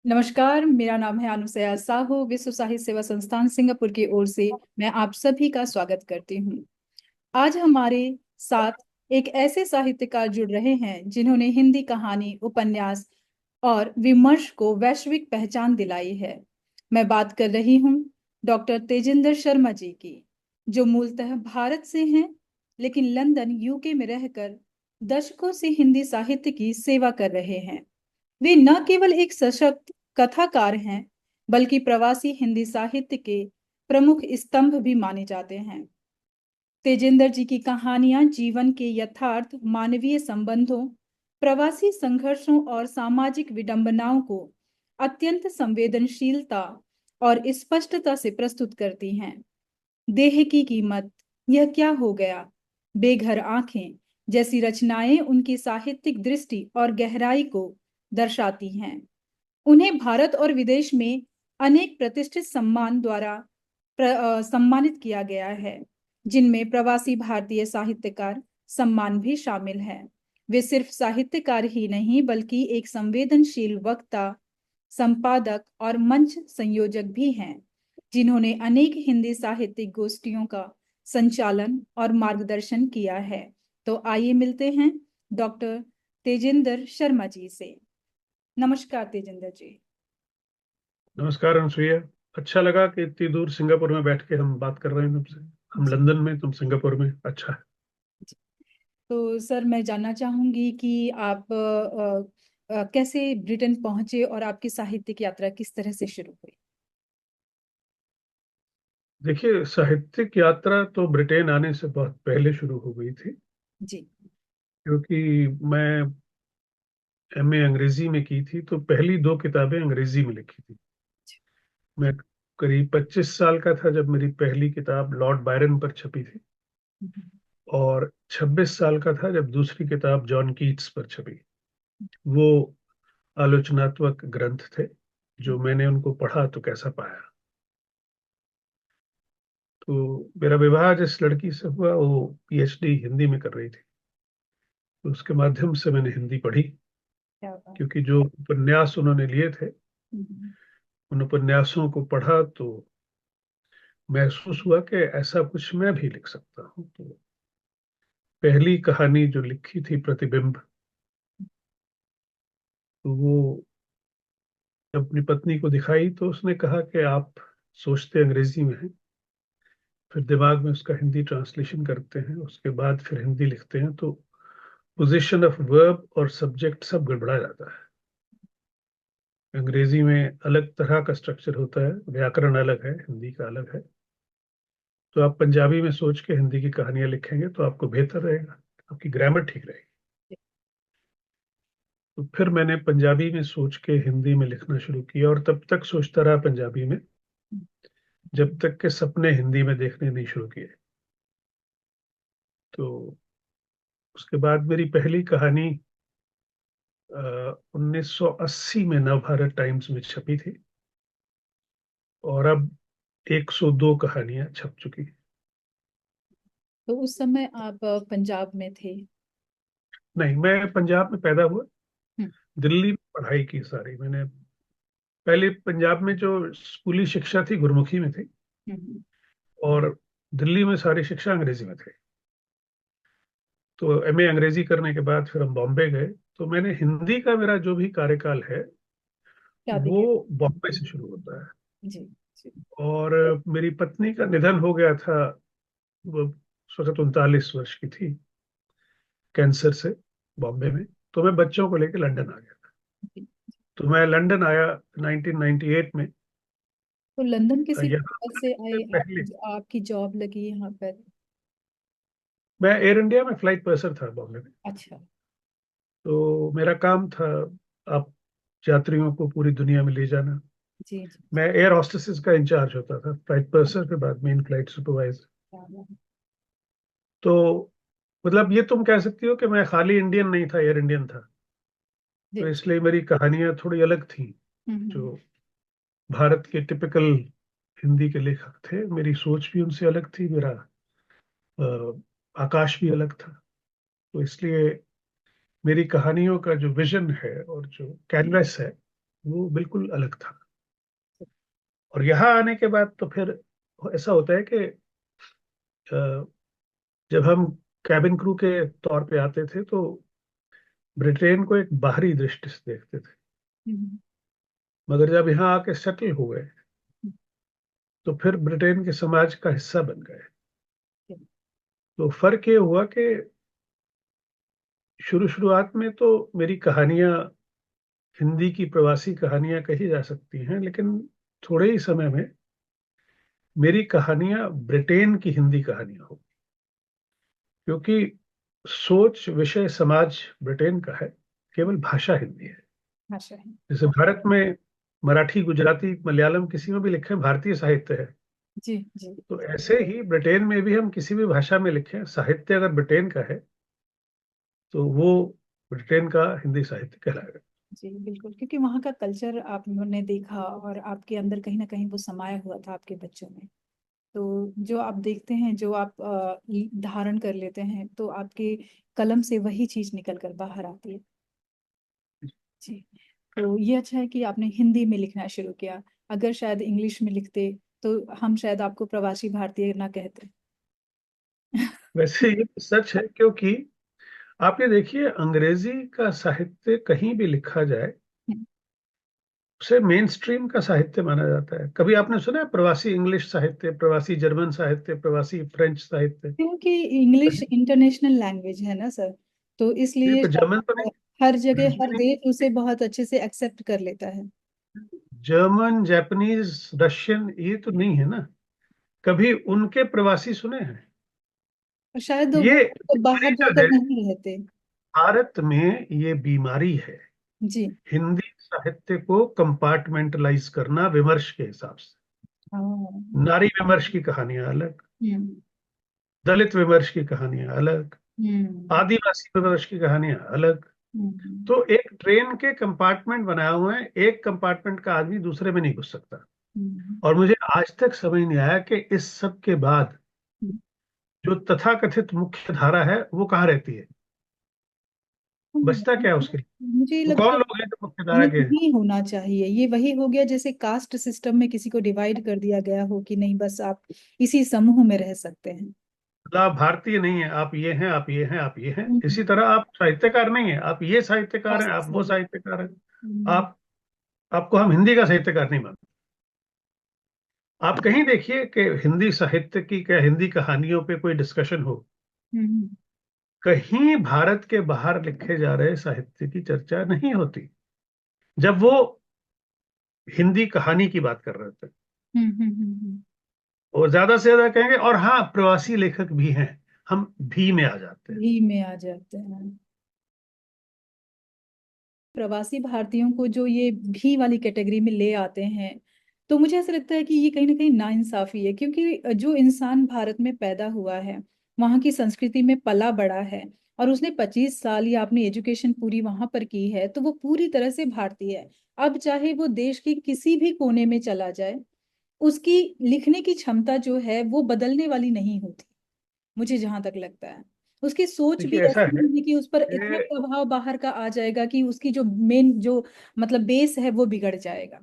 नमस्कार, मेरा नाम है अनुसया साहू। विश्व साहित्य सेवा संस्थान सिंगापुर की ओर से मैं आप सभी का स्वागत करती हूँ। आज हमारे साथ एक ऐसे साहित्यकार जुड़ रहे हैं जिन्होंने हिंदी कहानी, उपन्यास और विमर्श को वैश्विक पहचान दिलाई है। मैं बात कर रही हूँ डॉक्टर तेजिंदर शर्मा जी की, जो मूलतः भारत से हैं, लेकिन लंदन यूके में रहकर दशकों से हिंदी साहित्य की सेवा कर रहे हैं। वे न केवल एक सशक्त कथाकार हैं, बल्कि प्रवासी हिंदी साहित्य के प्रमुख स्तंभ भी माने जाते हैं। तेजेंद्र जी की कहानियां जीवन के यथार्थ, मानवीय संबंधों, प्रवासी संघर्षों और सामाजिक विडंबनाओं को अत्यंत संवेदनशीलता और स्पष्टता से प्रस्तुत करती हैं। देह की कीमत, यह क्या हो गया, बेघर आंखें जैसी रचनाएं उनकी साहित्यिक दृष्टि और गहराई को दर्शाती हैं। उन्हें भारत और विदेश में अनेक प्रतिष्ठित सम्मान द्वारा सम्मानित किया गया है, जिनमें प्रवासी भारतीय साहित्यकार सम्मान भी शामिल है। वे सिर्फ साहित्यकार ही नहीं, बल्कि एक संवेदनशील वक्ता, संपादक और मंच संयोजक भी हैं, जिन्होंने अनेक हिंदी साहित्यिक गोष्ठियों का संचालन और मार्गदर्शन किया है। तो आइए मिलते हैं डॉक्टर तेजिंदर शर्मा जी से। नमस्कार तेजिंदर जी। नमस्कार अनुसुईया। अच्छा लगा कि इतनी दूर सिंगापुर में बैठ के हम बात कर रहे हैं तुमसे। हम जी। लंदन में, तुम सिंगापुर में। अच्छा है। जी। तो सर, मैं जानना चाहूंगी कि आप कैसे ब्रिटेन पहुंचे और आपकी साहित्यिक यात्रा किस तरह से शुरू हुई। देखिए, साहित्यिक यात्रा तो ब्रिटेन आने से बहुत पहले शुरू हो गई थी, जी। क्योंकि मैं एमए अंग्रेजी में की थी, तो पहली दो किताबें अंग्रेजी में लिखी थी। मैं करीब 25 साल का था जब मेरी पहली किताब लॉर्ड बायरन पर छपी थी, और 26 साल का था जब दूसरी किताब जॉन कीट्स पर छपी। वो आलोचनात्मक ग्रंथ थे, जो मैंने उनको पढ़ा तो कैसा पाया। तो मेरा विवाह जिस लड़की से हुआ, वो पीएचडी हिंदी में कर रही थी, तो उसके माध्यम से मैंने हिंदी पढ़ी। क्या बात। क्योंकि जो उपन्यास उन्होंने लिए थे, हम्म। उन उपन्यासों को पढ़ा तो महसूस हुआ कि ऐसा कुछ मैं भी लिख सकता हूँ। तो पहली कहानी जो लिखी थी, प्रतिबिंब, तो वो जब अपनी पत्नी को दिखाई तो उसने कहा कि आप सोचते अंग्रेजी में हैं, फिर दिमाग में उसका हिंदी ट्रांसलेशन करते हैं, उसके बाद फिर हिंदी लिखते हैं, तो पोजीशन ऑफ वर्ब और सब्जेक्ट सब गड़बड़ा जाता है। अंग्रेजी में अलग तरह का स्ट्रक्चर होता है, व्याकरण अलग है, हिंदी का अलग है। तो आप पंजाबी में सोच के हिंदी की कहानियां लिखेंगे तो आपको बेहतर रहेगा, आपकी ग्रामर ठीक रहेगी। तो फिर मैंने पंजाबी में सोच के हिंदी में लिखना शुरू किया, और तब तक सोचता रहा पंजाबी में, जब तक के सपने हिंदी में देखने नहीं शुरू किए। तो उसके बाद मेरी पहली कहानी 1980 में नवभारत टाइम्स में छपी थी, और अब 102 कहानियां छप चुकी। तो उस समय आप पंजाब में थे। नहीं, मैं पंजाब में पैदा हुआ, हम्म। दिल्ली में पढ़ाई की सारी मैंने। पहले पंजाब में जो स्कूली शिक्षा थी गुरमुखी में थी, हम्म। और दिल्ली में सारी शिक्षा अंग्रेजी में थी। तो एमए अंग्रेजी करने के बाद फिर हम बॉम्बे गए। तो मैंने हिंदी का, मेरा जो भी कार्यकाल है शादी वो के। बॉम्बे से शुरू होता है। जी। जी। और मेरी पत्नी का निधन हो गया था, वो उस वक्त 39 वर्ष की थी, कैंसर से, बॉम्बे में। तो मैं बच्चों को लेकर लंदन आ गया। जी। तो मैं लंदन आया 1998 में। तो लंदन किसी यहाँ वजह से आए, पहले आपकी जॉब लगी यहाँ पर। मैं एयर इंडिया में फ्लाइट पर्सर था बॉम्बे में। अच्छा। तो मेरा काम था आप यात्रियों को पूरी दुनिया में ले जाना। जी जी। मैं एयर हॉस्टेसेस का इंचार्ज होता था, फ्लाइट पर्सर के बाद मेन फ्लाइट सुपरवाइजर। तो मतलब ये तुम कह सकती हो कि मैं खाली इंडियन नहीं था, एयर इंडियन था। तो जी। इसलिए मेरी कहानियां थोड़ी अलग थी। हम्म। जो भारत के टिपिकल हिंदी के लेखक थे, मेरी सोच भी उनसे अलग थी, मेरा आकाश भी अलग था। तो इसलिए मेरी कहानियों का जो विजन है और जो कैनवस है, वो बिल्कुल अलग था। और यहाँ आने के बाद तो फिर ऐसा होता है कि जब हम कैबिन क्रू के तौर पे आते थे तो ब्रिटेन को एक बाहरी दृष्टि से देखते थे, हम्म, मगर जब यहाँ आके सेटल हो गए तो फिर ब्रिटेन के समाज का हिस्सा बन गए। तो फर्क ये हुआ कि शुरुआत में तो मेरी कहानियां हिंदी की प्रवासी कहानियां कही जा सकती हैं, लेकिन थोड़े ही समय में मेरी कहानियां ब्रिटेन की हिंदी कहानियां हो, क्योंकि सोच विषय समाज ब्रिटेन का है, केवल भाषा हिंदी है। भाषा है। जैसे भारत में मराठी, गुजराती, मलयालम किसी में भी लिखें भारतीय साहित्य है, जी जी तो ऐसे ही ब्रिटेन में भी हम किसी भी भाषा में लिखें, साहित्य अगर ब्रिटेन का है तो वो ब्रिटेन का हिंदी साहित्य कहलाएगा। जी बिल्कुल, क्योंकि वहाँ का कल्चर आपने देखा और आपके अंदर कहीं ना कहीं वो समाया हुआ था आपके बच्चों में। तो जो आप देखते हैं, जो आप धारण कर लेते हैं, तो आपके कलम से वही चीज निकल कर बाहर आती है। जी। तो ये अच्छा है कि आपने हिंदी में लिखना शुरू किया। अगर शायद इंग्लिश में लिखते तो हम शायद आपको प्रवासी भारतीय ना कहते। वैसे ये सच है, क्योंकि आप ये देखिए अंग्रेजी का साहित्य कहीं भी लिखा जाए उसे मेन स्ट्रीम का साहित्य माना जाता है। कभी आपने सुना है प्रवासी इंग्लिश साहित्य, प्रवासी जर्मन साहित्य, प्रवासी फ्रेंच साहित्य? क्योंकि इंग्लिश इंटरनेशनल लैंग्वेज है ना सर, तो ये इसलिए तो जर्मन तो शायद नहीं, हर जगह हर देश उसे बहुत अच्छे से एक्सेप्ट कर लेता है। जर्मन, जापानीज, रशियन ये तो नहीं है ना। कभी उनके प्रवासी सुने हैं? और शायद वो ये तो बीमारी बाहर जो जाकर है नहीं रहते। भारत में, ये बीमारी है जी। हिंदी साहित्य को कंपार्टमेंटलाइज करना विमर्श के हिसाब से। हाँ। नारी विमर्श की कहानियां अलग, हम्म दलित विमर्श की कहानियां अलग, हम्म आदिवासी विमर्श की कहानियां अलग। हम्म तो एक ट्रेन के कंपार्टमेंट बनाए हुए हैं, एक कंपार्टमेंट का आदमी दूसरे में नहीं घुस सकता। हम्म और मुझे आज तक समझ नहीं आया कि इस सब के बाद जो तथाकथित मुख्य धारा है वो कहाँ रहती है, बचता क्या है उसके लिए? मुझे वो लगता कौन है लोग हैं जो मुख्य धारा के हैं? नहीं होना चाहिए। ये वही हो गया जैसे कास्ट सिस्टम में किसी को डिवाइड कर दिया गया हो कि नहीं, बस आप इसी समूह में रह सकते हैं। मतलब आप भारतीय नहीं है, आप ये हैं, आप ये हैं, आप ये हैं। हम्म, इसी तरह आप साहित्यकार नहीं है, आप ये साहित्यकार हैं, बस आप वो सही। साहित्यकार हैं। हम्म आप आपको हम हिंदी का साहित्यकार नहीं मानते। आप कहीं देखिए कि हिंदी साहित्य की, क्या हिंदी कहानियों पे कोई डिस्कशन हो, हम्म कहीं भारत के बाहर लिखे जा रहे साहित्य की चर्चा नहीं होती। जब वो हिंदी कहानी की बात कर रहे थे, और ज्यादा से ज्यादा कहेंगे और हाँ प्रवासी लेखक भी हैं, हम भी में आ जाते हैं। भी में आ जाते हैं। प्रवासी भारतीयों को जो ये भी वाली कैटेगरी में ले आते हैं, तो मुझे ऐसा लगता है कि ये कहीं ना कहीं नाइंसाफी है, क्योंकि जो इंसान भारत में पैदा हुआ है, वहाँ की संस्कृति में पला बड़ा है, और उसने 25 साल या अपनी एजुकेशन पूरी वहां पर की है, तो वो पूरी तरह से भारतीय है। अब चाहे वो देश के किसी भी कोने में चला जाए, उसकी लिखने की क्षमता जो है वो बदलने वाली नहीं होती। मुझे जहां तक लगता है उसकी सोच भी देखिए ऐसा ऐसी है होगी कि उस पर इतना कि प्रभाव बाहर का आ जाएगा कि उसकी जो मेन जो मतलब बेस है वो बिगड़ जाएगा।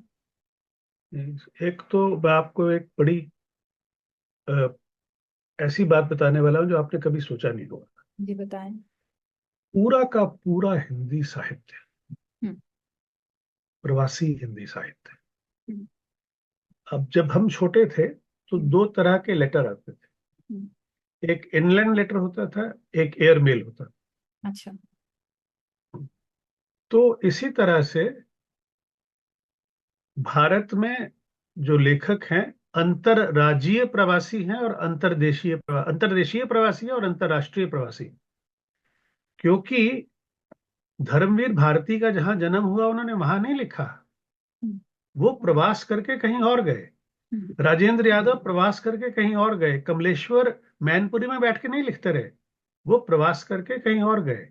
एक तो मैं आपको एक बड़ी अ, ऐसी बात बताने वाला हूँ जो आपने कभी सोचा नहीं होगा। जी बताएं। पूरा का पूरा हिंदी साहित्य, हम्म प्रवासी हिंदी साहित्य। हम्म अब जब हम छोटे थे तो हम्म दो तरह के लेटर आते थे। हम्म, एक इनलैंड लेटर होता था, एक एयरमेल होता था। अच्छा। तो इसी तरह से भारत में जो लेखक हैं अंतरराज्यीय प्रवासी हैं और अंतरदेशीय प्रवासी हैं और अंतरराष्ट्रीय प्रवासी। क्योंकि धर्मवीर भारती का जहां जन्म हुआ उन्होंने वहां नहीं लिखा, हम्म वो प्रवास करके कहीं और गए। हम्म राजेंद्र यादव प्रवास करके कहीं और गए। कमलेश्वर मैनपुरी में बैठ के नहीं लिखते रहे, वो प्रवास करके कहीं और गए।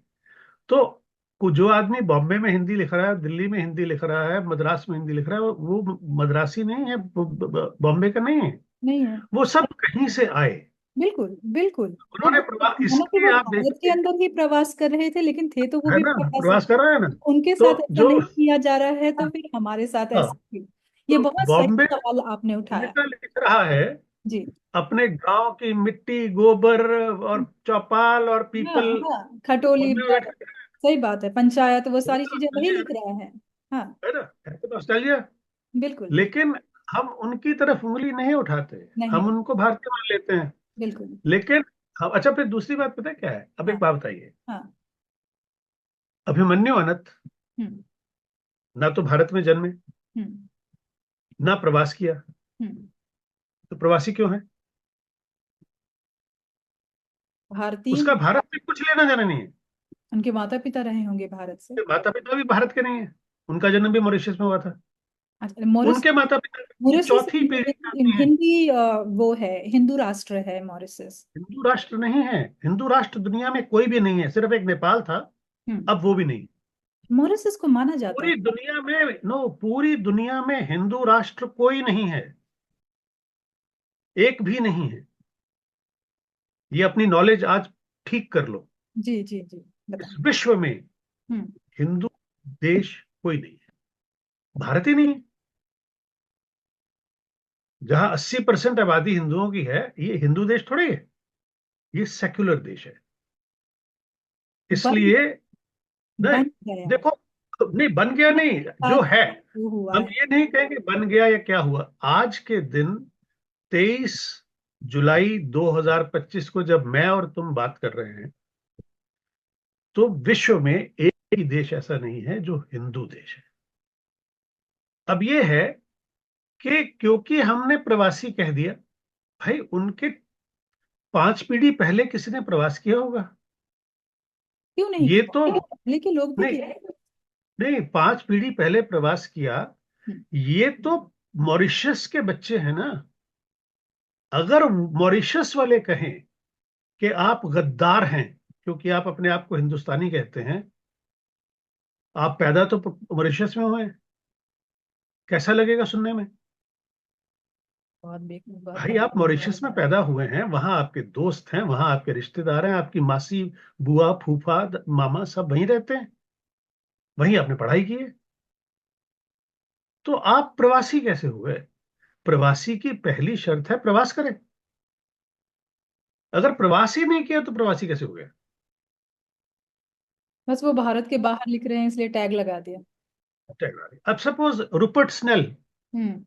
तो जो आदमी बॉम्बे में हिंदी लिख रहा है, दिल्ली में हिंदी लिख रहा है, मद्रास में हिंदी लिख रहा है, वो मद्रासी नहीं है, बॉम्बे का नहीं है। नहीं है। वो सब कहीं से आए। बिल्कुल बिल्कुल। वो उन्होंने प्रवास, हालांकि इसलिए वो आप भारत के देखिए, अंदर ही प्रवास कर रहे थे, लेकिन थे तो वो है भी ना, प्रवासी। प्रवास कर रहे हैं ना। उनके तो साथ ऐसा जो, नहीं किया जा रहा है तो फिर हमारे साथ हाँ, ऐसा क्यों? ये तो बहुत सही बॉम्बे सवाल आपने उठाया। लिखा लिख रहा है, जी। अपने गांव की मिट्टी, गोबर और चौपाल और हाँ पीपल हाँ, खटोली बॉम्बे में बैठ के, सही बात है, पंचायत वो वही सारी तो चीजें वही ऑस्ट्रेलिया लिख रहा है। हाँ। है ना, है तो ऑस्ट्रेलिया। बिल्कुल लेकिन हम उनकी तरफ उंगली नहीं उठाते, नहीं। हम उनको भारतीय मान लेते हैं। बिल्कुल। लेकिन हम, अच्छा, फिर दूसरी बात पता है क्या है, अब हाँ एक बात बताइए, हाँ। अभिमन्यु अनंत हम्म ना तो भारत में जन्मे, हम्म ना प्रवास किया, हम्म। तो प्रवासी क्यों है? भारतीय। उसका भारत में कुछ लेना देना नहीं है। उनके माता पिता रहे होंगे भारत से। माता पिता भी भारत के नहीं है, उनका जन्म भी मॉरिशस में हुआ था। अच्छा, मॉरिस। उनके माता पिता की मॉरिसस चौथी पीढ़ी आती है। हिंदी वो है, हिंदू राष्ट्र है मॉरिसस। हिंदू राष्ट्र नहीं है, हिंदू राष्ट्र दुनिया में कोई भी नहीं है, सिर्फ एक नेपाल था, हम्म। अब वो भी नहीं। मॉरिसस को माना जाता है। पूरी दुनिया में, नो, पूरी दुनिया में हिंदू राष्ट्र कोई नहीं है, एक भी नहीं है। ये अपनी नॉलेज आज ठीक कर लो। जी जी जी। इस बताएं। विश्व में हम्म। हिंदू देश कोई नहीं है, भारत ही नहीं है। जहां 80% आबादी हिंदुओं की है, ये हिंदू देश थोड़ी है, ये सेक्युलर देश है। बन इसलिए नहीं, बन गया। देखो, नहीं बन गया नहीं, जो साथ है, वो हुआ हम है। ये नहीं कहेंगे बन गया या क्या हुआ। आज के दिन 23 जुलाई 2025 को जब मैं और तुम बात कर रहे हैं, तो विश्व में एक ही देश ऐसा नहीं है जो हिंदू देश है। अब ये है कि क्योंकि हमने प्रवासी कह दिया, भाई उनके 5 पीढ़ी पहले किसी ने प्रवास किया होगा। क्यों नहीं ये किया? तो, पहले के लोग भी नहीं, किया। नहीं, 5 पीढ़ी पहले प्रवास किया, हम्म ये तो मॉरिशस के बच्चे हैं ना। अगर मॉरिशस वाले कहें कि आप गद्दार हैं क्योंकि आप अपने आप को हिंदुस्तानी कहते हैं, आप पैदा तो मॉरिशस में हुए हैं, कैसा लगेगा सुनने में? बहुत बहुत भाई आप मॉरिशस में पैदा हुए हैं, वहां आपके दोस्त हैं, वहां आपके रिश्तेदार हैं, आपकी मासी, बुआ, फूफा, मामा सब वहीं रहते हैं, वहीं आपने पढ़ाई की है, तो आप प्रवासी कैसे हुए? प्रवासी की पहली शर्त है प्रवास करें। अगर प्रवास ही नहीं किया तो प्रवासी कैसे हो गया? बस वो भारत के बाहर लिख रहे हैं इसलिए टैग लगा दिया। अब सपोज रूपर्ट स्नेल हम्म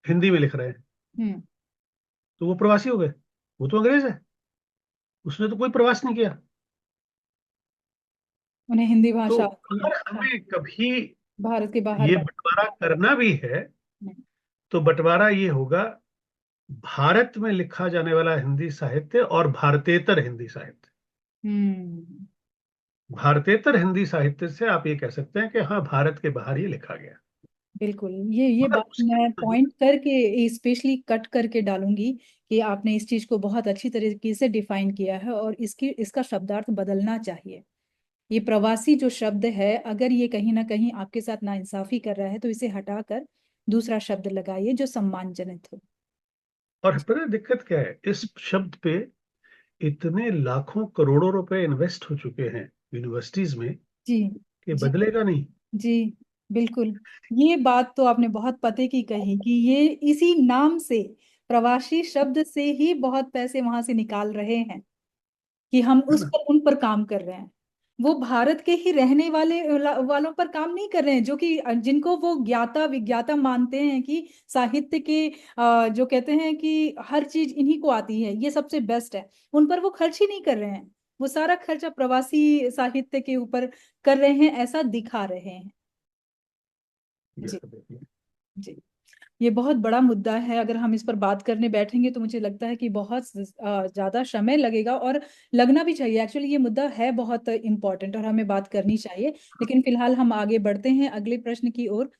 हिंदी में लिख रहे हैं, हम्म। तो वो प्रवासी हो गए? वो तो अंग्रेज है, उसने तो कोई प्रवास नहीं किया। उन्हें हिंदी तो भाषा आती है। अगर हमें कभी भारत के बाहर ये बंटवारा करना भी है, हम्म तो बंटवारा ये होगा, भारत में लिखा जाने वाला हिंदी साहित्य और भारतेतर हिंदी साहित्य। हम्म। भारतेतर हिंदी साहित्य से आप ये कह सकते हैं कि हाँ, भारत के बाहर ये लिखा गया। बिल्कुल। ये मगर बात उसके मैं लिए पॉइंट करके स्पेशली कट करके डालूंगी कि आपने इस चीज को बहुत अच्छी तरीके से डिफाइन किया है, और इसका शब्दार्थ बदलना चाहिए। ये प्रवासी जो शब्द है, अगर ये कहीं ना कहीं आपके साथ नाइंसाफी कर रहा है तो इसे हटाकर दूसरा शब्द लगाइए जो सम्मानजनक हो। और पता है दिक्कत क्या है, इस शब्द पे इतने लाखों करोड़ों रुपए इन्वेस्ट हो चुके हैं यूनिवर्सिटीज में, जी कि जी बदलेगा नहीं। जी। बिल्कुल। ये बात तो आपने बहुत पते की कही कि ये इसी नाम से, प्रवासी शब्द से ही बहुत पैसे वहां से निकाल रहे हैं कि हम है उस ना? पर उन पर काम कर रहे हैं। वो भारत के ही रहने वालों पर काम नहीं कर रहे हैं, जो कि जिनको वो ज्ञाता विज्ञाता मानते हैं कि साहित्य के जो कहते हैं कि हर चीज इन्हीं को आती है, ये सबसे बेस्ट है। उन पर वो खर्च ही नहीं कर रहे हैं। वो सारा खर्चा प्रवासी साहित्य के ऊपर कर रहे हैं, ऐसा दिखा रहे हैं। ये जी सब देखिए। जी। ये बहुत बड़ा मुद्दा है, अगर हम इस पर बात करने बैठेंगे तो मुझे लगता है कि बहुत ज्यादा समय लगेगा, और लगना भी चाहिए। एक्चुअली ये मुद्दा है बहुत इम्पोर्टेंट और हमें बात करनी चाहिए। लेकिन फिलहाल हम आगे बढ़ते हैं अगले प्रश्न की ओर,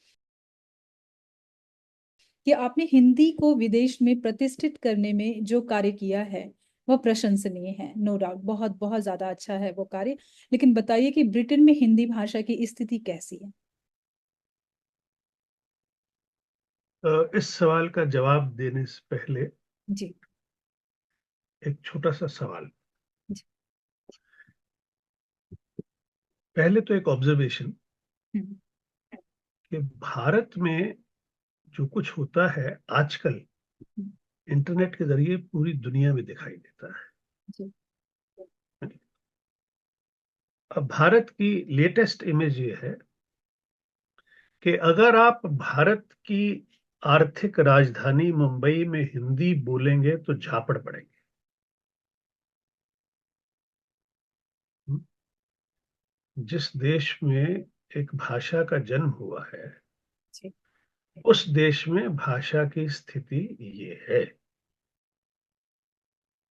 कि आपने हिंदी को विदेश में प्रतिष्ठित करने में जो कार्य किया है वह प्रशंसनीय है, नो डाउट, बहुत बहुत ज्यादा अच्छा है वो कार्य। लेकिन बताइए कि ब्रिटेन में हिंदी भाषा की स्थिति कैसी है? इस सवाल का जवाब देने से पहले जी एक छोटा सा सवाल। जी। पहले तो एक ऑब्जर्वेशन हम्म। कि भारत में जो कुछ होता है आजकल हम्म। इंटरनेट के जरिए पूरी दुनिया में दिखाई देता जी। है। अब भारत की लेटेस्ट इमेज ये है कि अगर आप भारत की आर्थिक राजधानी मुंबई में हिंदी बोलेंगे तो झापड़ पड़ेंगे। जिस देश में एक भाषा का जन्म हुआ है जी। उस देश में भाषा की स्थिति ये है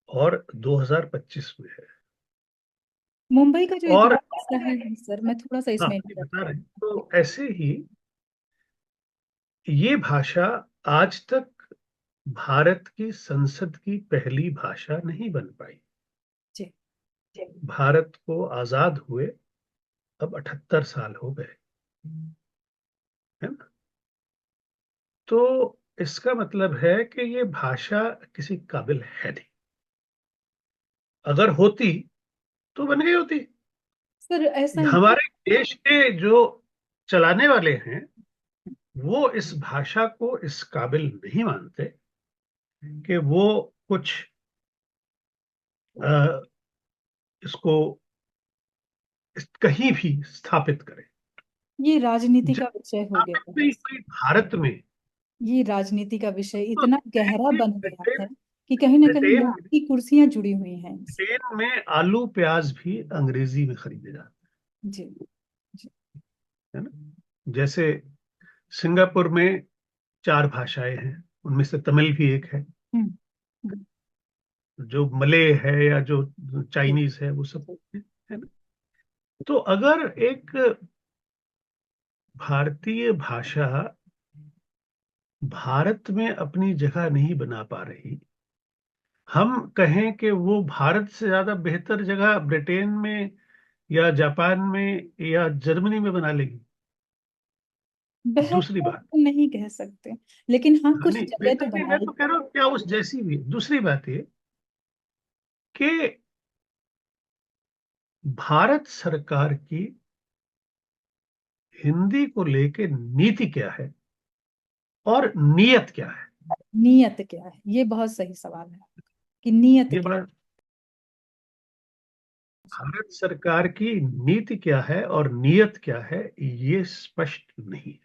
और 2025 में है। मुंबई का जो और इतिहास रहा है सर, मैं थोड़ा सा हाँ इसमें ये इंटरप्ट बता रहे कर। हैं तो ऐसे ही ये भाषा आज तक भारत की संसद की पहली भाषा नहीं बन पाई। जी। भारत को आजाद हुए अब 78 साल हो गए, है ना। तो इसका मतलब है कि ये भाषा किसी काबिल है नहीं। अगर होती तो बन गई होती। सर ऐसा नहीं। हमारे देश के जो चलाने वाले हैं वो इस भाषा को इस काबिल नहीं मानते कि वो कुछ अ, इसको कहीं भी स्थापित करें। ये राजनीति जब का विषय हो गया स्थापित है नहीं सर। हुई भारत में ये राजनीति का विषय तो इतना गहरा देखिए, बन गया ब्रिटेन है कि कहीं ना कहीं ब्रिटेन लोगों की कुर्सियां जुड़ी हुई हैं इससे। ब्रिटेन में आलू प्याज भी अंग्रेजी में खरीदे जाते जी। जी। हैं, है ना। जैसे सिंगापुर में 4 भाषाएं हैं, उनमें से तमिल भी एक है। हम्म। हम्म। जो मले है या जो जी। चाइनीज है वो सब है ना। तो अगर एक भारतीय भाषा भारत में अपनी जगह नहीं बना पा रही, हम कहें कि वो भारत से ज्यादा बेहतर जगह ब्रिटेन में या जापान में या जर्मनी में बना लेगी। दूसरी बेहतर बात, तो नहीं कह सकते, लेकिन हाँ हाँ कुछ नहीं जगह तो बेहतर नहीं, मैं तो बनाएगी। कह रहा हूँ क्या उस जैसी भी। दूसरी बात ये कि भारत सरकार की हिंदी को लेके नीति क्या है और नियत क्या है। नियत क्या है, ये बहुत सही सवाल है कि नियत ये क्या बात, भारत सरकार की नीति क्या है और नियत क्या है ये स्पष्ट नहीं है।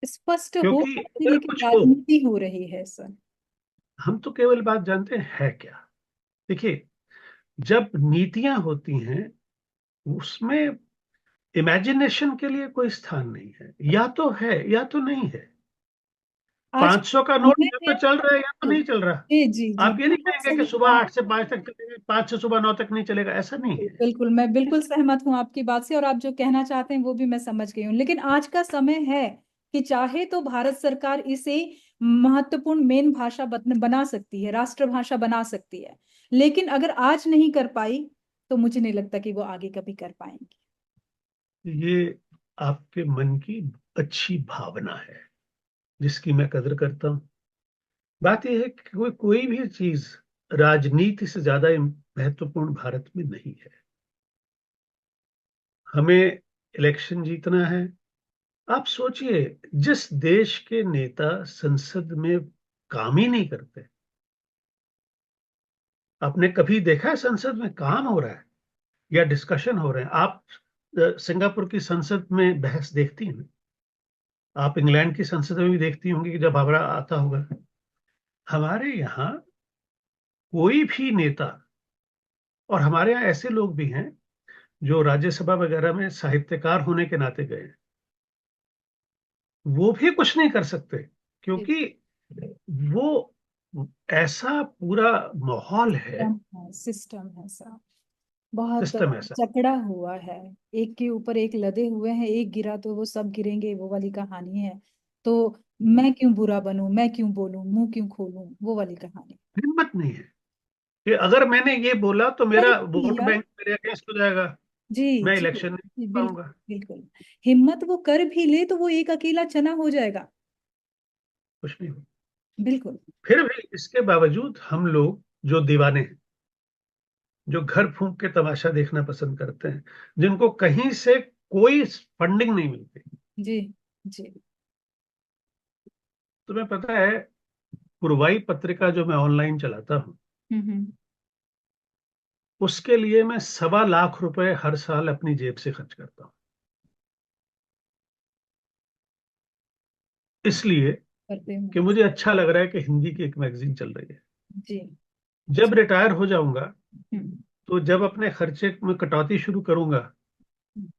है। स्पष्ट हो क्योंकि रही, अगर लेकिन कुछ हो, राजनीति हो रही है सर। हम तो केवल बात जानते हैं है क्या। देखिए, जब नीतियां होती हैं उसमें इमेजिनेशन के लिए कोई स्थान नहीं है। या तो है या तो नहीं है। आज 500 का नोट समय या है। तो चल रहा है या तो जी। नहीं चल रहा। जी जी जी, आप ये नहीं बिल्कुल कहेंगे कि सही सुबह कहा। 8 से 5 तक चलेगा, 5 से सुबह 9 तक नहीं चलेगा, ऐसा नहीं है। बिल्कुल, मैं बिल्कुल सहमत हूँ आपकी बात से, और आप जो कहना चाहते हैं वो भी मैं समझ गई हूँ। लेकिन आज का समय है कि चाहे तो भारत सरकार इसे महत्वपूर्ण मेन भाषा बना सकती है, राष्ट्रभाषा बना सकती है। लेकिन अगर आज नहीं कर पाई तो मुझे नहीं लगता कि वो आगे कभी कर पाएंगी। ये आपके मन की अच्छी भावना है जिसकी मैं कदर करता हूँ। बात यह है कि कोई कोई भी चीज राजनीति से ज्यादा महत्वपूर्ण भारत में नहीं है। हमें इलेक्शन जीतना है। आप सोचिए, जिस देश के नेता संसद में काम ही नहीं करते, आपने कभी देखा है संसद में काम हो रहा है या डिस्कशन हो रहे हैं। आप सिंगापुर की संसद में बहस देखती हैं। आप इंग्लैंड की संसद में भी देखती होंगी कि जब आगरा आता होगा। हमारे यहाँ कोई भी नेता, और हमारे यहाँ ऐसे लोग भी हैं जो राज्यसभा वगैरह में साहित्यकार होने के नाते गए हैं, वो भी कुछ नहीं कर सकते क्योंकि वो ऐसा पूरा माहौल है। सिस्टम है सर, बहुत सिस्टम ऐसा। जकड़ा हुआ है। एक के ऊपर एक लदे हुए हैं, एक गिरा तो वो सब गिरेंगे, वो वाली कहानी है। तो मैं क्यों बुरा बनूं, मैं क्यों बोलूं, मुंह क्यों खोलूं, वो वाली कहानी। हिम्मत नहीं है कि अगर मैंने ये बोला तो कर मेरा भी वोट लिया। बैंक मेरे अगेंस्ट हो जाएगा, जी। मैं जी इलेक्शन नहीं जी, जीत बिल्कुल। पाऊंगा। बिल्कुल। हिम्मत वो कर भी ले तो वो एक अकेला चना हो जाएगा। कुछ नहीं हो। बिल्कुल। फिर भी इसके बावजूद हम लोग जो दीवाने हैं, जो घर फूंक के तमाशा देखना पसंद करते हैं, जिनको कहीं से कोई फंडिंग नहीं मिलती। जी। जी। तुम्हें पता है, पुरवाई पत्रिका जो मैं ऑनलाइन चलाता हूँ, हम्म। उसके लिए मैं 1.25 लाख हर साल अपनी जेब से खर्च करता हूँ। इसलिए करते हैं। कि मुझे अच्छा लग रहा है कि हिंदी की एक मैगजीन चल रही है। जी। जब रिटायर हो जाऊंगा, हम्म। तो जब अपने खर्चे में कटौती शुरू करूंगा, हम्म।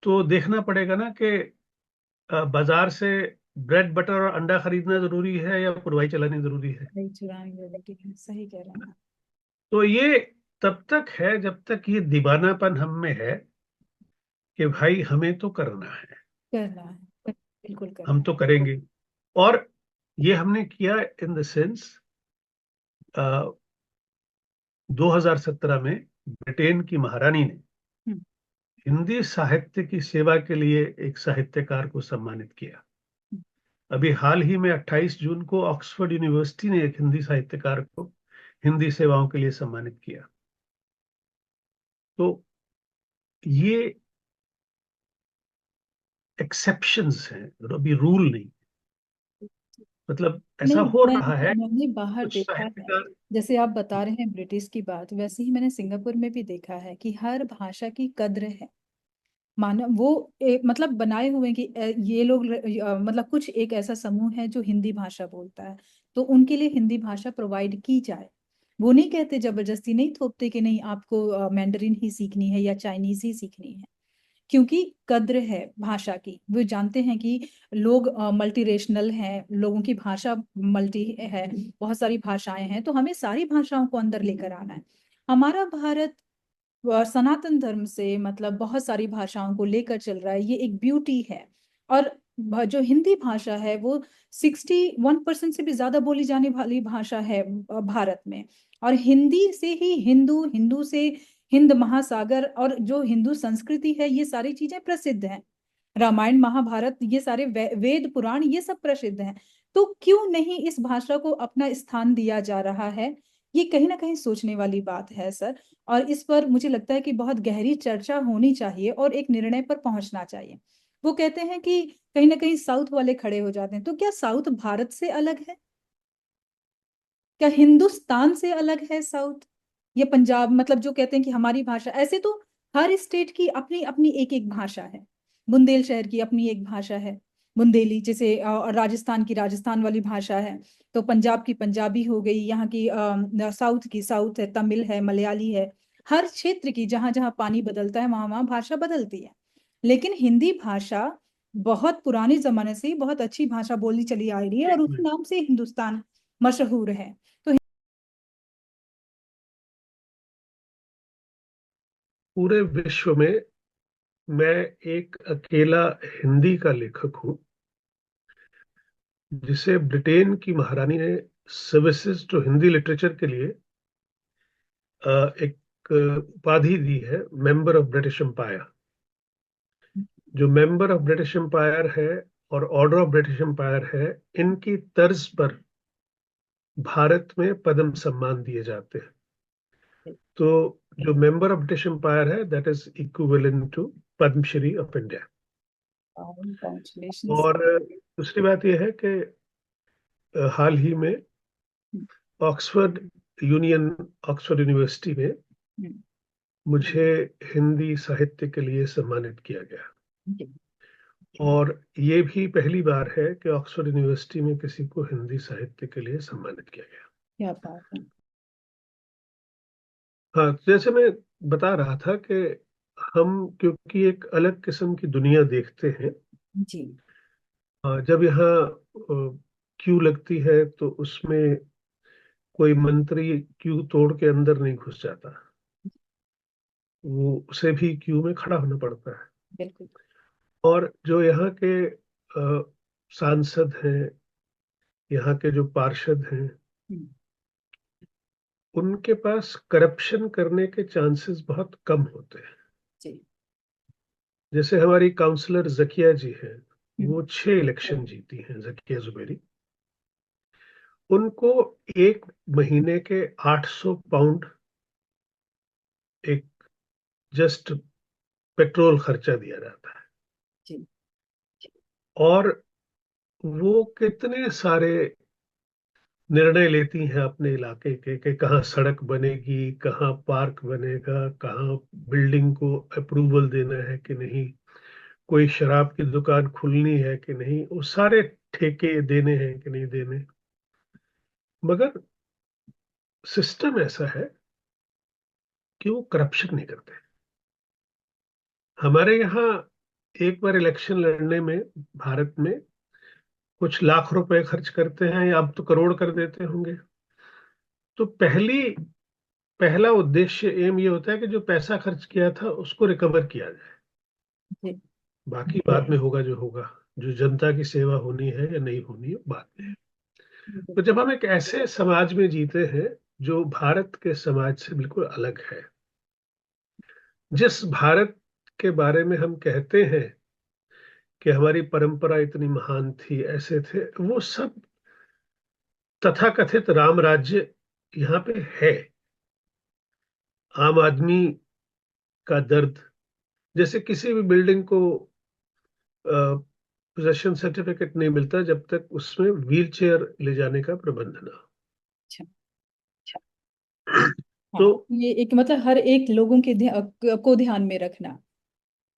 तो देखना पड़ेगा ना कि बाजार से ब्रेड बटर और अंडा खरीदना जरूरी है या पुरवाई चलानी जरूरी है। नहीं, चुरानी जरूरत है, सही कह रहे हैं। तो ये तब तक है जब तक ये दीवानापन हम में है कि भाई हमें तो करना है, करना है, बिल्कुल करना हम है। तो करेंगे। और ये हमने किया इन द सेंस, 2017 में ब्रिटेन की महारानी ने हम्म। हिंदी साहित्य की सेवा के लिए एक साहित्यकार को सम्मानित किया। अभी हाल ही में 28 जून को ऑक्सफोर्ड यूनिवर्सिटी ने एक हिंदी साहित्यकार को हिंदी सेवाओं के लिए सम्मानित किया। तो ये एक्सेप्शंस हैं, अभी रूल नहीं। मतलब ऐसा नहीं, हो रहा मैंने है, मैंने बाहर कुछ देखा है। साहित्यकार। जैसे आप बता रहे हैं ब्रिटिश की बात, वैसे ही मैंने सिंगापुर में भी देखा है कि हर भाषा की कद्र है। मानव वो मतलब बनाए हुए हैं कि ये लोग मतलब कुछ एक ऐसा समूह है जो हिंदी भाषा बोलता है, तो उनके लिए हिंदी भाषा प्रोवाइड की जाए। वो नहीं कहते, जबरदस्ती नहीं थोपते कि नहीं आपको मैंडरिन ही सीखनी है या चाइनीज ही सीखनी है। क्योंकि कद्र है भाषा की, वो जानते हैं कि लोग मल्टीरेशनल हैं, लोगों की भाषा मल्टी है, बहुत सारी भाषाएं हैं, तो हमें सारी भाषाओं को अंदर लेकर आना है। हमारा भारत सनातन धर्म से मतलब बहुत सारी भाषाओं को लेकर चल रहा है, ये एक ब्यूटी है। और जो हिंदी भाषा है वो 61% से भी ज्यादा बोली जाने वाली भाषा है भारत में। और हिंदी से ही हिंदू, हिंदू से हिंद महासागर, और जो हिंदू संस्कृति है ये सारी चीजें प्रसिद्ध हैं। रामायण महाभारत ये सारे वेद पुराण ये सब प्रसिद्ध हैं। तो क्यों नहीं इस भाषा को अपना स्थान दिया जा रहा है? ये कहीं ना कहीं सोचने वाली बात है सर। और इस पर मुझे लगता है कि बहुत गहरी चर्चा होनी चाहिए और एक निर्णय पर पहुंचना चाहिए। वो कहते हैं कि कहीं ना कहीं साउथ वाले खड़े हो जाते हैं, तो क्या साउथ भारत से अलग है? क्या हिंदुस्तान से अलग है साउथ? ये पंजाब, मतलब जो कहते हैं कि हमारी भाषा, ऐसे तो हर स्टेट की अपनी अपनी एक एक भाषा है। बुंदेल शहर की अपनी एक भाषा है, बुंदेली। जैसे राजस्थान की राजस्थान वाली भाषा है। तो पंजाब की पंजाबी हो गई, यहाँ की साउथ की साउथ है, तमिल है, मलयाली है। हर क्षेत्र की जहां जहां पानी बदलता है वहां वहां भाषा बदलती है। लेकिन हिंदी भाषा बहुत पुराने जमाने से ही बहुत अच्छी भाषा बोली चली आ रही है, और एक उसी मिनट। नाम से हिंदुस्तान मशहूर है। तो पूरे विश्व में मैं एक अकेला हिंदी का लेखक हूँ जिसे ब्रिटेन की महारानी ने सर्विसेज टू हिंदी लिटरेचर के लिए एक उपाधि दी है, मेंबर ऑफ ब्रिटिश एम्पायर। जो मेंबर ऑफ ब्रिटिश एम्पायर है और ऑर्डर ऑफ ब्रिटिश एम्पायर है, इनकी तर्ज पर भारत में पद्म सम्मान दिए जाते हैं। तो जो मेंबर ऑफ ब्रिटिश एम्पायर है, that is equivalent to Padmashri of India. Congratulation. और दूसरी बात यह है कि हाल ही में ऑक्सफोर्ड यूनियन ऑक्सफोर्ड यूनिवर्सिटी में मुझे हिंदी साहित्य के लिए सम्मानित किया गया। और ये भी पहली बार है कि ऑक्सफोर्ड यूनिवर्सिटी में किसी को हिंदी साहित्य के लिए सम्मानित किया गया। क्या बात है। हाँ, जैसे मैं बता रहा था कि हम क्योंकि एक अलग किस्म की दुनिया देखते हैं। जी। जब यहाँ क्यू लगती है तो उसमें कोई मंत्री क्यू तोड़ के अंदर नहीं घुस जाता, वो उसे भी क्यू में खड़ा होना पड़ता है। बिल्कुल। और जो यहाँ के सांसद हैं, यहाँ के जो पार्षद हैं, हम्म। उनके पास करप्शन करने के चांसेस बहुत कम होते हैं। जी। जैसे हमारी काउंसलर जकिया जी हैं, हम्म। वो 6 इलेक्शन जीती हैं, जकिया जुबेरी। उनको एक महीने के 800 पाउंड एक जस्ट पेट्रोल खर्चा दिया जाता है। जी। और वो कितने सारे निर्णय लेती हैं अपने इलाके के कि कहाँ सड़क बनेगी, कहाँ पार्क बनेगा, कहाँ बिल्डिंग को अप्रूवल देना है कि नहीं, कोई शराब की दुकान खुलनी है कि नहीं, वो सारे ठेके देने हैं कि नहीं देने। मगर सिस्टम ऐसा है कि वो करप्शन नहीं करते। हमारे यहाँ एक बार इलेक्शन लड़ने में भारत में कुछ लाख रुपए खर्च करते हैं, या अब तो करोड़ कर देते होंगे। तो पहला उद्देश्य एम ये होता है कि जो पैसा खर्च किया था उसको रिकवर किया जाए। जी। बाकी बाद में होगा जो होगा। जो जनता की सेवा होनी है या नहीं होनी है बाद में। तो बिल्कुल। जब हम एक ऐसे समाज में जीते हैं जो भारत के समाज से बिल्कुल अलग है, जिस भारत के बारे में हम कहते हैं कि हमारी परंपरा इतनी महान थी, ऐसे थे, वो सब तथाकथित राम राज्य यहाँ पे है। आम आदमी का दर्द, जैसे किसी भी बिल्डिंग को पोजेशन सर्टिफिकेट नहीं मिलता जब तक उसमें व्हील चेयर ले जाने का प्रबंध ना अच्छा। हो। हाँ, तो ये एक मतलब हर एक लोगों के को ध्यान में रखना।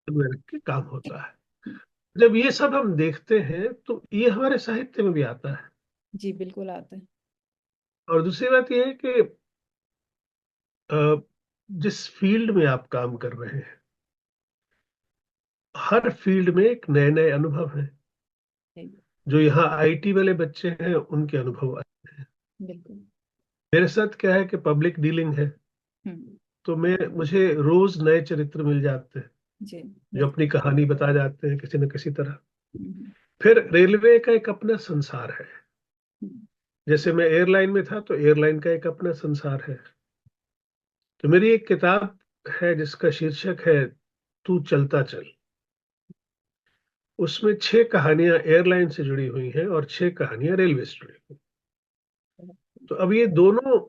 मेरे के काम होता है। जब ये सब हम देखते हैं तो ये हमारे साहित्य में भी आता है। जी, बिल्कुल आता है। और दूसरी बात ये है कि अ, जिस फील्ड में आप काम कर रहे हैं, हर फील्ड में एक नए नए अनुभव हैं। जी, जो यहाँ आईटी वाले बच्चे हैं उनके अनुभव आते हैं। बिल्कुल। मेरे साथ क्या है कि पब्लिक डीलिंग है, हम्म। तो मुझे रोज नए चरित्र मिल जाते हैं जी, जो बिल्कुल। अपनी कहानी बता जाते हैं किसी न किसी तरह। हम्म। फिर रेलवे का एक अपना संसार है। हम्म। जैसे मैं एयरलाइन में था तो एयरलाइन का एक अपना संसार है। तो मेरी एक किताब है जिसका शीर्षक है तू चलता चल। उसमें 6 कहानियां एयरलाइन से जुड़ी हुई हैं और 6 कहानियां रेलवे से जुड़ी हुई। तो अब ये दोनों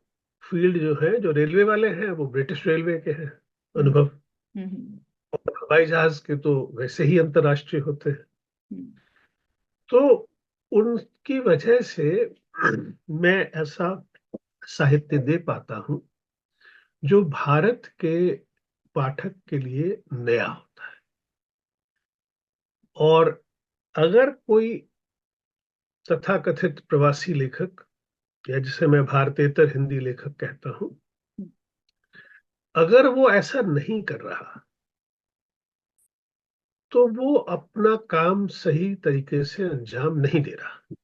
फील्ड जो है, जो रेलवे वाले हैं वो ब्रिटिश रेलवे के हैं हम्म। अनुभव। हम्म। हवाई जहाज के तो वैसे ही अंतर्राष्ट्रीय होते हैं। हम्म। तो उनकी वजह से मैं ऐसा साहित्य दे पाता हूं जो भारत के पाठक के लिए नया होता है। और अगर कोई तथाकथित प्रवासी लेखक, या जिसे मैं भारतेतर हिंदी लेखक कहता हूं, अगर वो ऐसा नहीं कर रहा तो वो अपना काम सही तरीके से अंजाम नहीं दे रहा।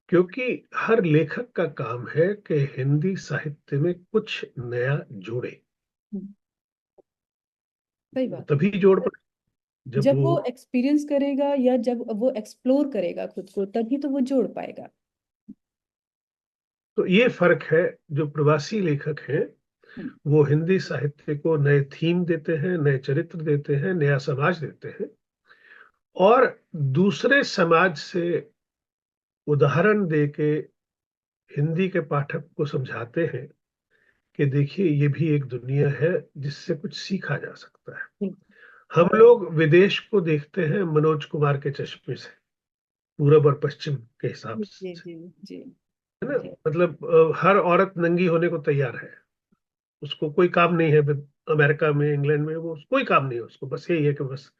क्योंकि हर लेखक का काम है कि हिंदी साहित्य में कुछ नया जोड़े। हम्म। सही वो बात। तभी जोड़ पाए जब जब वो। वो एक्सपीरियंस करेगा या जब वो एक्सप्लोर करेगा खुद को, तभी तो वो जोड़ पाएगा। तो ये फर्क है। जो प्रवासी लेखक हैं हम्म। वो हिंदी साहित्य को नए थीम देते हैं, नए चरित्र देते हैं, नया समाज देते हैं। और दूसरे समाज से उदाहरण दे के हिंदी के पाठक को समझाते हैं कि देखिए ये भी एक दुनिया है जिससे कुछ सीखा जा सकता है। बिल्कुल। हम लोग विदेश को देखते हैं मनोज कुमार के चश्मे से, पूरब और पश्चिम के हिसाब जी। जी। से। जी। जी। है ना? मतलब हर औरत नंगी होने को तैयार है। उसको कोई काम नहीं है। अमेरिका में, इंग्लैंड में वो कोई काम नहीं है उसको, बस यही है कि बस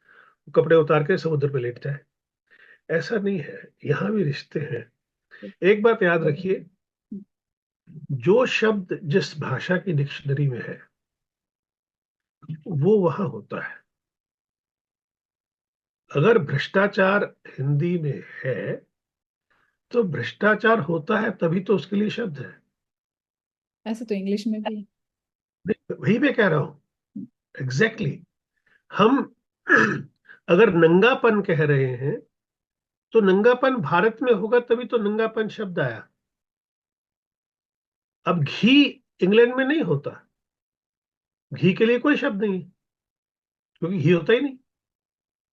कपड़े उतार के समुद्र पे लेट जाए। ऐसा नहीं है। यहाँ भी रिश्ते हैं। एक बात याद रखिए, जो शब्द जिस भाषा की डिक्शनरी में है वो वहां होता है। अगर भ्रष्टाचार हिंदी में है तो भ्रष्टाचार होता है तभी तो उसके लिए शब्द है। ऐसे तो इंग्लिश में भी। वही मैं कह रहा हूं। Exactly exactly। हम अगर नंगापन कह रहे हैं तो नंगापन भारत में होगा तभी तो नंगापन शब्द आया। अब घी इंग्लैंड में नहीं होता। घी के लिए कोई शब्द नहीं है, क्योंकि घी होता ही नहीं।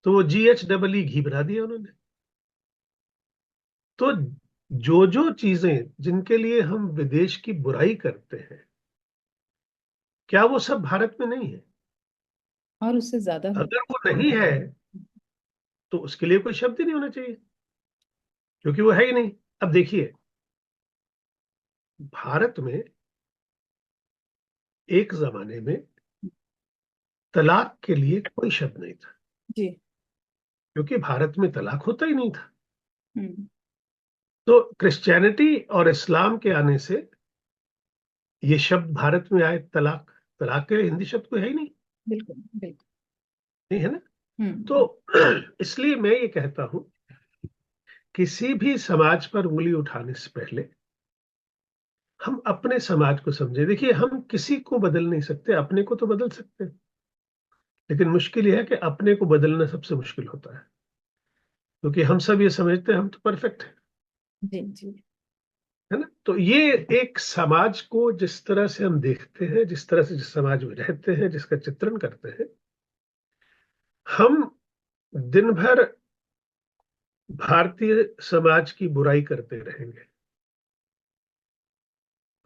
तो वो GH डबल ई घी बना दिया उन्होंने। तो जो जो चीजें जिनके लिए हम विदेश की बुराई करते हैं, क्या वो सब भारत में नहीं है? और उससे ज्यादा हो। अगर वो नहीं है तो उसके लिए कोई शब्द ही नहीं होना चाहिए, क्योंकि वो है ही नहीं। अब देखिए, भारत में एक जमाने में तलाक के लिए कोई शब्द नहीं था, जी। क्योंकि भारत में तलाक होता ही नहीं था। हम्म। तो क्रिश्चियनिटी और इस्लाम के आने से ये शब्द भारत में आए, तलाक। तलाक के लिए हिंदी शब्द कोई है ही नहीं, बिल्कुल बिल्कुल। नहीं है ना? तो हम्म। इसलिए मैं ये कहता हूं, किसी भी समाज पर उंगली उठाने से पहले हम अपने समाज को समझे। देखिए, हम किसी को बदल नहीं सकते, अपने को तो बदल सकते हैं, लेकिन मुश्किल यह है कि अपने को बदलना सबसे मुश्किल होता है, क्योंकि हम सब ये समझते हैं हम तो परफेक्ट हैं, जी जी। है ना? तो ये एक समाज को जिस तरह से हम देखते हैं, जिस तरह से जिस समाज में रहते हैं, जिसका चित्रण करते हैं, हम दिन भर भारतीय समाज की बुराई करते रहेंगे,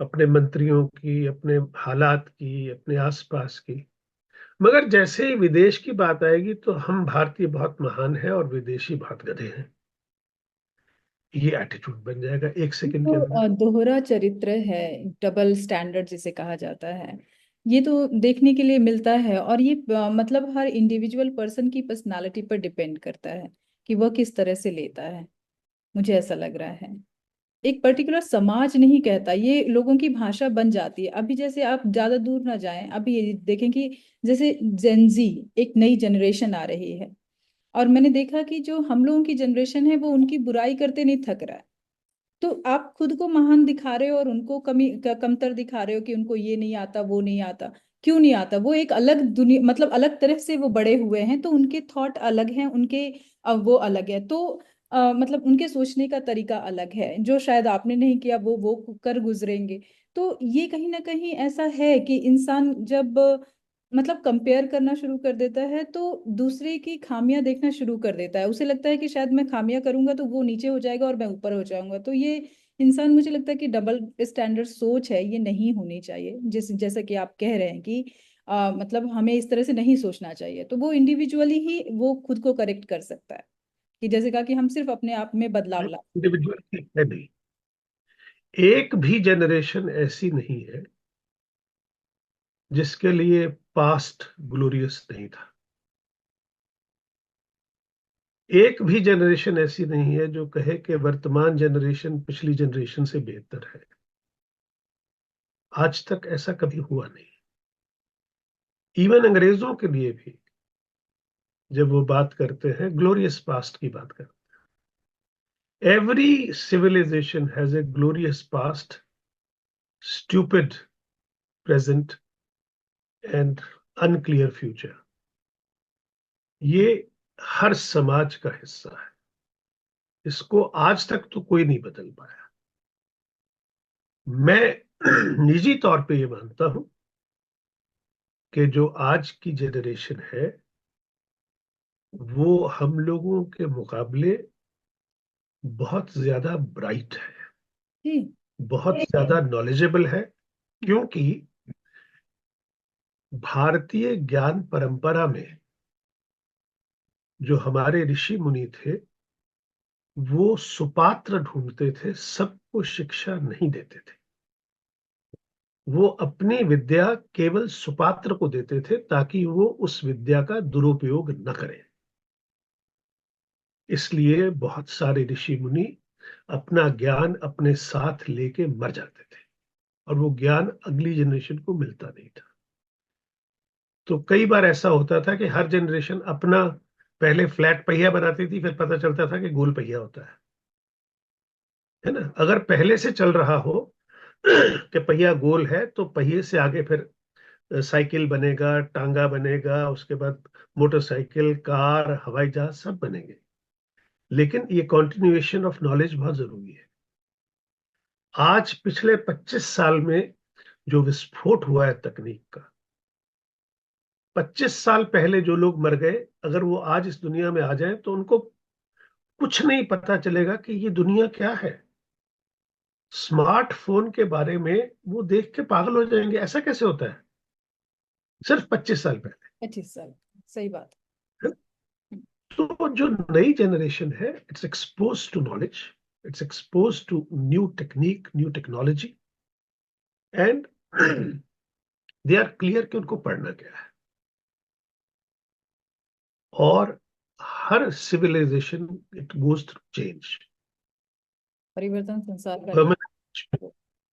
अपने मंत्रियों की, अपने हालात की, अपने आसपास की। मगर जैसे ही विदेश की बात आएगी तो हम भारतीय बहुत महान हैं और विदेशी बहुत गधे हैं, ये एटीट्यूड बन जाएगा एक सेकंड के तो अंदर। दोहरा चरित्र है, डबल स्टैंडर्ड जिसे कहा जाता है, ये तो देखने के लिए मिलता है। और ये मतलब हर इंडिविजुअल पर्सन की पर्सनालिटी पर डिपेंड करता है कि वह किस तरह से लेता है। मुझे ऐसा लग रहा है एक पर्टिकुलर समाज नहीं कहता, ये लोगों की भाषा बन जाती है। अभी जैसे आप ज्यादा दूर ना जाएं, अभी ये देखें कि जैसे जेनजी एक नई जनरेशन आ रही है, और मैंने देखा कि जो हम लोगों की जनरेशन है वो उनकी बुराई करते नहीं थक रहा है। तो आप खुद को महान दिखा रहे हो और उनको कमतर दिखा रहे हो कि उनको ये नहीं आता वो नहीं आता। क्यों नहीं आता? वो एक अलग दुनिया, मतलब अलग तरह से वो बड़े हुए हैं, तो उनके थॉट अलग हैं, उनके वो अलग है। तो मतलब उनके सोचने का तरीका अलग है, जो शायद आपने नहीं किया वो कर गुजरेंगे। तो ये कहीं ना कहीं ऐसा है कि इंसान जब मतलब कंपेयर करना शुरू कर देता है तो दूसरे की खामियां देखना शुरू कर देता है। उसे लगता है कि शायद मैं खामियां करूंगा तो वो नीचे हो जाएगा और मैं ऊपर हो जाऊंगा। तो ये इंसान, मुझे लगता है कि डबल स्टैंडर्ड सोच है, ये नहीं होनी चाहिए। जैसा कि आप कह रहे हैं कि मतलब हमें इस तरह से नहीं सोचना चाहिए, तो वो इंडिविजुअली ही वो खुद को करेक्ट कर सकता है। कि जैसे कहा कि हम सिर्फ अपने आप में बदलाव ला। इंडिविजुअल की है नहीं, एक भी जनरेशन ऐसी नहीं है जिसके लिए पास्ट ग्लोरियस नहीं था। एक भी जनरेशन ऐसी नहीं है जो कहे कि वर्तमान जनरेशन पिछली जनरेशन से बेहतर है। आज तक ऐसा कभी हुआ नहीं। इवन अंग्रेजों के लिए भी जब वो बात करते हैं, ग्लोरियस पास्ट की बात करते हैं, every civilisation has a glorious past, stupid present and unclear future. ये हर समाज का हिस्सा है, इसको आज तक तो कोई नहीं बदल पाया। मैं निजी तौर पे ये मानता हूं कि जो आज की जनरेशन है वो हम लोगों के मुकाबले बहुत ज्यादा ब्राइट है, जी। बहुत ज्यादा नॉलेजेबल है। क्योंकि भारतीय ज्ञान परंपरा में जो हमारे ऋषि मुनि थे, वो सुपात्र ढूंढते थे, सबको शिक्षा नहीं देते थे। वो अपनी विद्या केवल सुपात्र को देते थे ताकि वो उस विद्या का दुरुपयोग न करें। इसलिए बहुत सारे ऋषि मुनि अपना ज्ञान अपने साथ लेके मर जाते थे और वो ज्ञान अगली जनरेशन को मिलता नहीं था। तो कई बार ऐसा होता था कि हर जनरेशन अपना पहले फ्लैट पहिया बनाती थी, फिर पता चलता था कि गोल पहिया होता है ना? अगर पहले से चल रहा हो कि पहिया गोल है तो पहिए से आगे फिर साइकिल बनेगा, टांगा बनेगा, उसके बाद मोटरसाइकिल, कार, हवाई जहाज सब बनेंगे। लेकिन ये कॉन्टिन्यूएशन ऑफ नॉलेज बहुत जरूरी है। आज पिछले 25 साल में जो विस्फोट हुआ है तकनीक का, 25 साल पहले जो लोग मर गए, अगर वो आज इस दुनिया में आ जाएं तो उनको कुछ नहीं पता चलेगा कि ये दुनिया क्या है। स्मार्टफोन के बारे में वो देख के पागल हो जाएंगे, ऐसा कैसे होता है, सिर्फ 25 साल पहले। 25 साल, सही बात। है? हम्म, तो जो नई जनरेशन है, it's expose to knowledge, it's expose to new technique, new technology, and they are clear कि उनको पढ़ना क्या है। और हर civilization it goes through change, परिवर्तन संसार का नियम। परमानेंट।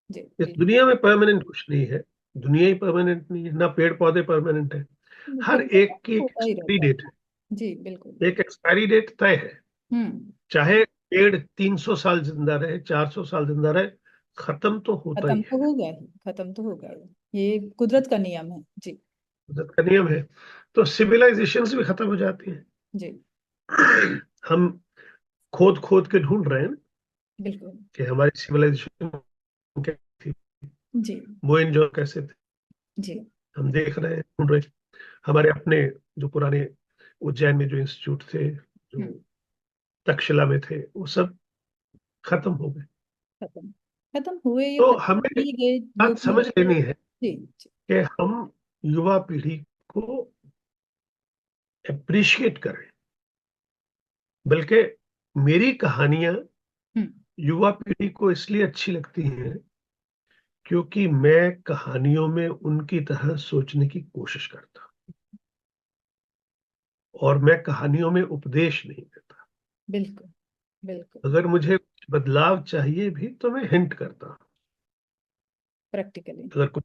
जी इस जी। दुनिया में परमानेंट कुछ नहीं है, दुनिया ही परमानेंट नहीं है, ना पेड़ पौधे परमानेंट है। हर परिवर्तन एक की एक होता ही एक्सपायरी रहता है। डेट है, जी बिल्कुल। एक एक्सपायरी डेट तय है। हम्म। चाहे पेड़ 300 साल जिंदा रहे, 400 साल जिंदा रहे, खत्म तो होता ही खत्म तो है। होगा ही, खत्म तो होगा ही, ये कुदरत का नियम है। जी कुदरत का नियम है। तो सिविलाइजेशंस भी खत्म हो जाती हैं। जी। हम खोद खोद के ढूंढ रहे हैं बिल्कुल। कि हमारी सिविलाइजेशन क्या थी, जी मोहनजोदड़ो कैसे थे। जी। हम देख रहे हैं, ढूंढ रहे हैं। हमारे अपने जो पुराने उज्जैन में जो इंस्टीट्यूट थे, जो हम्म। तक्षशिला में थे, वो सब खत्म हो गए। खत्म, खत्म हुए या तो खत्म हमें किए गए, जो बात भी समझ है। लेनी है जी जी। कि हम युवा पीढ़ी को अप्रिशिएट करें। बल्कि मेरी कहानियां हम्म। युवा पीढ़ी को इसलिए अच्छी लगती हैं क्योंकि मैं कहानियों में उनकी तरह सोचने की कोशिश करता हूं, और मैं कहानियों में उपदेश नहीं देता। बिल्कुल बिल्कुल। अगर मुझे कुछ बदलाव चाहिए भी तो मैं हिंट करता हूं, प्रैक्टिकली। अगर कुछ,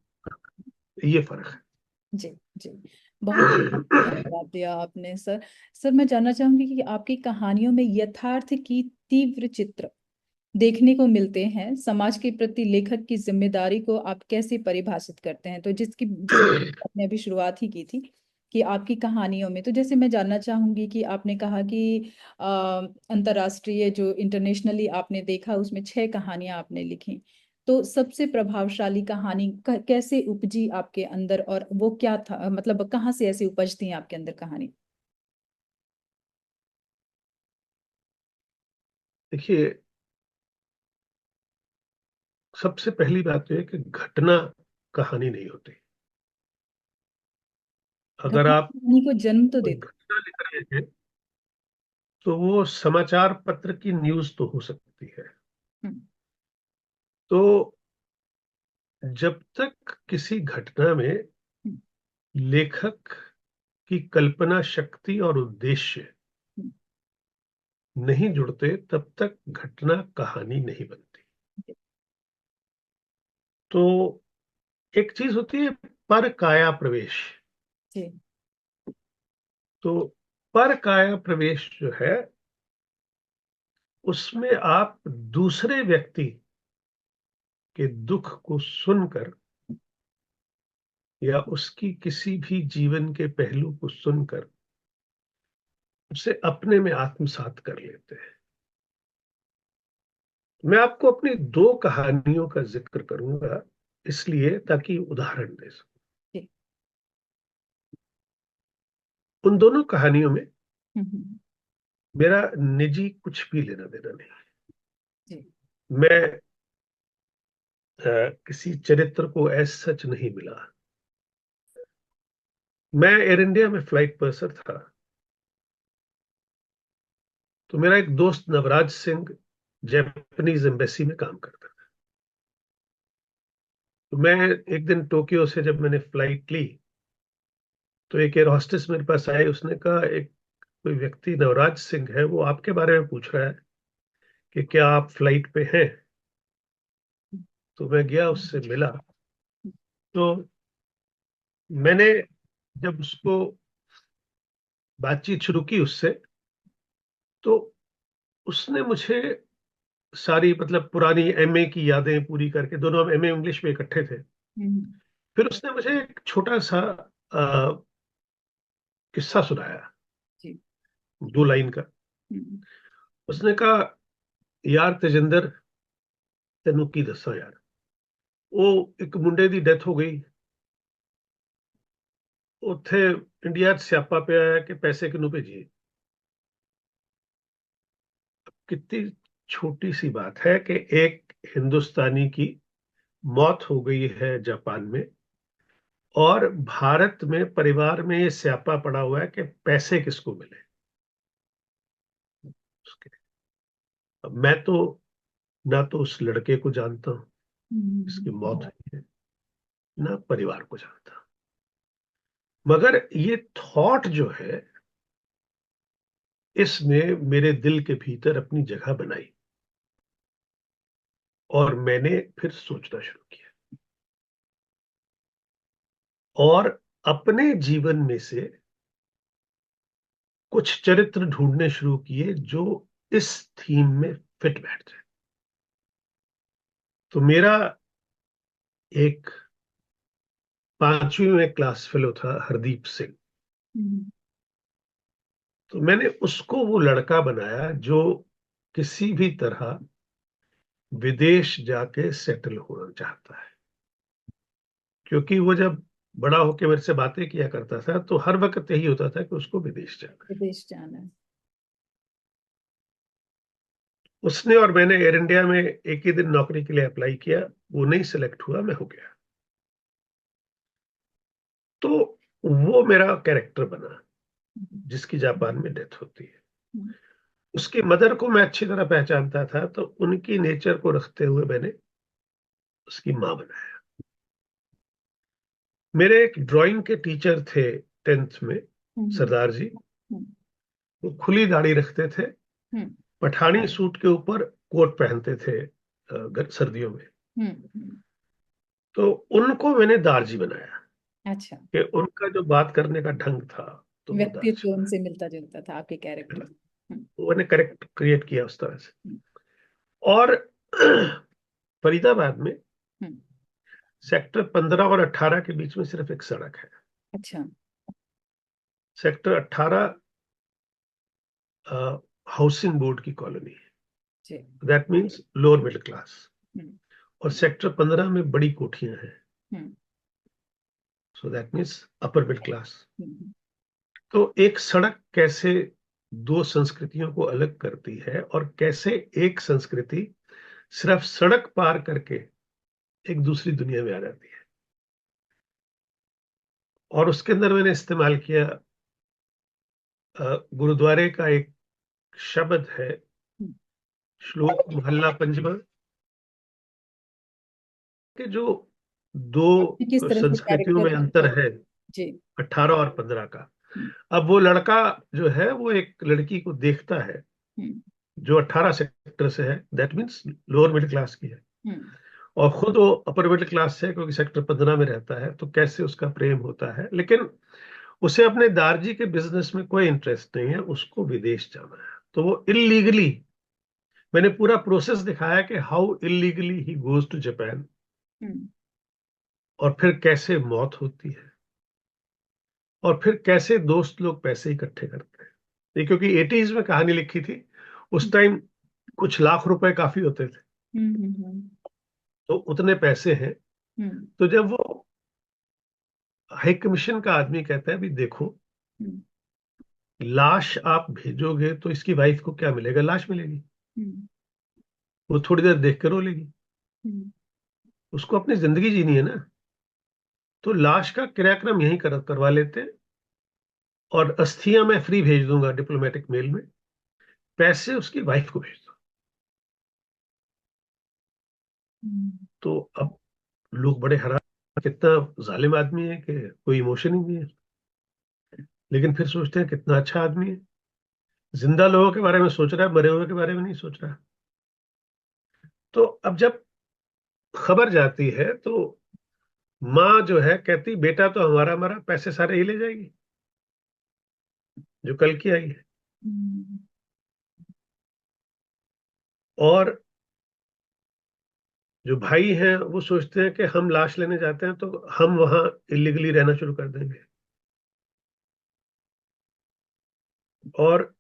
ये फर्क है। जी जी। बहुत जवाब दिया आपने सर। सर मैं जानना चाहूंगी कि आपकी कहानियों में यथार्थ की तीव्र चित्र देखने को मिलते हैं, समाज के प्रति लेखक की जिम्मेदारी को आप कैसे परिभाषित करते हैं? तो जिस आपने अभी शुरुआत ही की थी कि आपकी कहानियों में, तो जैसे मैं जानना चाहूंगी कि आपने कहा कि अंतर्राष्ट्रीय जो इंटरनेशनली आपने देखा उसमें 6 कहानियां आपने लिखी, तो सबसे प्रभावशाली कहानी कैसे उपजी आपके अंदर, और वो क्या था, मतलब कहाँ से ऐसी उपजती है आपके अंदर कहानी? देखिए, सबसे पहली बात तो है कि घटना कहानी नहीं होती। अगर घटना आप कहानी को जन्म तो कोई देती। घटना लिख रहे हैं तो वो समाचार पत्र की न्यूज तो हो सकती है। हम्म। तो जब तक किसी घटना में हम्म। लेखक की कल्पना शक्ति और उद्देश्य हम्म। नहीं जुड़ते, तब तक घटना कहानी नहीं बनती। तो एक चीज होती है पर काया प्रवेश। जी। तो पर काया प्रवेश जो है, उसमें आप दूसरे व्यक्ति के दुख को सुनकर या उसकी किसी भी जीवन के पहलू को सुनकर उसे अपने में आत्मसात कर लेते हैं। मैं आपको अपनी 2 कहानियों का जिक्र करूंगा, इसलिए ताकि उदाहरण दे सकूं। जी। उन दोनों कहानियों में हम्म। मेरा निजी कुछ भी लेना देना नहीं। जी। मैं किसी चरित्र को एज सच नहीं मिला। मैं एयर इंडिया में फ्लाइट पर्सर था। तो मेरा एक दोस्त नवराज सिंह जापानीज एम्बेसी में काम करता था। तो मैं एक दिन टोक्यो से जब मैंने फ्लाइट ली, तो एक एयर हॉस्टेस मेरे पास आई। उसने कहा, एक कोई व्यक्ति नवराज सिंह है, वो आपके बारे में पूछ रहा है कि क्या आप फ्लाइट पे हैं। तो मैं गया, उससे मिला। तो मैंने जब उसको बातचीत शुरू की उससे, तो उसने मुझे सारी, मतलब पुरानी एमए की यादें पूरी करके, दोनों हम एमए इंग्लिश में इकट्ठे थे। हम्म। फिर उसने मुझे एक छोटा सा अ, किस्सा सुनाया, जी। 2 लाइन का। हम्म। उसने कहा, यार तेजिंदर, तेनू की दसा यार, वो एक मुंडे ਦੀ डेथ हो गई ਉੱਥੇ इंडिया 'ਚ स्यापा ਪਿਆ है कि पैसे किनू भेजिए। कितनी छोटी सी बात है कि एक हिंदुस्तानी की मौत हो गई है जापान में, और भारत में परिवार में ये स्यापा पड़ा हुआ है कि पैसे किसको मिले उसके। अब मैं तो ना तो उस लड़के को जानता हूँ जिसकी मौत हुई है, ना परिवार को जानता, मगर ये थॉट जो है इसने मेरे दिल के भीतर अपनी जगह बनाई, और मैंने फिर सोचना शुरू किया और अपने जीवन में से कुछ चरित्र ढूंढने शुरू किए जो इस थीम में फिट बैठ जाए। तो मेरा एक 5वीं में क्लास फेलो था हरदीप सिंह। तो मैंने उसको वो लड़का बनाया जो किसी भी तरह विदेश जाके सेटल होना चाहता है, क्योंकि वो जब बड़ा होके मेरे से बातें किया करता था तो हर वक्त यही होता था कि उसको विदेश जाना है। विदेश जाना है। उसने और मैंने एयर इंडिया में एक ही दिन नौकरी के लिए अप्लाई किया, वो नहीं सिलेक्ट हुआ, मैं हो गया। तो वो मेरा कैरेक्टर बना जिसकी जापान में डेथ होती है। उसकी मदर को मैं अच्छी तरह पहचानता था, तो उनकी नेचर को रखते हुए मैंने उसकी माँ बनाया। मेरे एक ड्राइंग के टीचर थे 10th में, सरदार जी। वो खुली दाढ़ी रखते थे, पठानी सूट के ऊपर कोट पहनते थे सर्दियों में। तो उनको मैंने दारजी बनाया अच्छा, कि उनका जो बात करने का ढंग था तो वो दारजी व्यक्तित्व बनाया, उनसे मिलता जुलता था आपके है कैरेक्टर। ना। वो मैंने करेक्ट क्रिएट किया उस तरह से। और फरीदाबाद में सेक्टर 15 और 18 के बीच में सिर्फ एक सड़क है। अच्छा। सेक्टर 18 हाउसिंग बोर्ड की कॉलोनी है, जी। That means lower middle class. हम्म। और सेक्टर 15 में बड़ी कोठियां हैं, हम्म। So that means upper middle class. हम्म। तो एक सड़क कैसे दो संस्कृतियों को अलग करती है, और कैसे एक संस्कृति सिर्फ सड़क पार करके एक दूसरी दुनिया में आ जाती है। और उसके अंदर मैंने इस्तेमाल किया गुरुद्वारे का एक शब्द है, श्लोक मोहल्ला पंचमा, कि जो आपने किस दो तरह से संस्कृतियों में कैरेक्टर। अंतर है, जी। 18 और 15 का। हम्म। अब वो लड़का जो है वो एक लड़की को देखता है हम्म। जो 18 सेक्टर से है, that means lower middle class की है, हम्म। और खुद वो अपर मिडिल क्लास से है क्योंकि सेक्टर 15 में रहता है। तो कैसे उसका प्रेम होता है, लेकिन उसे अपने दारजी के बिजनेस में कोई इंटरेस्ट नहीं है, उसको विदेश जाना है। तो वो इलीगली, मैंने पूरा प्रोसेस दिखाया कि how illegally he goes to Japan, हम्म। और फिर कैसे मौत होती है, और फिर कैसे दोस्त लोग पैसे इकट्ठे करते हैं। ये क्योंकि 80s में कहानी लिखी थी, उस टाइम कुछ लाख रुपए काफी होते थे, हम्म। हम्म। तो उतने पैसे हैं। हम्म। तो जब वो हाई कमीशन का आदमी कहता है भी देखो, हम्म। लाश आप भेजोगे तो इसकी वाइफ को क्या मिलेगा, लाश मिलेगी, हम्म। वो थोड़ी देर देख कर रो लेगी, हम्म। उसको अपनी जिंदगी जीनी है ना। तो लाश का क्रियाक्रम यहीं करवा लेते हैं, और अस्थियां मैं फ्री भेज दूंगा डिप्लोमेटिक मेल में, पैसे उसकी वाइफ को भेज दो। हम्म। तो अब लोग बड़े हैरान, कितना जालिम आदमी है कि कोई इमोशन ही नहीं है। लेकिन फिर सोचते हैं कितना अच्छा आदमी है, जिंदा लोगों के बारे में सोच रहा है, मरे हुए के बारे में नहीं सोच रहा। तो अब जब खबर जाती है तो माँ जो है कहती बेटा तो हमारा मरा, पैसे सारे ही ले जाएगी जो कल की आई है। हम्म। और जो भाई हैं वो सोचते हैं कि हम लाश लेने जाते हैं तो हम वहां इलीगली रहना शुरू कर देंगे। और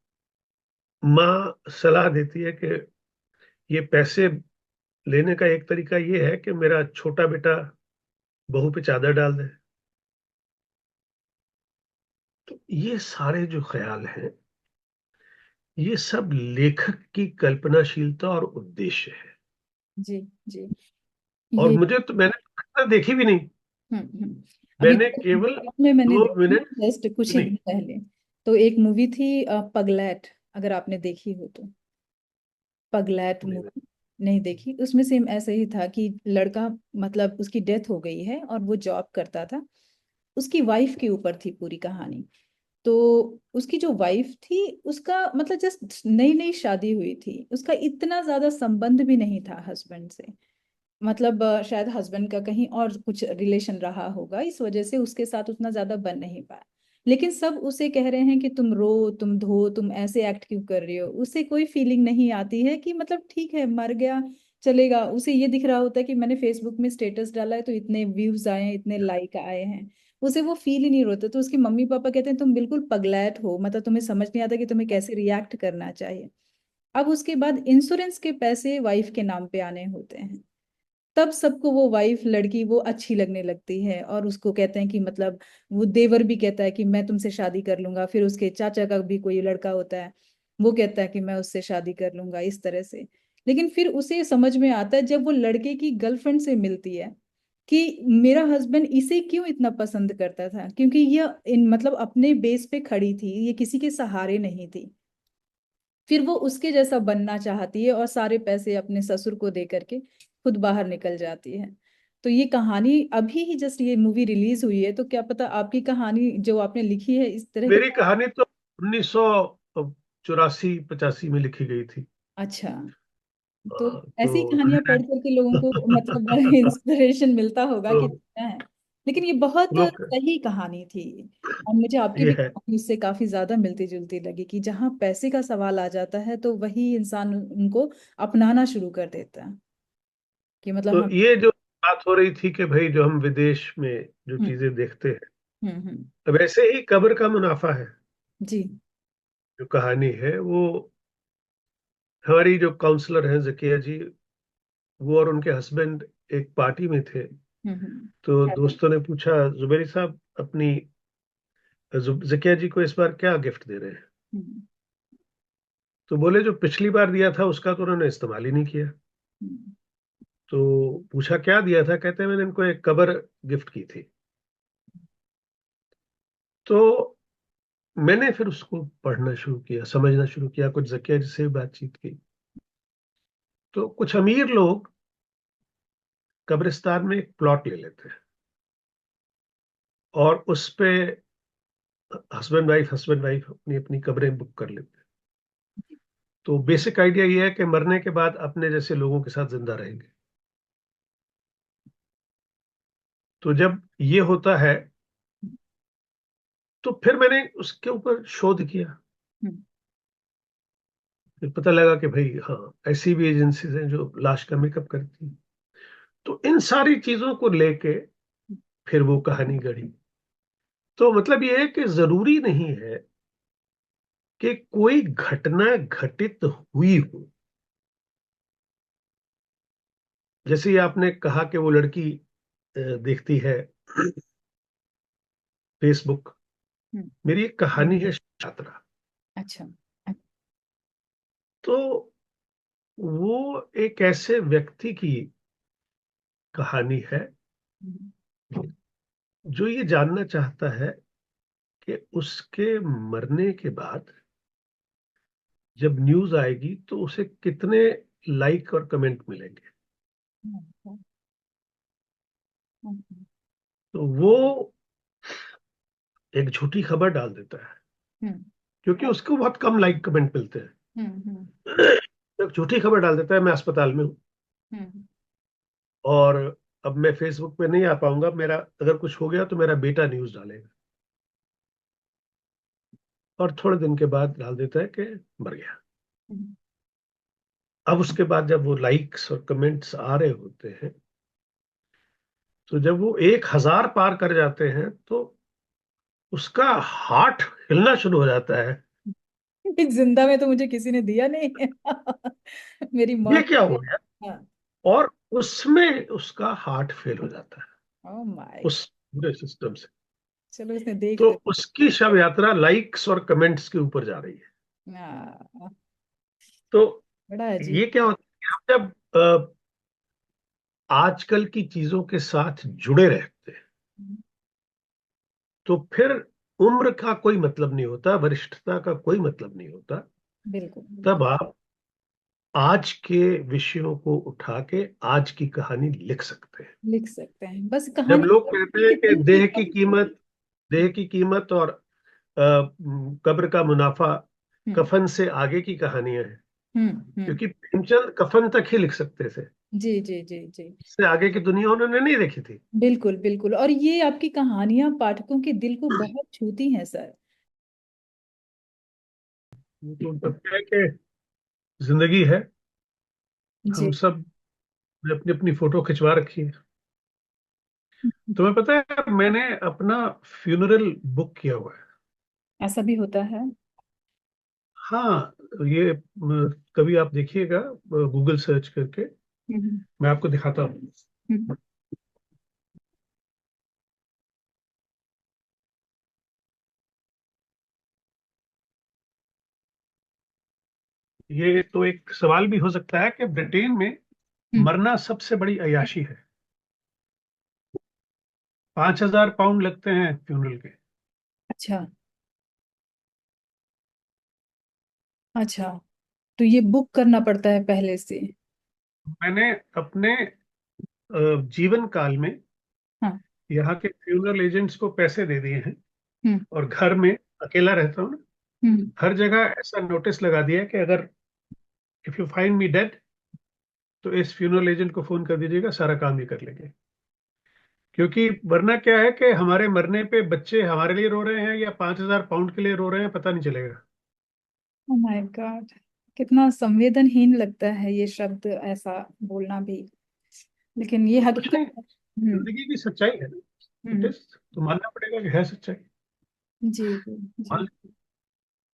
माँ सलाह देती है कि ये पैसे लेने का एक तरीका ये है कि मेरा छोटा बेटा बहू पे चादर डाल दे। तो ये सारे जो ख्याल हैं, ये सब लेखक की कल्पनाशीलता और उद्देश्य है। जी जी। और ये मुझे तो, मैंने देखी भी नहीं। अभी मैंने केवल में मैंने 2 मिनट देखी जस्ट कुछ ही सुनी। दिन पहले। तो एक मूवी थी पगलैट, अगर आपने देखी हो तो। पगलैट नहीं, मूवी नहीं देखी? उसमें सेम ऐसे ही था कि लड़का, मतलब उसकी डेथ हो गई है और वो जॉब करता था। उसकी वाइफ के ऊपर थी पूरी कहानी। तो उसकी जो वाइफ थी, उसका मतलब जस्ट नई नई शादी हुई थी, उसका इतना ज्यादा संबंध भी नहीं था हस्बैंड से। मतलब शायद हस्बैंड का कहीं और कुछ रिलेशन रहा होगा, इस वजह से उसके साथ उतना ज्यादा बन नहीं पाया। लेकिन सब उसे कह रहे हैं कि तुम रो, तुम धो, तुम ऐसे एक्ट क्यों कर रही हो। उसे कोई फीलिंग नहीं आती है कि मतलब ठीक है, मर गया, चलेगा। उसे ये दिख रहा होता है कि मैंने फेसबुक में स्टेटस डाला है तो इतने व्यूज आए हैं, इतने लाइक आए हैं। उसे वो फील ही नहीं होता। तो उसके मम्मी पापा कहते हैं तुम बिल्कुल पगलैट हो, मतलब तुम्हें समझ नहीं आता कि तुम्हें कैसे रिएक्ट करना चाहिए। अब उसके बाद इंश्योरेंस के पैसे वाइफ के नाम पे आने होते हैं। तब सबको वो वाइफ, लड़की वो अच्छी लगने लगती है, और उसको कहते हैं कि मतलब वो देवर भी कहता है कि मैं तुमसे शादी कर लूंगा। फिर उसके चाचा का भी कोई लड़का होता है, वो कहता है कि मैं उससे शादी कर लूंगा, इस तरह से। लेकिन फिर उसे समझ में आता है जब वो लड़के की गर्लफ्रेंड से मिलती है कि मेरा हस्बैंड इसे क्यों इतना पसंद करता था, क्योंकि ये इन मतलब अपने बेस पे खड़ी थी, ये किसी के सहारे नहीं थी। फिर वो उसके जैसा बनना चाहती है और सारे पैसे अपने ससुर को दे करके खुद बाहर निकल जाती है। तो ये कहानी अभी ही जस्ट ये मूवी रिलीज हुई है, तो क्या पता आपकी कहानी जो आपने लिखी है इस तरह की। मेरी कहानी तो 1984-85 में लिखी गई थी। अच्छा। तो ऐसी तो कहानियां पढ़ करके लोगों को मतलब इंस्पिरेशन मिलता होगा कि तो क्या है। लेकिन ये बहुत लोग, सही कहानी थी। और मुझे आपकी ये भी है। कहानी उससे काफी ज्यादा मिलती जुलती लगी कि जहाँ पैसे का सवाल आ जाता है तो वही इंसान उनको अपनाना शुरू कर देता है, कि मतलब तो हम। ये जो बात हो रही थी कि भाई जो हम विदेश में जो हम्म चीजें देखते हैं, हम्म। वैसे ही कब्र का मुनाफा है। जी। जो कहानी है वो, हमारी जो काउंसलर हैं जकिया जी, वो और उनके हस्बैंड एक पार्टी में थे। तो हम्म दोस्तों ने पूछा, जुबेरी साहब अपनी जकिया जी को इस बार क्या गिफ्ट दे रहे हैं? हम्म तो बोले जो पिछली बार दिया था उसका तो उन्होंने इस्तेमाल ही नहीं किया। हम्म तो पूछा क्या दिया था, कहते हैं मैंने इनको एक कबर गिफ्ट की थी। तो मैंने फिर उसको पढ़ना शुरू किया, समझना शुरू किया, कुछ जकिया जी से भी बातचीत की। तो कुछ अमीर लोग कब्रिस्तान में एक प्लॉट ले लेते हैं और उस पे हस्बैंड वाइफ अपनी अपनी कब्रें बुक कर लेते हैं। तो बेसिक आइडिया ये है कि मरने के बाद अपने जैसे लोगों के साथ जिंदा रहेंगे। तो जब ये होता है, तो फिर मैंने उसके ऊपर शोध किया। हम्म फिर पता लगा कि भाई हाँ, ऐसी भी एजेंसीज हैं जो लाश का मेकअप करती हैं। तो इन सारी चीजों को लेके फिर वो कहानी गढ़ी। तो मतलब ये है कि जरूरी नहीं है कि कोई घटना घटित हुई हो। जैसे ही आपने कहा कि वो लड़की देखती है फेसबुक। हम्म। मेरी एक कहानी है छात्रा। अच्छा। तो वो एक ऐसे व्यक्ति की कहानी है हम्म जो ये जानना चाहता है कि उसके मरने के बाद जब न्यूज आएगी तो उसे कितने लाइक और कमेंट मिलेंगे। हम्म हम्म तो वो एक झूठी खबर डाल देता है, हम्म क्योंकि उसको बहुत कम लाइक कमेंट मिलते हम्म हैं। एक झूठी खबर डाल देता है, मैं अस्पताल में हूँ हम्म और अब मैं फेसबुक पे नहीं आ पाऊंगा, मेरा अगर कुछ हो गया तो मेरा बेटा न्यूज डालेगा। और थोड़े दिन के बाद डाल देता है कि मर गया। हम्म अब उसके बाद जब वो लाइक्स और कमेंट्स आ रहे होते हैं, तो जब वो 1,000 पार कर जाते हैं तो उसका हार्ट हिलना शुरू हो जाता है। जिंदा में तो मुझे किसी ने दिया नहीं है। मेरी ये मौत। क्या हो गया? हाँ। और उसमें उसका हार्ट फेल हो जाता है, ओह माय। उस पूरे सिस्टम से। चलो इसने देख तो तो। उसकी शव यात्रा लाइक्स और कमेंट्स के ऊपर जा रही है। हाँ, तो बड़ा अजीब। ये क्या होता है कि हम जब आजकल की चीजों के साथ जुड़े रहते हैं, तो फिर उम्र का कोई मतलब नहीं होता, वरिष्ठता का कोई मतलब नहीं होता। बिल्कुल तब बिल्कुल। आप आज के विषयों को उठा के आज की कहानी लिख सकते हैं। लिख सकते हैं, बस जब कहानी लोग कहते हैं के कि दिल की देह की बात। कीमत, देह की कीमत और कब्र का मुनाफा हम्म कफन से आगे की कहानियां हैं, हम्म। क्योंकि प्रेमचंद कफन तक ही लिख सकते थे, जी जी जी जी। इससे आगे की दुनिया उन्होंने नहीं देखी थी। बिल्कुल बिल्कुल, और ये आपकी कहानियां पाठकों के दिल को बहुत छूती हैं सर। तो बताया कि जिंदगी है, हम जी। सब ने अपनी अपनी फोटो खिंचवा रखी है। तुम्हें पता है मैंने अपना फ्यूनरल बुक किया हुआ है। ऐसा भी होता है? हाँ, ये कभी आप देखिएगा गूगल सर्च करके, हम्म मैं आपको दिखाता हूँ। हम्म। ये तो एक सवाल भी हो सकता है कि ब्रिटेन में हम्म। मरना सबसे बड़ी अय्याशी है। 5,000 पाउंड लगते हैं फ्यूनरल के। अच्छा अच्छा, तो ये बुक करना पड़ता है पहले से? मैंने अपने जीवन काल में हाँ। यहाँ के फ्यूनरल एजेंट्स को पैसे दे दिए हैं, हम्म और घर में अकेला रहता हूँ ना, हम्म। हर जगह ऐसा नोटिस लगा दिया है कि अगर if you find me dead, तो इस फ्यूनरल एजेंट को फोन कर दीजिएगा, सारा काम ही कर लेंगे। क्योंकि वरना क्या है कि हमारे मरने पे बच्चे हमारे लिए रो रहे हैं या 5,000 पाउंड के लिए रो रहे हैं, पता नहीं चलेगा। ओह माय गॉड, कितना संवेदनहीन लगता है ये शब्द ऐसा बोलना भी, लेकिन ये कुछ नहीं, हकीकत है। जिंदगी की सच्चाई है ना। It hmm. इज, तो मानना पड़ेगा कि है सच्चाई। जी जी जी। मान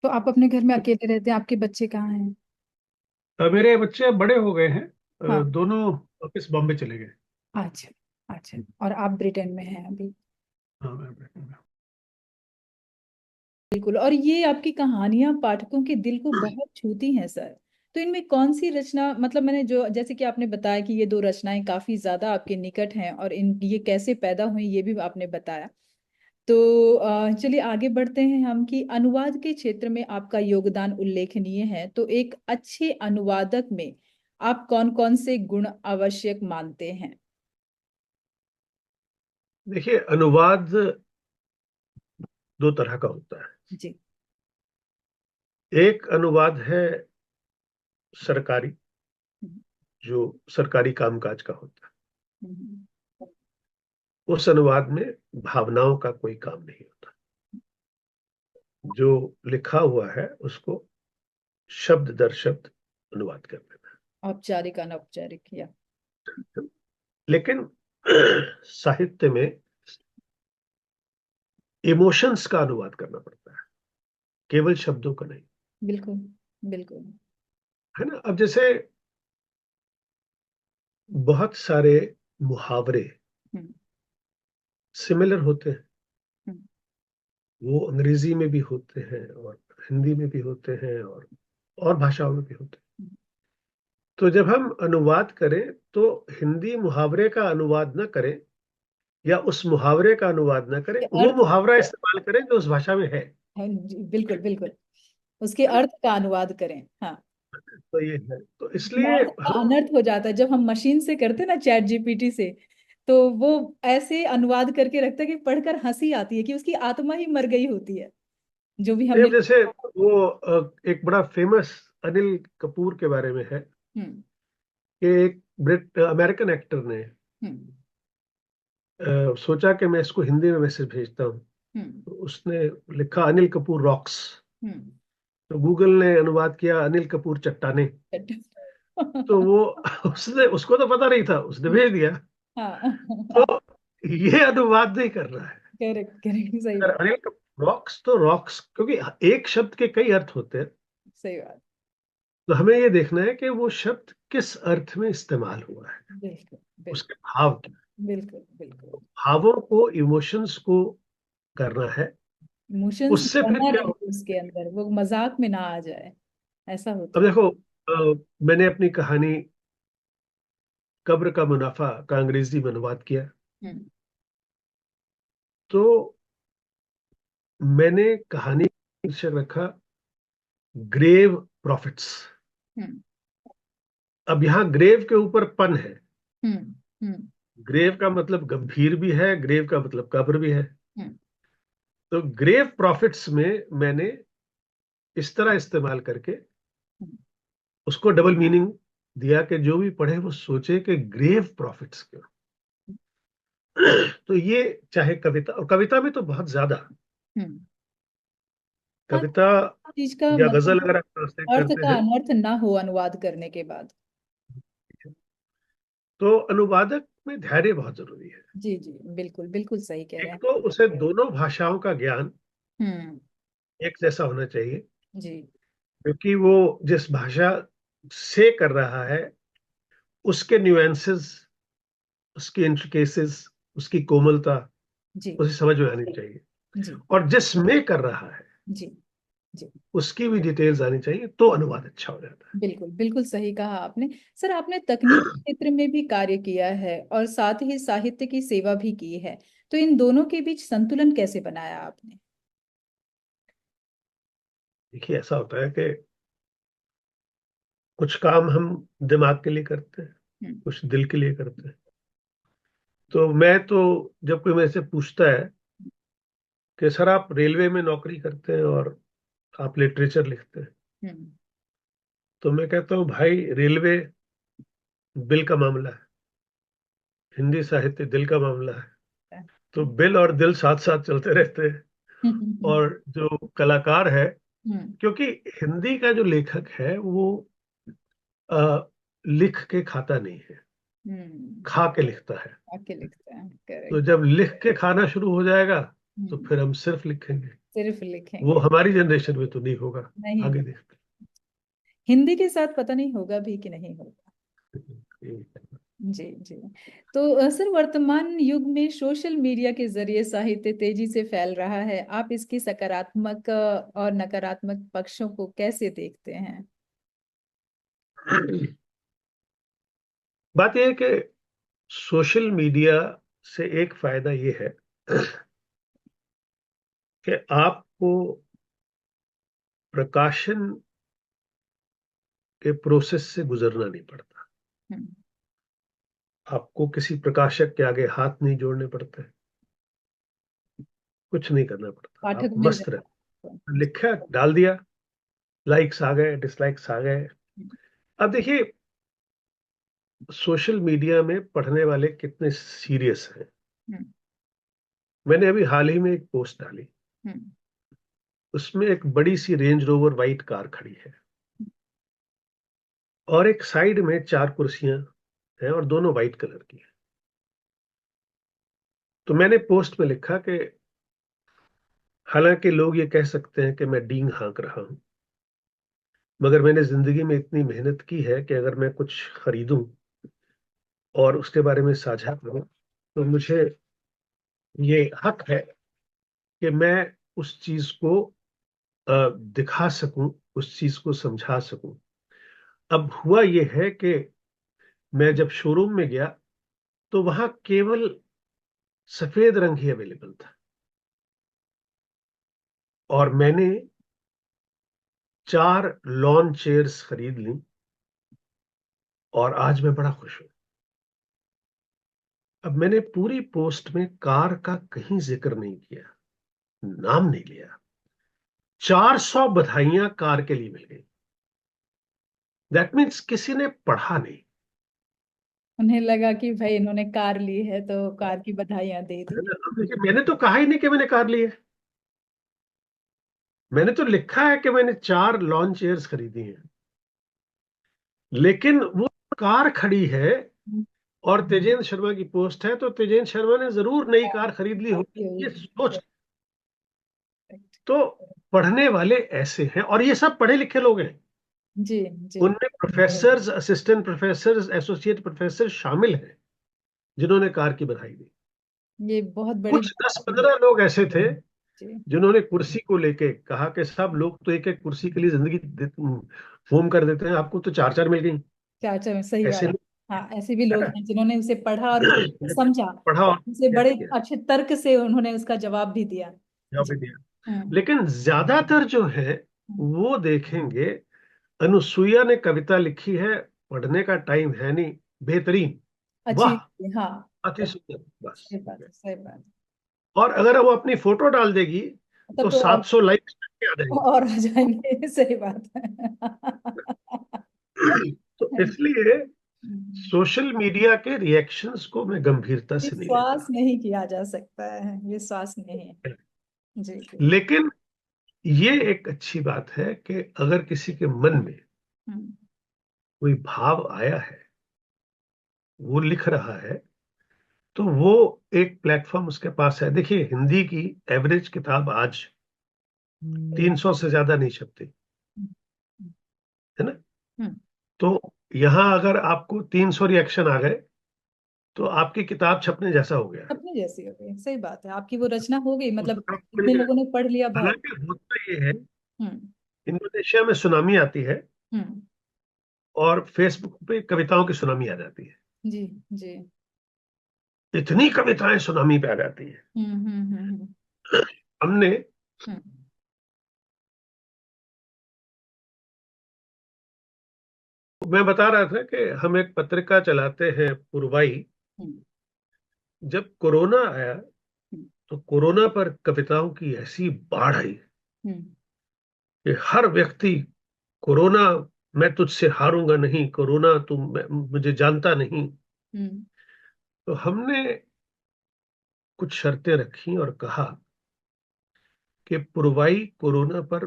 तो आप अपने घर में अकेले रहते हैं, आपके बच्चे कहाँ हैं? मेरे बच्चे अब बड़े हो गए हैं, हाँ। दोनों वापस बॉम्बे चले गए। अच्छा अच्छा, और आप ब्रिटेन में हैं अभी? हाँ, मैं ब्रिटेन में बिल्कुल, और ये आपकी कहानियां पाठकों के दिल को हूँ। बहुत छूती हैं सर। तो इनमें कौन सी रचना, मतलब मैंने जो, जैसे कि आपने बताया कि ये दो रचनाएं काफी ज्यादा आपके निकट हैं, और इन ये कैसे पैदा हुई ये भी आपने बताया। तो चलिए आगे बढ़ते हैं हम, कि अनुवाद के क्षेत्र में आपका योगदान उल्लेखनीय है, तो एक अच्छे अनुवादक में आप कौन कौन से गुण आवश्यक मानते हैं? देखिए, अनुवाद दो तरह का होता है। जी। एक अनुवाद है सरकारी, हम्म जो सरकारी कामकाज का होता है। हम्म। उस अनुवाद में भावनाओं का कोई काम नहीं होता। जो लिखा हुआ है उसको शब्द दर शब्द अनुवाद कर देना औपचारिक अनौपचारिक या? है। लेकिन साहित्य में इमोशंस का अनुवाद करना पड़ता है, केवल शब्दों का नहीं। बिल्कुल बिल्कुल। है ना? अब जैसे बहुत सारे मुहावरे हम्म सिमिलर होते हैं, हम्म। वो अंग्रेजी में भी होते हैं और हिंदी में भी होते हैं और भाषाओं में भी होते हैं। तो जब हम अनुवाद करें तो हिंदी मुहावरे का अनुवाद न करें, या उस मुहावरे का अनुवाद न करें, ये वो अर्थ मुहावरा इस्तेमाल करें जो उस भाषा में है। है जी, बिल्कुल बिल्कुल, उसके है ना? अर्थ का अनुवाद करें, हाँ। तो ये है, तो इसलिए अर्थ का हम, अनर्थ हो जाता है जब हम मशीन से करते ना, चैट जीपीटी से, तो वो ऐसे अनुवाद करके रखता है कि पढ़कर हंसी आती है कि उसकी आत्मा ही मर गई होती है, जो भी हमने। अब जैसे वो एक बड़ा फेमस अनिल कपूर के बारे में है, हम्म कि एक ब्रिट अमेरिकन एक्टर ने हम्म सोचा कि मैं इसको हिंदी में मैसेज भेजता हूँ। हम्म तो उसने लिखा अनिल कपूर रॉक्स, हम्म। तो गूगल ने अनुवाद किया अनिल कपूर चट्टाने। तो वो उसने, उसको तो पता नहीं था, उसने भेज दिया। हाँ। तो ये अनुवाद नहीं कर रहा है। करेक्ट करेक्ट, सही अगर बात। अनिल कपूर रॉक्स, तो रॉक्स, क्योंकि एक शब्द के कई अर्थ होते हैं, सही बात। तो हमें ये देखना है कि वो शब्द किस अर्थ में इस्तेमाल हुआ है, बिल्कुल बिल्कुल उसके भाव क्या। बिल्कुल बिल्कुल। भावों को, इमोशंस को करना है। इमोशंस उससे फिर बना क्या रहे होता उसके है, अंदर, वो मजाक में ना आ जाए, ऐसा अब होता है। देखो, मैंने अपनी कहानी कब्र का मुनाफा का अंग्रेजी में अनुवाद किया। हम्म। तो मैंने कहानी का शीर्षक रखा ग्रेव प्रॉफिट्स। हम्म। अब यहाँ ग्रेव के ऊपर पन है। हम्म। हम्म। ग्रेव का मतलब गंभीर भी है, ग्रेव का मतलब कब्र भी है। हम्म। तो ग्रेव प्रॉफिट्स में मैंने इस तरह इस्तेमाल करके हम्म। उसको डबल मीनिंग दिया कि जो भी पढ़े वो सोचे कि ग्रेव प्रॉफिट्स क्यों। तो ये चाहे कविता, और कविता में तो बहुत ज्यादा, हम्म। हाँ, कविता चीज का या गजल मतलब अगर आप ट्रांसलेट अर्थ करते का हैं अनर्थ ना हो अनुवाद करने के बाद। तो अनुवादक में धैर्य बहुत जरूरी है। जी जी, बिल्कुल बिल्कुल सही कह रहे एक हैं। तो उसे दोनों भाषाओं का ज्ञान हम्म। एक जैसा होना चाहिए, जी क्योंकि वो जिस भाषा से कर रहा है उसके न्यूएंसेस, उसकी इंट्रिकेसेस, उसकी कोमलता जी उसे समझ में आनी चाहिए। जी और जिसमें कर रहा है जी जी, उसकी भी डिटेल्स आनी चाहिए, तो अनुवाद अच्छा हो जाता बिल्कुल बिल्कुल सही कहा आपने। सर, आपने तकनीक क्षेत्र में भी कार्य किया है और साथ ही साहित्य की सेवा भी की है, तो इन दोनों के बीच संतुलन कैसे बनाया आपने? देखिए, ऐसा होता है कि कुछ काम हम दिमाग के लिए करते हैं, हम्म। कुछ दिल के लिए करते हैं। तो मैं तो, जब कोई मेरे से पूछता है कि सर आप रेलवे में नौकरी करते हैं और आप लिटरेचर लिखते हैं, हम्म। तो मैं कहता हूँ भाई रेलवे बिल का मामला है, हिंदी साहित्य दिल का मामला है। तो बिल और दिल साथ साथ चलते रहते हैं। हम्म। और जो कलाकार है, हम्म। क्योंकि हिंदी का जो लेखक है वो लिख के खाता नहीं है, हम्म। खा के लिखता है। आके लिखते हैं, तो करेक्ट। जब लिख के खाना शुरू हो जाएगा तो हम्म। फिर हम सिर्फ लिखेंगे। सिर्फ वो लिखेंगे। हमारी जनरेशन में तो नहीं होगा। नहीं आगे हो, देखते हिंदी के साथ पता नहीं होगा भी कि नहीं होगा। हैं। जी जी। तो सर, वर्तमान युग में सोशल मीडिया के जरिए साहित्य तेजी से फैल रहा है, आप इसकी सकारात्मक और नकारात्मक पक्षों को कैसे देखते हैं? बात यह है कि सोशल मीडिया से एक फायदा ये है कि आपको प्रकाशन के प्रोसेस से गुजरना नहीं पड़ता। हम्म। आपको किसी प्रकाशक के आगे हाथ नहीं जोड़ने पड़ते, कुछ नहीं करना पड़ता, आप पाठक मिल मस्त जाए रहे, तो। लिखा डाल दिया, लाइक्स आ गए, डिसलाइक्स आ गए। अब देखिए, सोशल मीडिया में पढ़ने वाले कितने सीरियस हैं। हम्म। मैंने अभी हाल ही में एक पोस्ट डाली, हम्म। उसमें एक बड़ी सी रेंज रोवर वाइट कार खड़ी है और एक साइड में चार कुर्सियां हैं और दोनों वाइट कलर की हैं। तो मैंने पोस्ट में लिखा कि हालांकि लोग ये कह सकते हैं कि मैं डींग हाँक रहा हूं, मगर मैंने जिंदगी में इतनी मेहनत की है कि अगर मैं कुछ खरीदूं और उसके बारे में साझा करूं तो मुझे ये हक है कि मैं उस चीज को दिखा सकूं, उस चीज को समझा सकूं। अब हुआ ये है कि मैं जब शोरूम में गया तो वहां केवल सफेद रंग ही अवेलेबल था, और मैंने चार लॉन चेयर्स खरीद ली और आज मैं बड़ा खुश हूं। अब मैंने पूरी पोस्ट में कार का कहीं जिक्र नहीं किया, नाम नहीं लिया। 400 बधाइयां कार के लिए मिल गई। दैट मीन्स किसी ने पढ़ा नहीं। उन्हें लगा कि भाई इन्होंने कार ली है तो कार की बधाइयां दे है दी। ना? अब देखिए, मैंने तो कहा ही नहीं कि मैंने कार ली है। मैंने तो लिखा है कि मैंने चार लॉन चेयर्स खरीदी हैं, लेकिन वो कार खड़ी है हम्म। और तेजेंद्र शर्मा की पोस्ट है, तो तेजेंद्र शर्मा ने जरूर नई कार खरीद ली होगी, यही, ये सोच। correct। तो पढ़ने वाले ऐसे हैं, और ये सब पढ़े लिखे लोग हैं। जी जी। उनमें professor, assistant professor, associate professor शामिल हैं जिन्होंने कार की बधाई दी। ये बहुत बड़ी कुछ बात। 10-15 लोग ऐसे थे जी। जिन्होंने कुर्सी को लेके कहा कि सब लोग तो एक एक कुर्सी के लिए जिंदगी फोम कर देते हैं, आपको तो चार चार मिल गई। चाचा में सही ऐसे बात। लोग हाँ, ऐसे भी है लोग ना। हैं जिन्होंने उसे पढ़ा और उसे समझा, पढ़ा और उसे कैच बड़े किया, अच्छे तर्क से उन्होंने उसका जवाब भी दिया। जवाब जी। भी दिया। हम्म। लेकिन ज्यादातर जो है हम्म। वो देखेंगे, अनुसुईया ने कविता लिखी है, पढ़ने का टाइम है नहीं, बेहतरीन, अच्छी। वाह, हाँ। अति सुंदर, बस सही हो बात गया। है, सही बात है। और अगर वो अपनी फोटो डाल देगी तब तो तो 700 लाइक्स आ जाएंगे। और आ जाएंगे। सही बात है। तो इसलिए सोशल मीडिया के रिएक्शंस को मैं गंभीरता से नहीं विश्वास लेता। नहीं किया जा सकता है, विश्वास नहीं। जी जी। लेकिन ये एक अच्छी बात है कि अगर किसी के मन में हम्म। कोई भाव आया है, वो लिख रहा है, तो वो एक प्लेटफॉर्म उसके पास है। देखिए, हिंदी की एवरेज किताब आज 300 से ज्यादा नहीं छपती, है ना। हम्म। तो यहाँ अगर आपको 300 रिएक्शन आ गए तो आपकी किताब छपने जैसा हो गया है। अपनी जैसी हो गई, सही बात है, आपकी वो रचना हो गई, मतलब उसका मिल इतने गया। लोगों ने पढ़ लिया, बहुत। हालांकि होता ये है, हम्म। इंडोनेशिया में सुनामी आती है हम्म। और फेसबुक पे कविताओं की सुनामी आ जाती है। जी जी। इतनी कविताएं सुनामी पे आ जाती है। हम्म। हमने, हम्म। मैं बता रहा था कि हम एक पत्रिका चलाते हैं, पुरवाई। हम्म। जब कोरोना आया हम्म। तो कोरोना पर कविताओं की ऐसी बाढ़ आई हम्म। कि हर व्यक्ति, कोरोना मैं तुझसे हारूंगा नहीं, कोरोना तुम मुझे जानता नहीं। हम्म। तो हमने कुछ शर्तें रखी और कहा कि पुरवाई कोरोना पर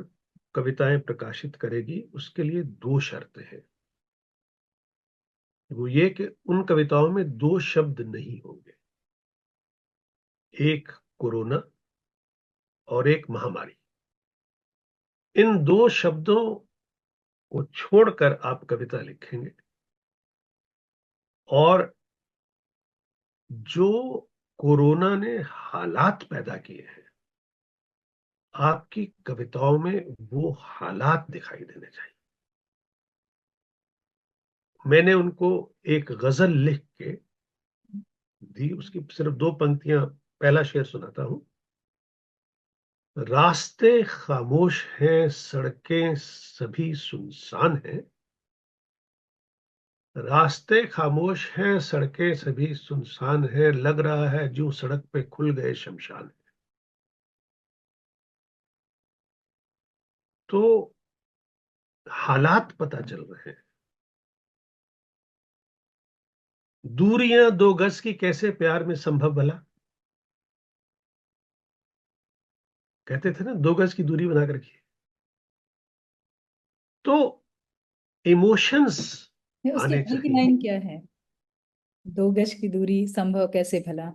कविताएं प्रकाशित करेगी, उसके लिए दो शर्तें हैं। वो ये कि उन कविताओं में दो शब्द नहीं होंगे, एक कोरोना और एक महामारी। इन दो शब्दों को छोड़कर आप कविता लिखेंगे और जो कोरोना ने हालात पैदा किए हैं, आपकी कविताओं में वो हालात दिखाई देने चाहिए। मैंने उनको एक गजल लिख के दी, उसकी सिर्फ दो पंक्तियां, पहला शेर सुनाता हूं। रास्ते खामोश हैं, सड़कें सभी सुनसान हैं। रास्ते खामोश हैं, सड़कें सभी सुनसान हैं, लग रहा है जो सड़क पे खुल गए शमशान। तो हालात पता चल रहे हैं। दूरियां दो गज की कैसे प्यार में संभव भला, कहते थे ना, 2 गज की दूरी बना कर रखिए। तो इमोशंस उसके आने आगे की चाहिए। लाइन क्या है? 2 गज की दूरी संभव कैसे भला,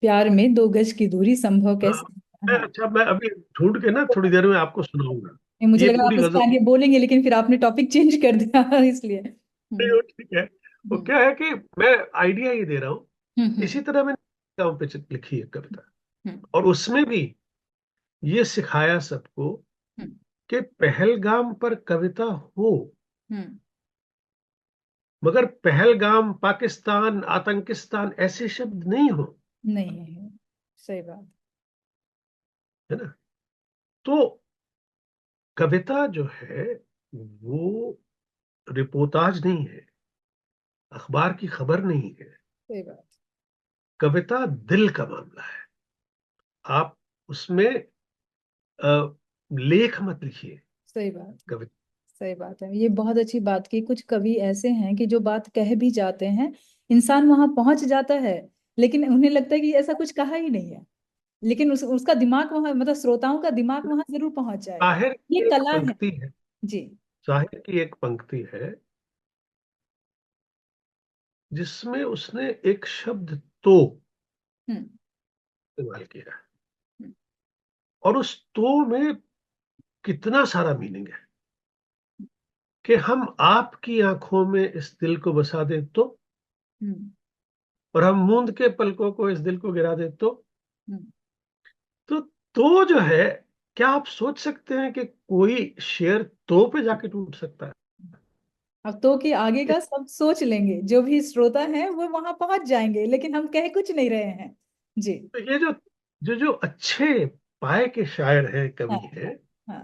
प्यार में 2 गज की दूरी संभव हाँ, कैसे। हाँ। अच्छा, मैं अभी ढूंढ के ना थोड़ी देर में आपको सुनाऊंगा। मुझे ये लगा आप पूरी उसके गजल आगे बोलेंगे, लेकिन फिर आपने टॉपिक चेंज कर दिया। इसलिए। नहीं, हम्म। वो ठीक है। वो हम्म। क्या है कि मैं आइडिया ही दे रहा हूँ। हम्म। इसी तरह मैंने कविताओं पे लिखी है कविता, हम्म। और उसमें भी ये सिखाया सबको हम्म। कि पहलगाम पर कविता हो, हम्म। मगर पहलगाम, पाकिस्तान, आतंकिस्तान ऐसे शब्द नहीं हो, नहीं है, सही बात। है ना। तो कविता जो है वो रिपोर्टाज नहीं है, अखबार की खबर नहीं है। सही बात। कविता दिल का मामला है। आप उसमें लेख मत लिखिए, सही बात है। कविता। सही बात है, ये बहुत अच्छी बात की। कुछ कवि ऐसे हैं कि जो बात कह भी जाते हैं, इंसान वहां पहुंच जाता है, लेकिन उन्हें लगता है कि ऐसा कुछ कहा ही नहीं है, लेकिन उसका दिमाग वहां, मतलब श्रोताओं का दिमाग वहां जरूर पहुंच जाएगा। शाहिर ये की एक कला है। पंक्ति है, जी। शाहिर की एक पंक्ति है जिसमें उसने एक शब्द तो हम्म। इस्तेमाल किया है, हम्म। और उस तो में कितना सारा मीनिंग है कि हम आपकी आंखों में इस दिल को बसा दें हम्म। और हम मूंद के पलकों को इस दिल को गिरा दें हम्म। तो जो है, क्या आप सोच सकते हैं कि कोई शेर तो पे जाके टूट सकता है? अब तो कि आगे का सब सोच लेंगे, जो भी श्रोता हैं वो वहां पहुंच जाएंगे, लेकिन हम कह कुछ नहीं रहे हैं। जी। तो ये जो जो जो अच्छे पाए के शायर हैं, हाँ, कवि हैं, हाँ,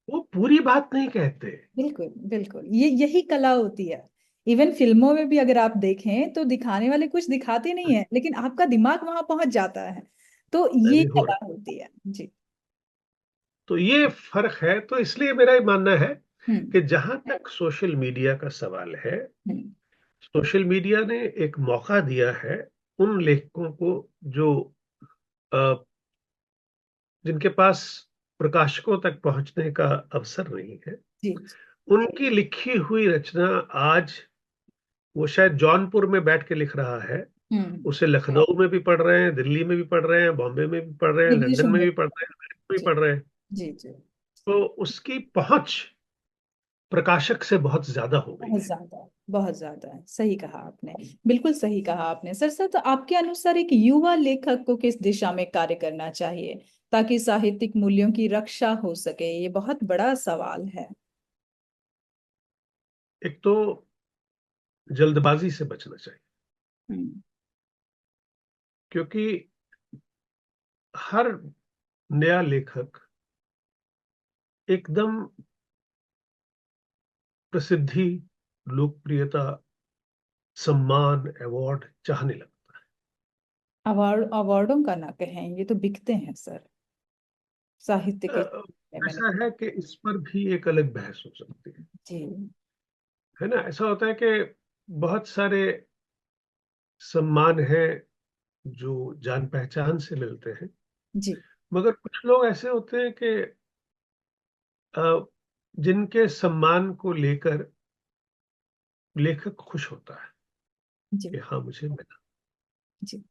वो पूरी बात नहीं कहते। बिल्कुल बिल्कुल, ये यही कला होती है। इवन फिल्मों में भी अगर आप देखें तो दिखाने वाले कुछ दिखाते नहीं है, लेकिन आपका दिमाग वहां पहुंच जाता है। तो ये अभी हो कला रहा है। होती है। जी। तो ये फर्क है। तो इसलिए मेरा ये मानना है हम्म। कि जहां तक सोशल मीडिया का सवाल है, हम्म। सोशल मीडिया ने एक मौका दिया है उन लेखकों को जो अ, जिनके पास प्रकाशकों तक पहुंचने का अवसर नहीं है, जी। उनकी लिखी हुई रचना आज वो शायद जौनपुर में बैठ के लिख रहा है, हम्म। उसे लखनऊ में भी पढ़ रहे हैं, दिल्ली में भी पढ़ रहे हैं, बॉम्बे में भी पढ़ रहे हैं, लंदन विदेशों में में। भी पढ़ रहे हैं, अमेरिका में भी जी। पढ़ रहे हैं। जी। जी। तो उसकी पहुंच प्रकाशक से बहुत ज्यादा हो गई बहुत है। ज्यादा, बहुत ज्यादा है। सही कहा आपने, बिल्कुल सही कहा आपने। सर सर, तो आपके अनुसार एक युवा लेखक को किस दिशा में कार्य करना चाहिए ताकि साहित्यिक मूल्यों की रक्षा हो सके? ये बहुत बड़ा सवाल है। एक तो जल्दबाजी से बचना चाहिए, हम्म। क्योंकि हर नया लेखक एकदम प्रसिद्धि, लोकप्रियता, सम्मान, अवार्ड चाहने लगता अवार्डों का ना कहें, ये तो बिकते हैं सर, साहित्य है। के क्षेत्र में मैंने। ऐसा है कि इस पर भी एक अलग बहस हो सकती जी। है ना। ऐसा होता है कि बहुत सारे सम्मान हैं जो जान पहचान से मिलते हैं, जी। मगर कुछ लोग ऐसे होते हैं कि अ, जिनके सम्मान को लेकर लेखक खुश होता है जी। कि हाँ मुझे मिला। जी।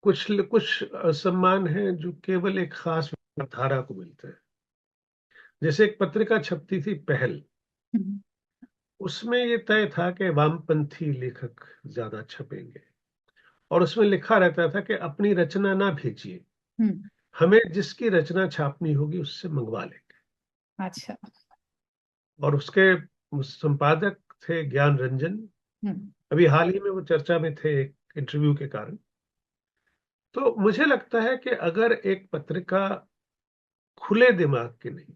कुछ कुछ सम्मान हैं जो केवल एक खास धारा को मिलते हैं। जैसे एक पत्रिका छपती थी, पहल। हम्म। उसमें ये तय था कि वामपंथी लेखक ज्यादा छपेंगे, और उसमें लिखा रहता था कि अपनी रचना ना भेजिए, हम्म। हमें जिसकी रचना छापनी होगी उससे मंगवा लेंगे। अच्छा। और उसके संपादक थे ज्ञान रंजन। हम्म। अभी हाल ही में वो चर्चा में थे एक इंटरव्यू के कारण। तो मुझे लगता है कि अगर एक पत्रिका खुले दिमाग की नहीं,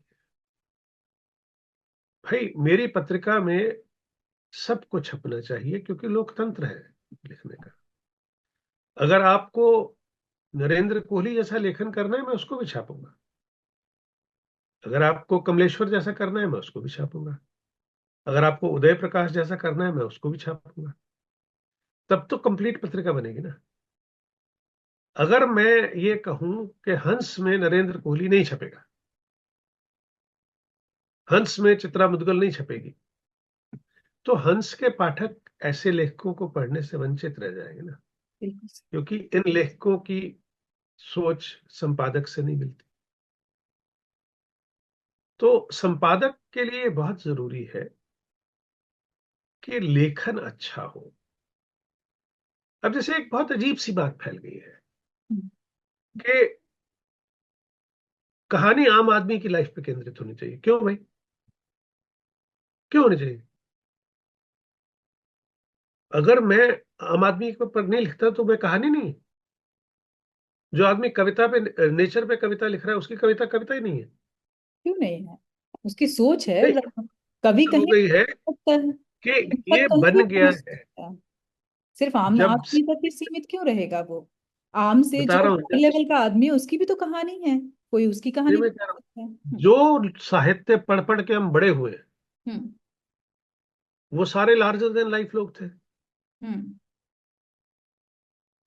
भाई मेरी पत्रिका में सब कुछ छपना चाहिए क्योंकि लोकतंत्र है लिखने का। अगर आपको नरेंद्र कोहली जैसा लेखन करना है, मैं उसको भी छापूंगा। अगर आपको कमलेश्वर जैसा करना है, मैं उसको भी छापूंगा। अगर आपको उदय प्रकाश जैसा करना है, मैं उसको भी छापूंगा। तब तो कंप्लीट पत्रिका बनेगी ना। अगर मैं ये कहूं कि हंस में नरेंद्र कोहली नहीं छपेगा, हंस में चित्रा मुदगल नहीं छपेगी, तो हंस के पाठक ऐसे लेखकों को पढ़ने से वंचित रह जाएंगे ना। बिल्कुल सही। क्योंकि इन लेखकों की सोच संपादक से नहीं मिलती। तो संपादक के लिए बहुत जरूरी है कि लेखन अच्छा हो। अब जैसे एक बहुत अजीब सी बात फैल गई है हम्म। कि कहानी आम आदमी की लाइफ पे केंद्रित होनी चाहिए। क्यों भाई, क्यों होनी चाहिए? अगर मैं आम आदमी के ऊपर नहीं लिखता तो मैं कहानी नहीं। जो आदमी कविता पे, नेचर पे कविता लिख रहा है, उसकी कविता कविता ही नहीं है। क्यों नहीं है? उसकी सोच है। नहीं, कभी हो कहीं गई है हो सकता है, कि लेखक ये कहीं भी बन गया पहुंच है। सकता है। सिर्फ आम जब आदमी तक ही सीमित क्यों रहेगा वो? आम से बता जो रहा हूँ, हाई लेवल का आदमी है, उसकी भी तो कहानी है। कोई उसकी ये कहानी भी मैं कह बता रहा सकता है। हूँ, जो साहित्य पढ़ पढ़ के हम बड़े हुए, हम्म। वो सारे लार्जर देन लाइफ लोग थे। हम्म।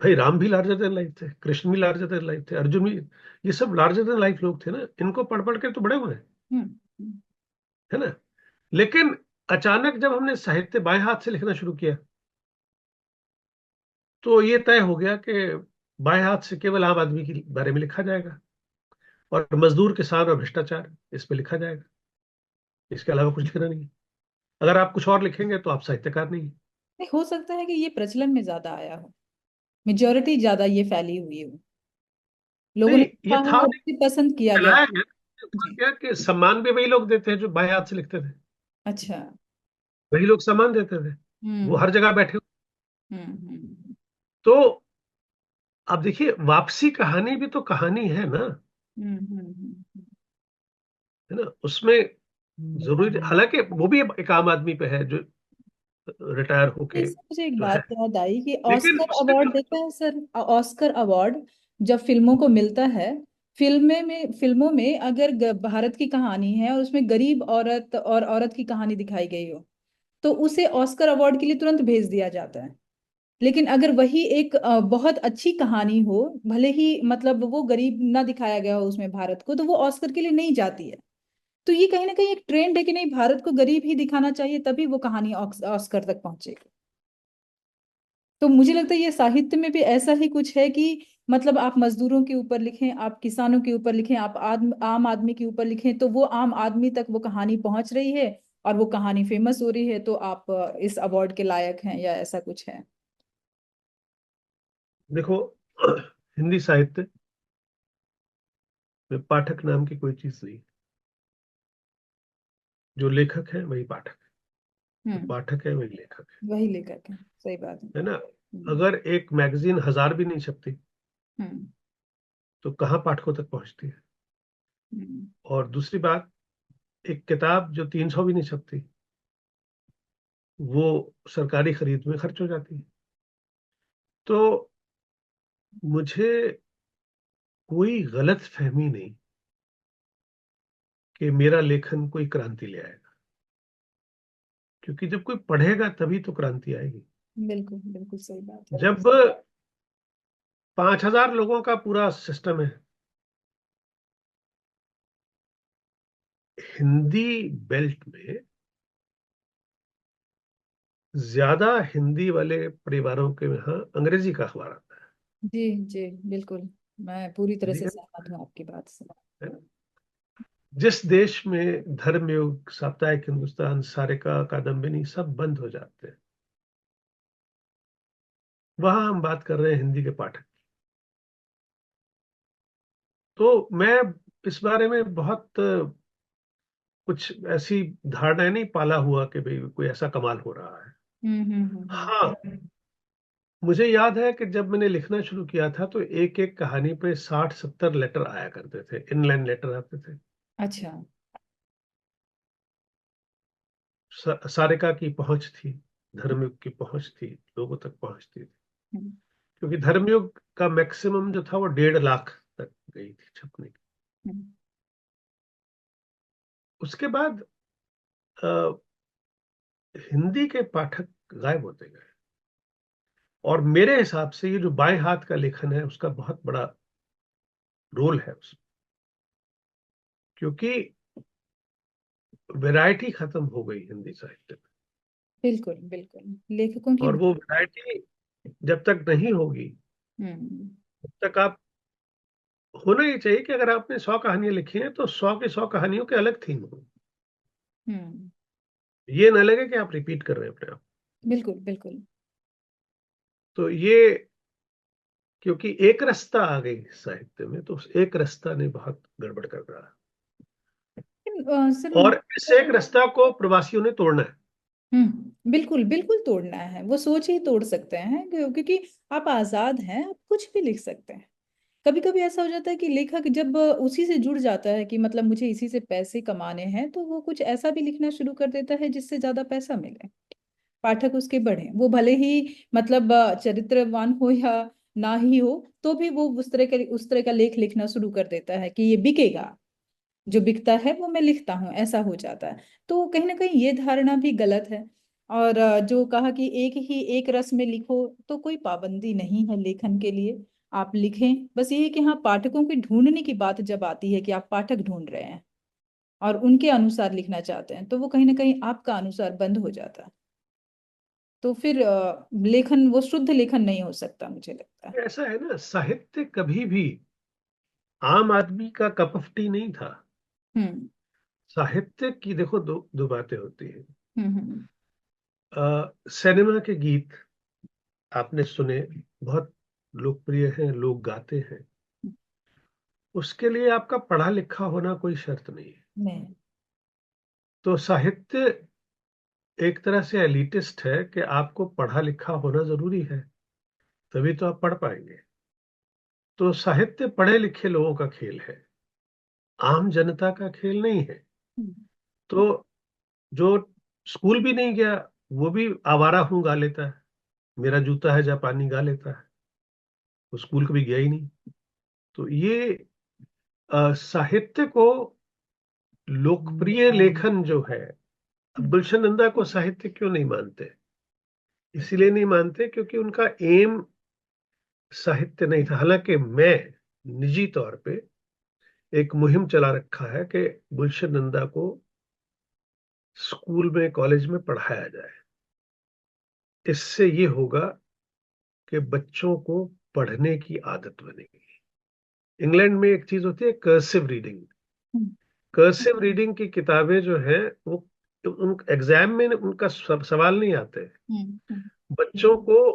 भाई राम भी लार्जर देन लाइफ थे, कृष्ण भी लार्जर देन लाइफ थे, अर्जुन भी। ये सब लार्जर देन लाइफ लोग थे ना, इनको पढ़ पढ़ के तो बड़े हुए हैं, हम्म। हम्म। है ना। लेकिन अचानक जब हमने साहित्य बाएं हाथ से लिखना शुरू किया, तो ये तय हो गया कि बाएं हाथ से केवल आम आदमी के बारे में लिखा जाएगा, और मजदूर, किसान और भ्रष्टाचार इस पे लिखा जाएगा। इसके अलावा कुछ लिखना नहीं है। अगर आप कुछ और लिखेंगे तो आप साहित्यकार नहीं है। नहीं, हो सकता है कि ये प्रचलन में ज्यादा आया हो, मेजोरिटी ज्यादा ये फैली हुई हो, लोगों ने नहीं, लिखा ये हो था और नहीं, इसे पसंद किया गया। फैलाया गया। हुआ जी। क्या कि सम्मान भी वही लोग देते हैं जो बाएं हाथ से लिखते थे। अच्छा। वही लोग सामान देते थे, वो हम्म हर जगह बैठे। हम्म तो अब देखिए, वापसी कहानी भी तो कहानी है ना, हम्म हम्म हम्म, हम्म। है ना। उसमें जरूरी, हालांकि वो भी एक आम आदमी पे है जो रिटायर होके इससे मुझे एक जो बात है, याद आई कि लेकिन ऑस्कर उसमें अवार्ड देखा है सर? ऑस्कर अवार्ड जब फिल्मों को मिलता है, फिल्मों में अगर भारत की कहानी है और उसमें गरीब औरत और औरत की कहानी दिखाई गई हो, तो उसे ऑस्कर अवार्ड के लिए तुरंत भेज दिया जाता है। लेकिन अगर वही एक बहुत अच्छी कहानी हो, भले ही मतलब वो गरीब ना दिखाया गया हो उसमें भारत को, तो वो ऑस्कर के लिए नहीं जाती है। तो ये कहीं ना कहीं एक ट्रेंड है कि नहीं, भारत को गरीब ही दिखाना चाहिए, तभी वो कहानी ऑस्कर तक पहुंचेगी। तो मुझे लगता है ये साहित्य में भी ऐसा ही कुछ है कि मतलब आप मजदूरों के ऊपर लिखें, आप किसानों के ऊपर लिखें, आप आम आदमी के ऊपर लिखें, तो वो आम आदमी तक वो कहानी पहुंच रही है और वो कहानी फेमस हो रही है, तो आप इस अवार्ड के लायक हैं, या ऐसा कुछ है। देखो, हिंदी साहित्य में पाठक नाम की कोई चीज नहीं। जो लेखक है वही पाठक है, जो हम्म। पाठक है वही लेखक वही लेकर के, सही बात है। है ना। हम्म अगर एक मैगजीन 1000 भी नहीं छपती हम्म तो कहाँ पाठकों तक पहुंचती है। हम्म और दूसरी बात, एक किताब जो 300 भी नहीं छपती, वो सरकारी खरीद में खर्च हो जाती है। तो मुझे कोई गलत फहमी नहीं कि मेरा लेखन कोई क्रांति ले आएगा, क्योंकि जब कोई पढ़ेगा तभी तो क्रांति आएगी। बिल्कुल बिल्कुल सही बात है। जब 5000 लोगों का पूरा सिस्टम है, हिंदी बेल्ट में ज्यादा हिंदी वाले परिवारों के यहाँ अंग्रेजी का अखबार आता जी जी बिल्कुल, मैं पूरी तरह है, से ठीक सहमत हूँ आपकी बात से। है ना? जिस देश में धर्मयुग, साप्ताहिक हिंदुस्तान, सारिका, कादम्बिनी सब बंद हो जाते हैं, वहां हम बात कर रहे हैं हिंदी के पाठक। तो मैं इस बारे में बहुत कुछ ऐसी धारणाएं नहीं पाला हुआ कि भाई कोई ऐसा कमाल हो रहा है। हम्म। हाँ, मुझे याद है कि जब मैंने लिखना शुरू किया था तो एक एक कहानी पे 60-70 लेटर आया करते थे, इनलाइन लेटर आते थे। अच्छा। सारिका की पहुंच थी, धर्मयुग की पहुंच थी, लोगों तक पहुंचती थी। हम्म क्योंकि धर्मयुग का मैक्सिमम जो था वो 1.5 लाख तक गई थी छपने की। हम्म उसके बाद अ, हिंदी के पाठक गायब होते गए। और मेरे हिसाब से ये जो बाएं हाथ का लेखन है उसका बहुत बड़ा रोल है उसमें, क्योंकि वैरायटी खत्म हो गई हिंदी साहित्य बिल्कुल बिल्कुल, लेखकों में। की। और वो वैरायटी जब तक नहीं होगी, हम्म तब तक आप, होना ही चाहिए कि अगर आपने 100 कहानियां लिखी हैं तो 100 की 100 कहानियों के अलग थीम हो। हम्म ये ना लगे कि आप रिपीट कर रहे हैं अपने आप। बिल्कुल बिल्कुल। तो ये, क्योंकि एक रास्ता आ गई साहित्य में, तो उस एक रास्ता ने बहुत गड़बड़ कर रहा है। सर। और इस एक रास्ता को प्रवासियों ने तोड़ना है। बिल्कुल बिल्कुल तोड़ना है, वो सोच ही तोड़ सकते हैं, क्योंकि आप आजाद हैं, आप कुछ भी लिख सकते हैं। कभी कभी ऐसा हो जाता है कि लेखक जब उसी से जुड़ जाता है कि मतलब मुझे इसी से पैसे कमाने हैं, तो वो कुछ ऐसा भी लिखना शुरू कर देता है जिससे ज्यादा पैसा मिले, पाठक उसके बढ़े, वो भले ही मतलब चरित्रवान हो या ना ही हो, तो भी वो उस तरह का लेख लिखना शुरू कर देता है कि ये बिकेगा, जो बिकता है वो मैं लिखता हूँ, ऐसा हो जाता है। तो कहीं ना कहीं ये धारणा भी गलत है। और जो कहा कि एक रस में लिखो, तो कोई पाबंदी नहीं है लेखन के लिए, आप लिखें, बस ये है कि हाँ, पाठकों की ढूंढने की बात जब आती है कि आप पाठक ढूंढ रहे हैं और उनके अनुसार लिखना चाहते हैं, तो वो कहीं ना कहीं आपका अनुसार बंद हो जाता है। तो फिर लेखन वो शुद्ध लेखन नहीं हो सकता, मुझे लगता है। ऐसा है ना, साहित्य कभी भी आम आदमी का कप ऑफ टी नहीं था। हम्म साहित्य की देखो दो दो बातें होती हैं। हम्म। सिनेमा के गीत आपने सुने, बहुत लोकप्रिय हैं, लोग गाते हैं, उसके लिए आपका पढ़ा लिखा होना कोई शर्त नहीं है। नहीं। तो साहित्य एक तरह से एलिटिस्ट है कि आपको पढ़ा लिखा होना जरूरी है, तभी तो आप पढ़ पाएंगे। तो साहित्य पढ़े लिखे लोगों का खेल है, आम जनता का खेल नहीं है। हम्म। तो जो स्कूल भी नहीं गया, वो भी आवारा हूँ गा लेता है, मेरा जूता है जापानी गा लेता है, वो स्कूल कभी गया ही नहीं। तो ये साहित्य को, लोकप्रिय लेखन जो है, अब गुलशन नंदा को साहित्य क्यों नहीं मानते? इसीलिए नहीं मानते क्योंकि उनका एम साहित्य नहीं था। हालांकि मैं निजी तौर पे एक मुहिम चला रखा है कि गुलशन नंदा को स्कूल में, कॉलेज में पढ़ाया जाए। इससे ये होगा कि बच्चों को पढ़ने की आदत बनेगी। इंग्लैंड में एक चीज होती है कर्सिव रीडिंग। हम्म। कर्सिव रीडिंग की किताबें जो हैं वो, उन एग्जाम में उनका सवाल नहीं आते। हम्म। बच्चों को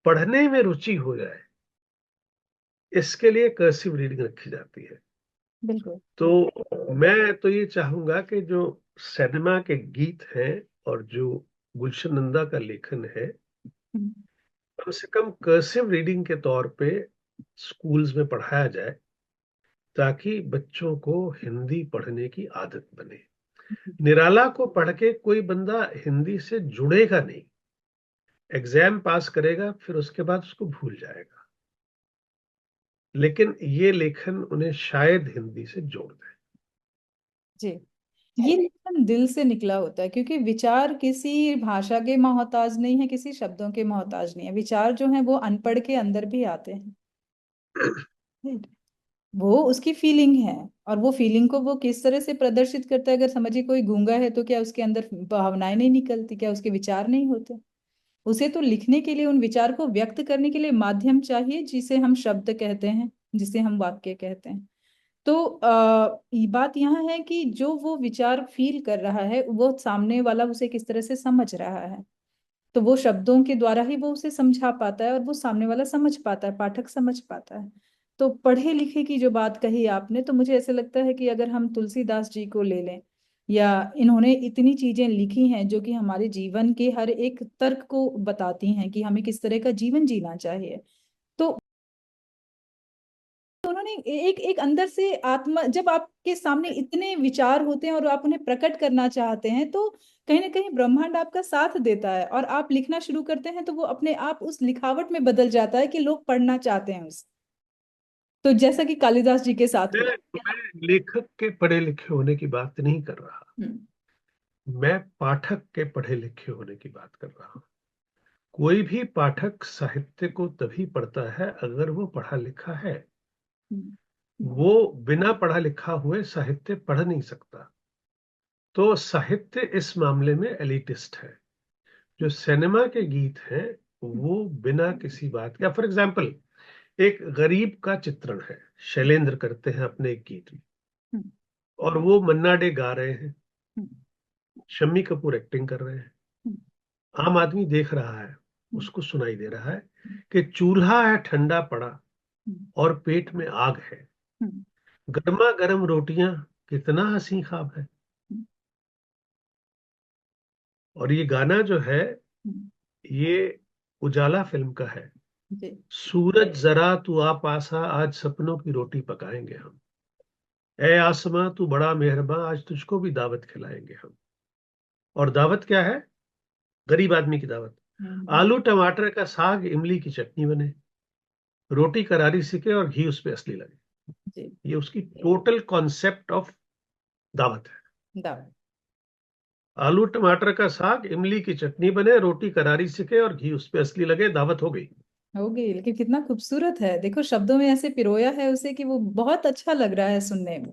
पढ़ने में रुचि हो जाए, इसके लिए कर्सिव रीडिंग रखी जाती है। बिल्कुल। तो मैं तो ये चाहूंगा कि जो सिनेमा के गीत हैं और जो गुलशन नंदा का लेखन है, हम्म। कम से कम कर्सिव रीडिंग के तौर पे स्कूल्स में पढ़ाया जाए, ताकि बच्चों को हिंदी पढ़ने की आदत बने। निराला को पढ़ के कोई बंदा हिंदी से जुड़ेगा नहीं, एग्जाम पास करेगा फिर उसके बाद उसको भूल जाएगा। लेकिन ये लेखन उन्हें शायद हिंदी से जोड़ दे। जी। ये लेखन दिल से निकला होता है, क्योंकि विचार किसी भाषा के मोहताज नहीं है, किसी शब्दों के मोहताज नहीं है। विचार जो है वो अनपढ़ के अंदर भी आते हैं। Right? वो उसकी फीलिंग है, और वो फीलिंग को वो किस तरह से प्रदर्शित करता है। अगर समझिए कोई गूंगा है तो क्या उसके अंदर भावनाएं नहीं निकलती, क्या उसके विचार नहीं होते? उसे तो लिखने के लिए, उन विचार को व्यक्त करने के लिए माध्यम चाहिए, जिसे हम शब्द कहते हैं, जिसे हम वाक्य कहते हैं। तो ये बात यहाँ है कि जो वो विचार फील कर रहा है, वो सामने वाला उसे किस तरह से समझ रहा है। तो वो शब्दों के द्वारा ही वो उसे समझा पाता है, और वो सामने वाला समझ पाता है, पाठक समझ पाता है। तो पढ़े लिखे की जो बात कही आपने, तो मुझे ऐसा लगता है कि अगर हम तुलसीदास जी को ले लें, या इन्होंने इतनी चीजें लिखी हैं जो कि हमारे जीवन के हर एक तर्क को बताती हैं कि हमें किस तरह का जीवन जीना चाहिए। तो उन्होंने एक एक अंदर से आत्मा, जब आपके सामने इतने विचार होते हैं और आप उन्हें प्रकट करना चाहते हैं, तो कहीं ना कहीं ब्रह्मांड आपका साथ देता है, और आप लिखना शुरू करते हैं तो वो अपने आप उस लिखावट में बदल जाता है कि लोग पढ़ना चाहते हैं उस। तो जैसा कि कालिदास जी के साथ हुआ। मैं लेखक के पढ़े लिखे होने की बात नहीं कर रहा, हम्म। मैं पाठक के पढ़े लिखे होने की बात कर रहा हूँ। कोई भी पाठक साहित्य को तभी पढ़ता है अगर वो पढ़ा लिखा है। हम्म। वो बिना पढ़ा लिखा हुए साहित्य पढ़ नहीं सकता। तो साहित्य इस मामले में एलिटिस्ट है। जो सिनेमा के गीत हैं वो बिना किसी बात के, फॉर एग्जाम्पल एक गरीब का चित्रण है, शैलेंद्र करते हैं अपने एक गीत में, हम्म। और वो मन्ना डे गा रहे हैं, हम्म। शम्मी कपूर एक्टिंग कर रहे हैं, हम्म। आम आदमी देख रहा है, हम्म। उसको सुनाई दे रहा है कि चूल्हा है ठंडा पड़ा हम्म। और पेट में आग है, हम्म। गर्मा गर्म रोटियां कितना हंसी ख्वाब है। हम्म। और ये गाना जो है, हम्म। ये उजाला फिल्म का है। जी। सूरज जरा तू आ पासा, आज सपनों की रोटी पकाएंगे हम। ए आसमां तू बड़ा मेहरबान, आज तुझको भी दावत खिलाएंगे हम। और दावत क्या है? गरीब आदमी की दावत। हम्म। आलू टमाटर का साग, इमली की चटनी बने, रोटी करारी सिके और घी उस पे असली लगे। जी। ये उसकी टोटल कॉन्सेप्ट ऑफ दावत है। दावत। आलू टमाटर का साग, इमली की चटनी बने, रोटी करारी सिके और घी उस पे असली लगे, दावत हो गई। हो गई, लेकिन कितना खूबसूरत है, देखो शब्दों में ऐसे पिरोया है उसे कि वो बहुत अच्छा लग रहा है सुनने में।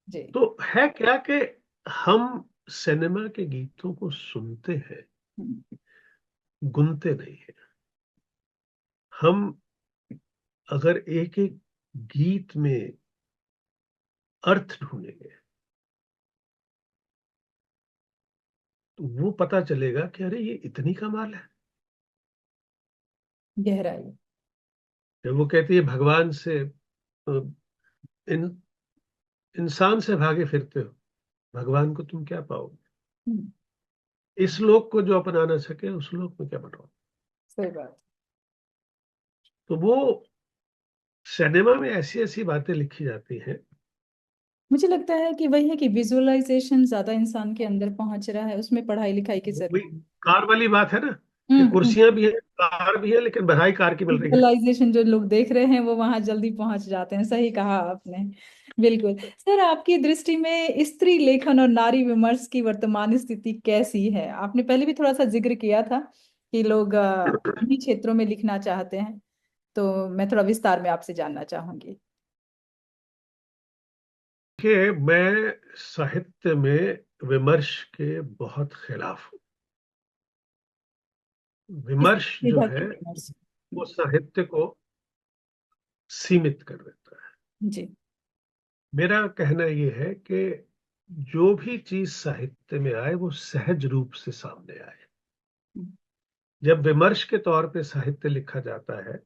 जी। तो है क्या कि हम सिनेमा के गीतों को सुनते हैं, हम्म। गुनते नहीं है। हम अगर एक एक गीत में अर्थ ढूंढेंगे, तो वो पता चलेगा कि अरे ये इतनी कमाल है। गहराई। जब वो कहती है भगवान से, इन इंसान से भागे फिरते हो, भगवान को तुम क्या पाओगे? हम्म। इस लोक को जो अपना ना सके उस लोक में क्या बनाओ। सही बात। तो वो सिनेमा में ऐसी ऐसी बातें लिखी जाती हैं। मुझे लगता है कि वही है कि विजुअलाइजेशन ज्यादा इंसान के अंदर पहुंच रहा है, उसमें पढ़ाई लिखाई की वो भी जरूरत। कार वाली बात है ना, कि हम्म। कुर्सियां भी हैं, कार भी है, लेकिन बधाई कार की मिल रही है। विजुअलाइजेशन जो लोग देख रहे हैं वो वहां जल्दी पहुंच जाते हैं, सही कहा आपने। बिल्कुल सर, आपकी दृष्टि में स्त्री लेखन और नारी विमर्श की वर्तमान स्थिति कैसी है? आपने पहले भी थोड़ा सा जिक्र किया था कि लोग उन्हीं क्षेत्रों में लिखना चाहते हैं, तो मैं थोड़ा विस्तार में आपसे जानना चाहूंगी। कि मैं साहित्य में विमर्श के बहुत खिलाफ हूँ। किस विमर्श जो विधा की है विमर्श? वो साहित्य को सीमित कर देता है। जी। मेरा कहना ये है कि जो भी चीज साहित्य में आए वो सहज रूप से सामने आए। जब विमर्श के तौर पे साहित्य लिखा जाता है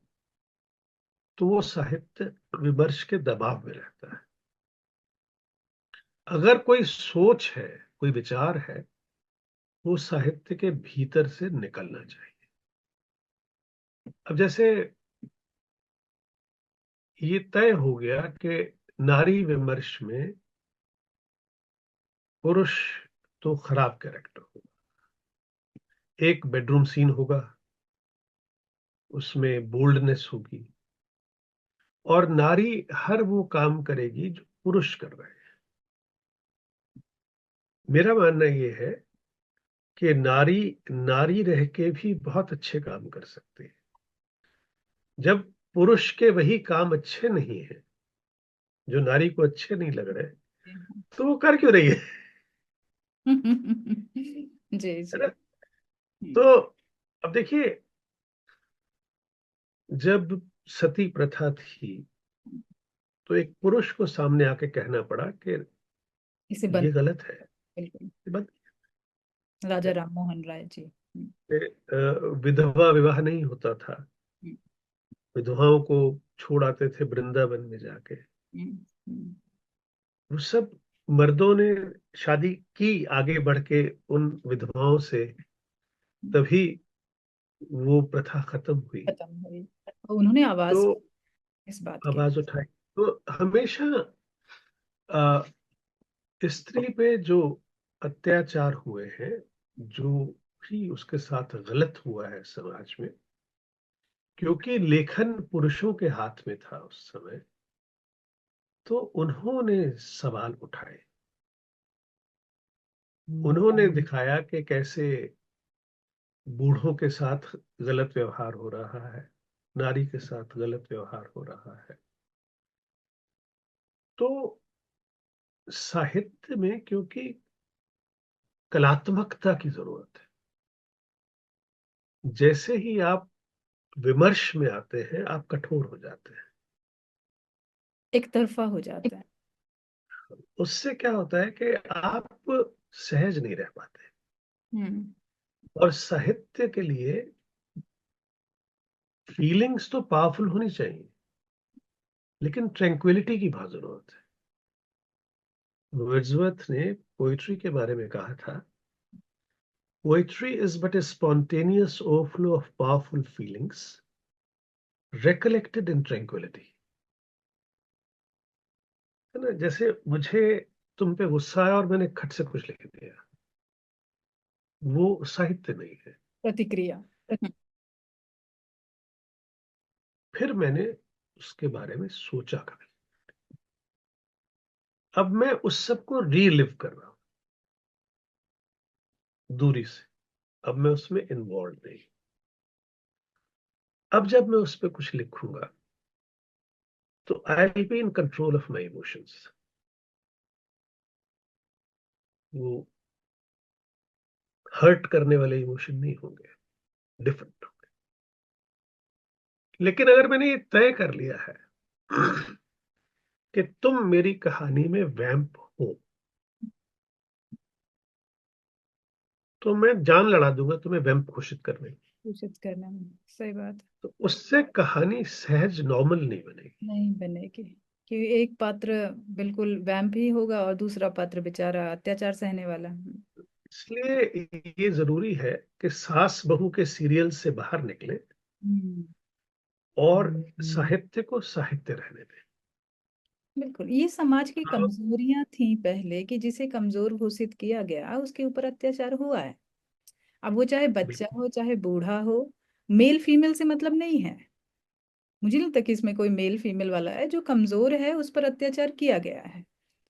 तो वो साहित्य विमर्श के दबाव में रहता है। अगर कोई सोच है, कोई विचार है, वो साहित्य के भीतर से निकलना चाहिए। अब जैसे ये तय हो गया कि नारी विमर्श में पुरुष तो खराब कैरेक्टर होगा, एक बेडरूम सीन होगा, उसमें बोल्डनेस होगी, और नारी हर वो काम करेगी जो पुरुष कर रहे हैं। मेरा मानना ये है कि नारी नारी रह के भी बहुत अच्छे काम कर सकती है। जब पुरुष के वही काम अच्छे नहीं है, जो नारी को अच्छे नहीं लग रहे, तो वो कर क्यों रही है? जी है जी। ना? तो अब देखिए, जब सती प्रथा थी तो एक पुरुष को सामने आके कहना पड़ा कि इसे ये बंद। गलत है, बिल्कुल। ये बंद राजा है। राम मोहन राय जी। कि, विधवा विवाह नहीं होता था, हम्म, विधवाओं को छोड़ आते थे वृंदावन में जाके। हम्म, हम्म, वो सब मर्दों ने शादी की आगे बढ़ के उन विधवाओं से, तभी वो प्रथा खत्म हुई। खत्म हुई। और उन्होंने तो आवाज इस बात के। आवाज उठाई। तो हमेशा अ, स्त्री पे जो अत्याचार हुए हैं, जो भी उसके साथ गलत हुआ है समाज में, क्योंकि लेखन पुरुषों के हाथ में था उस समय, तो उन्होंने सवाल उठाए। उन्होंने दिखाया कि कैसे बूढ़ों के साथ गलत व्यवहार हो रहा है, नारी के साथ गलत व्यवहार हो रहा है। तो साहित्य में क्योंकि कलात्मकता की जरूरत है, जैसे ही आप विमर्श में आते हैं आप कठोर हो जाते हैं। एक तरफा हो जाता है। उससे क्या होता है कि आप सहज नहीं रह पाते। हम्म। और साहित्य के लिए फीलिंग्स तो पावरफुल होनी चाहिए, लेकिन ट्रैंक्विलिटी की बहुत जरूरत है। वर्ड्सवर्थ ने पोइट्री के बारे में कहा था, poetry is but A spontaneous overflow of powerful feelings recollected in tranquility। है ना? जैसे मुझे तुम पे गुस्सा आया और मैंने खट से कुछ लिख दिया, वो साहित्य नहीं है। प्रतिक्रिया। फिर मैंने उसके बारे में सोचा कभी, अब मैं उस सब को रीलिव कर रहा हूं दूरी से, अब मैं उसमें इन्वॉल्व नहीं। अब जब मैं उस पर कुछ लिखूंगा तो I will be in control of my emotions. वो हर्ट करने वाले इमोशन नहीं होंगे, डिफरेंट होंगे। लेकिन अगर मैंने ये तय कर लिया है कि तुम मेरी कहानी में वैम्प हो, तो मैं जान लड़ा दूंगा तुम्हें वैम्प घोषित करने की। घोषित करना में सही बात। तो उससे कहानी सहज नॉर्मल नहीं बनेगी। नहीं बनेगी, कि एक पात्र बिल्कुल वैम्प ही होगा और दूसरा पात्र बेचारा अत्याचार सहने वाला। इसलिए ये जरूरी है कि सास बहू के सीरियल से बाहर निकले हम्म। और साहित्य को साहित्य रहने दें। बिल्कुल, ये समाज की तो कमजोरियां थी पहले कि जिसे कमजोर घोषित किया गया उसके ऊपर अत्याचार हुआ है। अब वो चाहे बच्चा बिल्कुल। हो चाहे बूढ़ा हो, मेल फीमेल से मतलब नहीं है। मुझे नहीं लगता कि इसमें कोई मेल फीमेल वाला है, जो कमजोर है उस पर अत्याचार किया गया है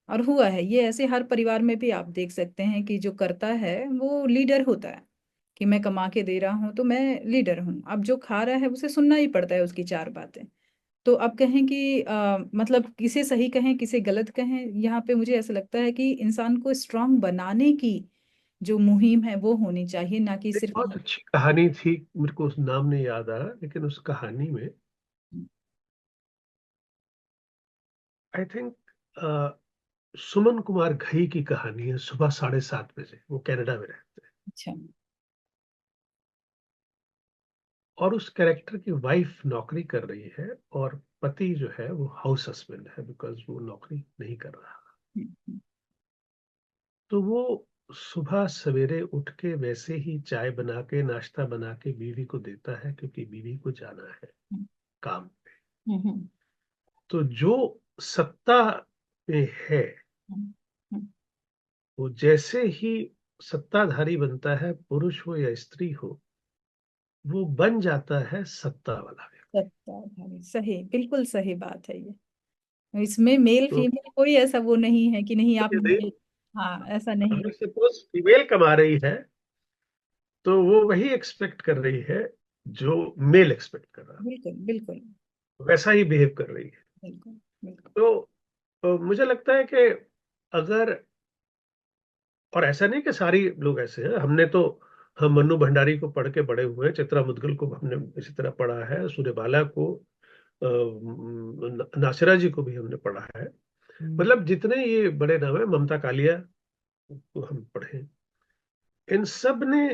और हुआ है। ये ऐसे हर परिवार में भी आप देख सकते हैं कि जो करता है वो लीडर होता है, कि मैं कमा के दे रहा हूँ तो मैं लीडर हूँ। अब जो खा रहा है उसे सुनना ही पड़ता है उसकी चार बातें। तो अब कहें कि मतलब किसे सही कहें किसे गलत कहें, यहाँ पे मुझे ऐसा लगता है कि इंसान को स्ट्रांग बनाने की जो मुहिम है वो होनी चाहिए, ना कि एक सिर्फ। बहुत अच्छी कहानी थी, मेरे को उस नाम नहीं याद आ रहा, लेकिन उस कहानी में आई थिंक सुमन कुमार घई की कहानी है। सुबह 7:30 बजे वो कनाडा में रहते हैं अच्छा। और उस कैरेक्टर की वाइफ नौकरी कर रही है और पति जो है वो हाउस हस्बैंड है, बिकॉज वो नौकरी नहीं कर रहा। हम्म। तो वो सुबह सवेरे उठ के वैसे ही चाय बना के नाश्ता बना के बीवी को देता है, क्योंकि बीवी को जाना है काम पे। हम्म। तो जो सत्ता में है, हम्म। हम्म। वो जैसे ही सत्ताधारी बनता है, पुरुष हो या स्त्री हो, वो बन जाता है सत्ता वाला व्यक्ति। सत्ताधारी, सही, बिल्कुल सही बात है ये। इसमें मेल तो फीमेल कोई ऐसा वो नहीं है कि नहीं आप यदि मेल। हाँ, ऐसा नहीं। अगर सपोज फीमेल कमा रही है, तो वो वही एक्सपेक्ट कर रही है जो मेल एक्सपेक्ट कर रहा बिल्कुल बिल्कुल। है, वैसा ही बिहेव कर रही है। बिल्कुल बिल्कुल। तो मुझे लगता है कि अगर, और ऐसा नहीं कि सारी लोग ऐसे हैं, हमने तो, हम मन्नू भंडारी को पढ़ के बड़े हुए हैं, चित्रा मुद्गल को हमने इसी तरह पढ़ा है, सूर्यबाला को, नासिरा जी को भी हमने पढ़ा है। मतलब जितने ये बड़े नाम है, ममता कालिया को हम पढ़े, इन सब ने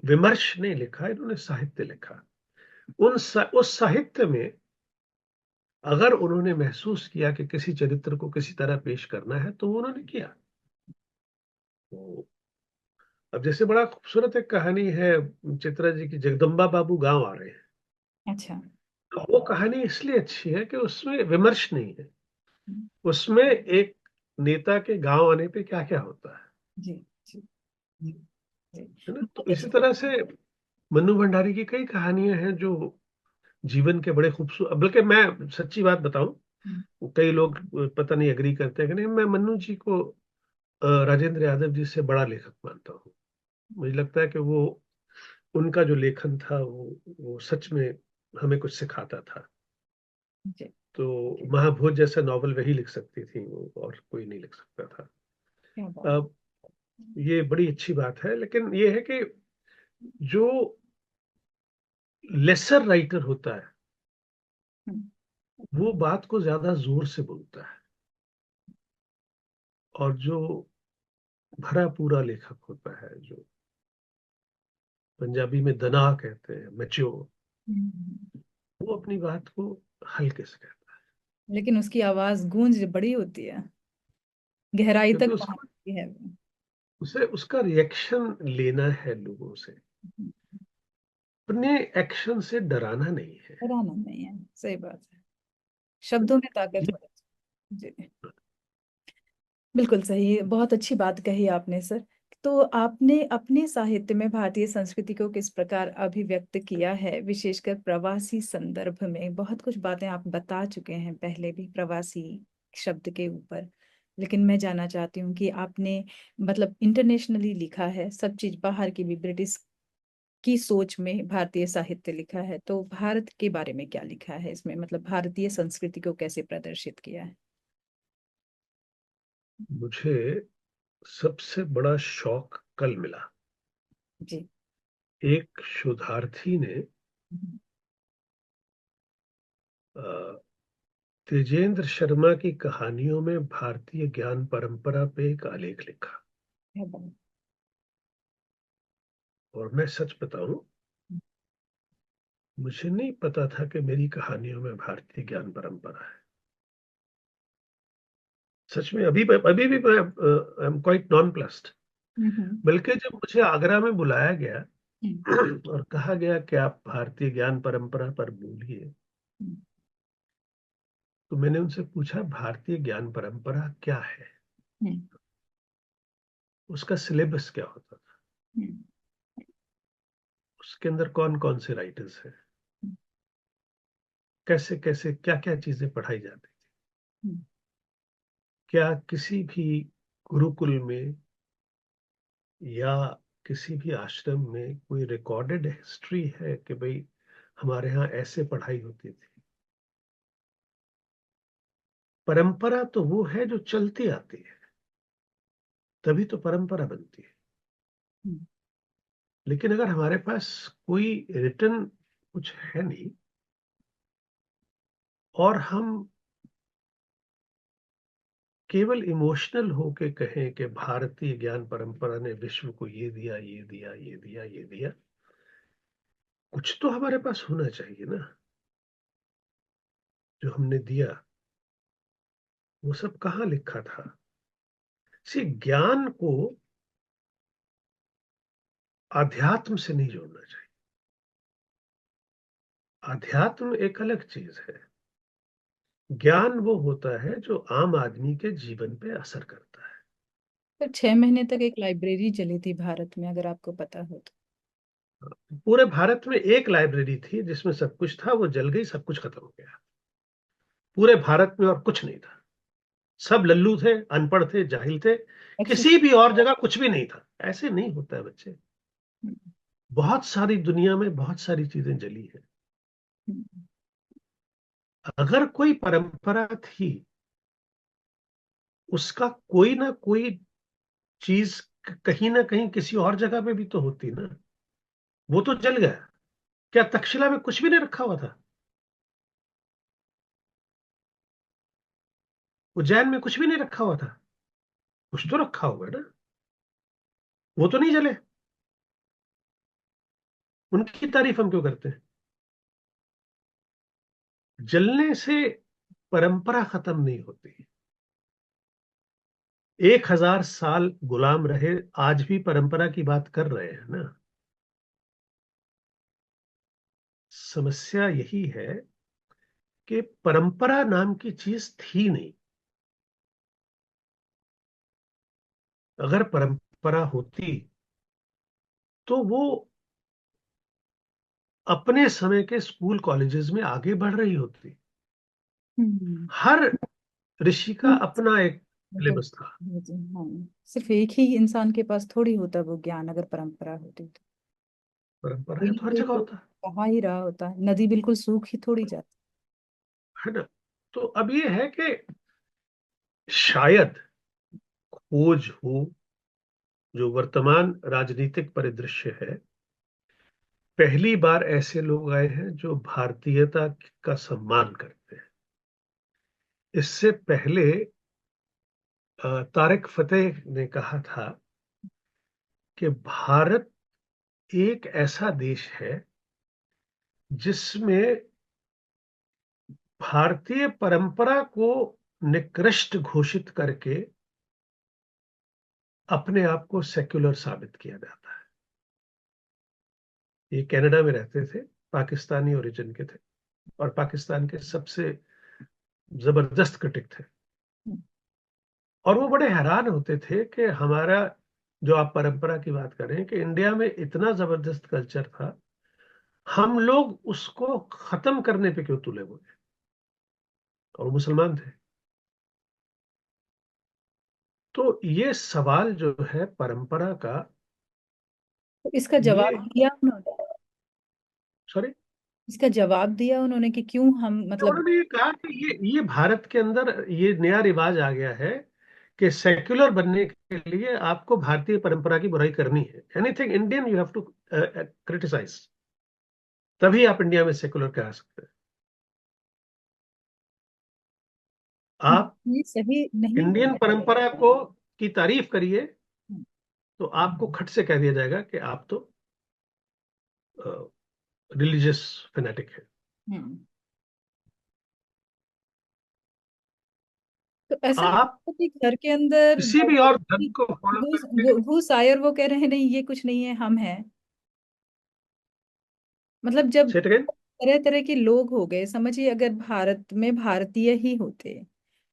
विमर्श नहीं लिखा, इन्होंने साहित्य लिखा। उस साहित्य में अगर उन्होंने महसूस किया कि किसी चरित्र को किसी तरह पेश करना है, तो वो उन्होंने किया। तो अब जैसे बड़ा खूबसूरत एक कहानी है चित्रा जी की, जगदम्बा बाबू गांव आ रहे हैं। अच्छा। तो वो कहानी इसलिए अच्छी है कि उसमें विमर्श नहीं है, उसमें एक नेता के गांव आने पे क्या क्या होता जी जी जी जी। है ना। तो बहुत इसी अच्छी तरह से मन्नू भंडारी की कई कहानियां हैं जो जीवन के बड़े खूबसूरत, बल्कि मैं सच्ची बात बताऊं, कई लोग पता नहीं एग्री करते हैं कि नहीं, मैं मन्नू जी को राजेंद्र यादव जी से बड़ा लेखक मानता हूँ। मुझे लगता है कि वो, उनका जो लेखन था वो सच में हमें कुछ सिखाता था। जी। तो महाभोज जैसा नॉवल वही लिख सकती थी वो, और कोई नहीं लिख सकता था। क्या बात। अब ये बड़ी अच्छी बात है, लेकिन ये है कि जो लेसर राइटर होता है, हम्म। वो बात को ज्यादा जोर से बोलता है, और जो भरा पूरा लेखक होता है, जो पंजाबी में दना कहते हैं, मैच्योर, हम्म। वो अपनी बात को हल्के से कहता है, लेकिन उसकी आवाज गूंज बड़ी होती है, गहराई क्योंकि तक उसको, पहुंचती है वो। उसे उसका रिएक्शन लेना है लोगों से, अपने एक्शन से डराना नहीं है। डराना नहीं है, सही बात है। शब्दों में ताकत ये हो। जी। बिल्कुल सही, बहुत अच्छी बात कही आपने सर। तो आपने अपने साहित्य में भारतीय संस्कृति को किस प्रकार अभिव्यक्त किया है, विशेषकर प्रवासी संदर्भ में? बहुत कुछ बातें आप बता चुके हैं पहले भी प्रवासी शब्द के ऊपर, लेकिन मैं जानना चाहती हूँ कि आपने मतलब इंटरनेशनली लिखा है, सब चीज बाहर की भी, ब्रिटिश की सोच में भारतीय साहित्य लिखा है, तो भारत के बारे में क्या लिखा है इसमें, मतलब भारतीय संस्कृति को कैसे प्रदर्शित किया है? मुझे सबसे बड़ा शौक कल मिला। जी। एक शोधार्थी ने अ, तेजेंद्र शर्मा की कहानियों में भारतीय ज्ञान परंपरा पे एक आलेख लिखा, क्या बात। और मैं सच बताऊं, मुझे नहीं पता था कि मेरी कहानियों में भारतीय ज्ञान परंपरा है। सच में अभी भी मैं I am quite nonplussed. हम्म। बल्कि जब मुझे आगरा में बुलाया गया हम्म। और कहा गया कि आप भारतीय ज्ञान परंपरा पर बोलिए, हम्म। तो मैंने उनसे पूछा भारतीय ज्ञान परंपरा क्या है, हम्म। उसका सिलेबस क्या होता था, हम्म। उसके अंदर कौन कौन से राइटर्स हैं, कैसे कैसे क्या क्या चीजें पढ़ाई जाती थी, हम्म। क्या किसी भी गुरुकुल में या किसी भी आश्रम में कोई रिकॉर्डेड हिस्ट्री है कि भाई हमारे यहाँ ऐसे पढ़ाई होती थी। परंपरा तो वो है जो चलती आती है, तभी तो परंपरा बनती है। हम्म। लेकिन अगर हमारे पास कोई रिटर्न कुछ है नहीं, और हम केवल इमोशनल होके कहें कि भारतीय ज्ञान परंपरा ने विश्व को ये दिया, ये दिया, ये दिया, ये दिया, कुछ तो हमारे पास होना चाहिए ना जो हमने दिया। वो सब कहाँ लिखा था? सी ज्ञान को अध्यात्म से नहीं जोड़ना चाहिए। अध्यात्म एक अलग चीज है। ज्ञान वो होता है जो आम आदमी के जीवन पे असर करता है। तो 6 महीने तक एक लाइब्रेरी चली थी भारत में, अगर आपको पता हो तो। पूरे भारत में एक लाइब्रेरी थी जिसमें सब कुछ था, वो जल गई, सब कुछ खत्म हो गया। पूरे भारत में और कुछ नहीं था। सब लल्लू थे, अनपढ़ थे, जाहिल थे। एक्चुअली। किसी भी और जगह कुछ भी नहीं था। ऐसे नहीं होता है बच्चे। बहुत सारी दुनिया में बहुत सारी चीजें जली है। अगर कोई परंपरा थी, उसका कोई ना कोई चीज कहीं ना कहीं किसी और जगह पे भी तो होती ना। वो तो जल गया। क्या तक्षशिला में कुछ भी नहीं रखा हुआ था? उज्जैन में कुछ भी नहीं रखा हुआ था? कुछ तो रखा होगा ना। वो तो नहीं जले। उनकी तारीफ हम क्यों करते हैं? जलने से परंपरा खत्म नहीं होती। 1000 साल गुलाम रहे, आज भी परंपरा की बात कर रहे हैं ना। समस्या यही है कि परंपरा नाम की चीज थी नहीं। अगर परंपरा होती तो वो अपने समय के स्कूल कॉलेजेस में आगे बढ़ रही होती। हम्म। हर ऋषि का अपना एक मतलब, सिलेबस था। हाँ, सिर्फ एक ही इंसान के पास थोड़ी होता वो ज्ञान, अगर परंपरा होती तो परंपरा कोई है ना तो हर कोई जगह तो होता कहा ही रहा होता, नदी बिल्कुल सूख ही थोड़ी जाती। है ना। तो अब ये है कि शायद खोज हो, जो वर्तमान राजनीतिक परिदृश्य है, पहली बार ऐसे लोग आए हैं जो भारतीयता का सम्मान करते हैं। इससे पहले तारिक फतेह ने कहा था कि भारत एक ऐसा देश है जिसमें भारतीय परंपरा को निकृष्ट घोषित करके अपने आप को सेक्युलर साबित किया जाता है। ये कनाडा में रहते थे, पाकिस्तानी ओरिजिन के थे, और पाकिस्तान के सबसे जबरदस्त क्रिटिक थे। और वो बड़े हैरान होते थे कि हमारा, जो आप परंपरा की बात करें, कि इंडिया में इतना जबरदस्त कल्चर था, हम लोग उसको खत्म करने पे क्यों तुले हुए हैं? और वो मुसलमान थे। तो ये सवाल जो है परंपरा का, तो इसका ये, जवाब दिया उन्होंने। सॉरी, इसका जवाब दिया उन्होंने कि क्यों हम, मतलब। उन्होंने ये कहा कि ये भारत के अंदर ये नया रिवाज आ गया है कि सेक्युलर बनने के लिए आपको भारतीय परंपरा की बुराई करनी है। Anything Indian you have to criticise, तभी आप इंडिया में सेक्युलर कह सकते हैं। आप ये सही नहीं इंडियन है। परंपरा को की तारीफ करिए तो आपको खट से कह दिया जाएगा कि आप तो रिलीजियस फैनेटिक है। हम्म। तो ऐसा नहीं आप होता कि घर के अंदर किसी भी और धर्म को फॉलो करके, घूस आए और वो कह रहे हैं नहीं ये कुछ नहीं है, हम हैं। मतलब जब सेट अगेन। तरह तरह के लोग हो गए, समझिए अगर भारत में भारतीय ही होते,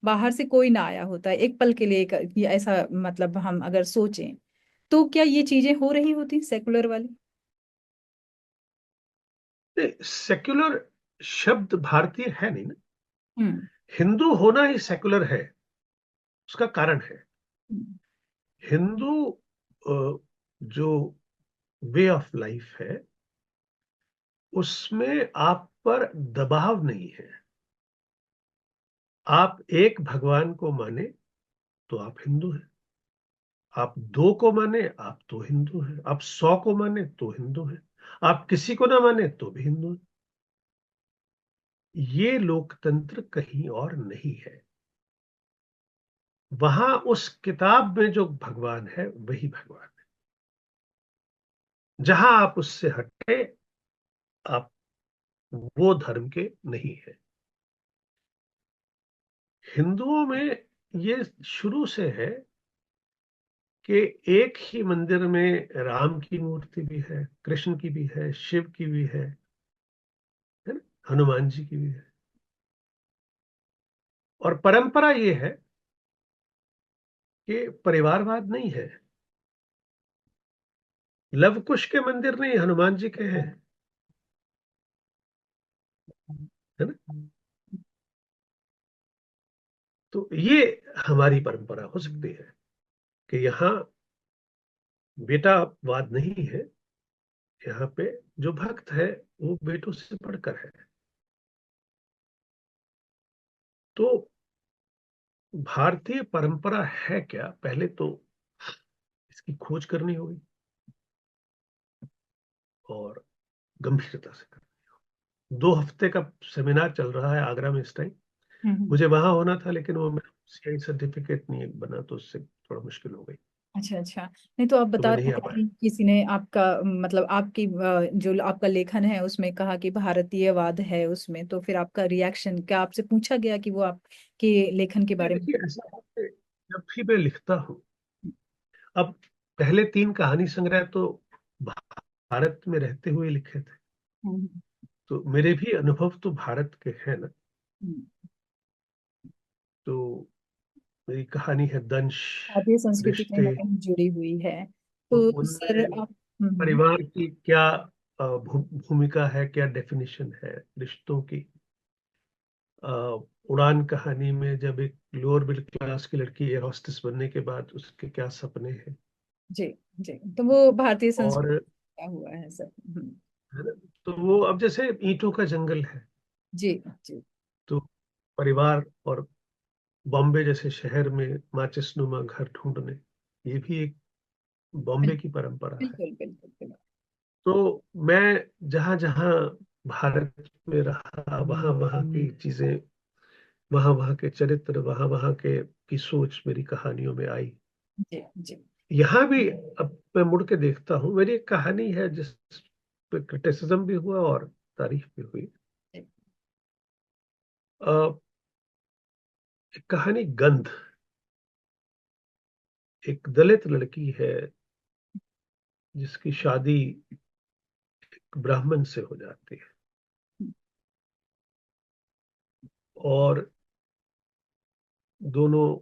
बाहर से कोई ना आया होता एक पल के लिए, ये ऐसा मतलब हम अगर सोचें, तो क्या ये चीजें हो रही होती सेकुलर वाली? सेक्युलर शब्द भारतीय है नहीं ना। हम्म। हिंदू होना ही सेक्युलर है, उसका कारण है। हम्म। हिंदू जो वे ऑफ लाइफ है, उसमें आप पर दबाव नहीं है। आप एक भगवान को माने तो आप हिंदू हैं। आप दो को माने आप तो हिंदू हैं। आप 100 को माने तो हिंदू हैं। आप किसी को ना माने तो भी हिंदू हैं। ये लोकतंत्र कहीं और नहीं है। वहां उस किताब में जो भगवान है वही भगवान है। जहां आप उससे हटे, आप वो धर्म के नहीं है। हिंदुओं में ये शुरू से है कि एक ही मंदिर में राम की मूर्ति भी है, कृष्ण की भी है, शिव की भी है ना, हनुमान जी की भी है। और परंपरा ये है कि परिवारवाद नहीं है। लव कुश के मंदिर नहीं, हनुमान जी के हैं, है ना। तो ये हमारी परंपरा हो सकती है कि यहाँ बेटावाद नहीं है। यहाँ पे जो भक्त है वो बेटों से बढ़कर है। तो भारतीय परंपरा है क्या, पहले तो इसकी खोज करनी होगी और गंभीरता से करनी। 2 हफ्ते का सेमिनार चल रहा है आगरा में इस टाइम। हम्म। मुझे वहां होना था, लेकिन वो मेरा सीआई सर्टिफिकेट नहीं बना, तो उससे थोड़ा मुश्किल हो गई। अच्छा अच्छा। नहीं तो आप तो बता मैं रहे नहीं आ थे पाया। कि किसी ने आपका मतलब आपकी जो आपका लेखन है उसमें कहा कि भारतीयवाद है उसमें, तो फिर आपका रिएक्शन क्या, आपसे पूछा गया कि वो आपके लेखन के ये बारे में? देखिए, ऐसा है कि जब भी मैं लिखता हूँ, अब पहले 3 कहानी संग्रह तो भारत में रहते हुए लिखे थे, हम्म। तो मेरे भी अनुभव तो भारत के हैं ना। हम्म। तो मेरी कहानी है दंश, भारतीय संस्कृति कहीं रिश्ते। ना कहीं जुड़ी हुई है। तो तो सर उनमें आप परिवार की क्या भूमिका है, क्या डेफिनेशन है रिश्तों की। अ, उड़ान कहानी में जब एक लोअर मिडिल क्लास की लड़की एयर होस्टेस बनने के बाद उसके क्या सपने हैं। जी जी, तो वो भारतीय संस्कृति और का हुआ है सर। है ना, तो वो अब जैसे ईंटों का जंगल है, जी जी। तो परिवार और बॉम्बे जैसे शहर में माचिसनुमा घर ढूंढने, ये भी एक बॉम्बे की परंपरा है। बिल्कुल बिल्कुल बिल्कुल। तो मैं जहां जहां भारत में रहा, वहां वहां की चीजें, वहां वहां के चरित्र, वहां वहां के की सोच मेरी कहानियों में आई। जी जी यहाँ भी अब मैं मुड़ के देखता हूँ, मेरी एक कहानी है जिस पे क्रिटिसिज्म भी हुआ और तारीफ भी हुई। जी। अ, एक कहानी गंध। एक दलित लड़की है जिसकी शादी एक ब्राह्मण से हो जाती है, और दोनों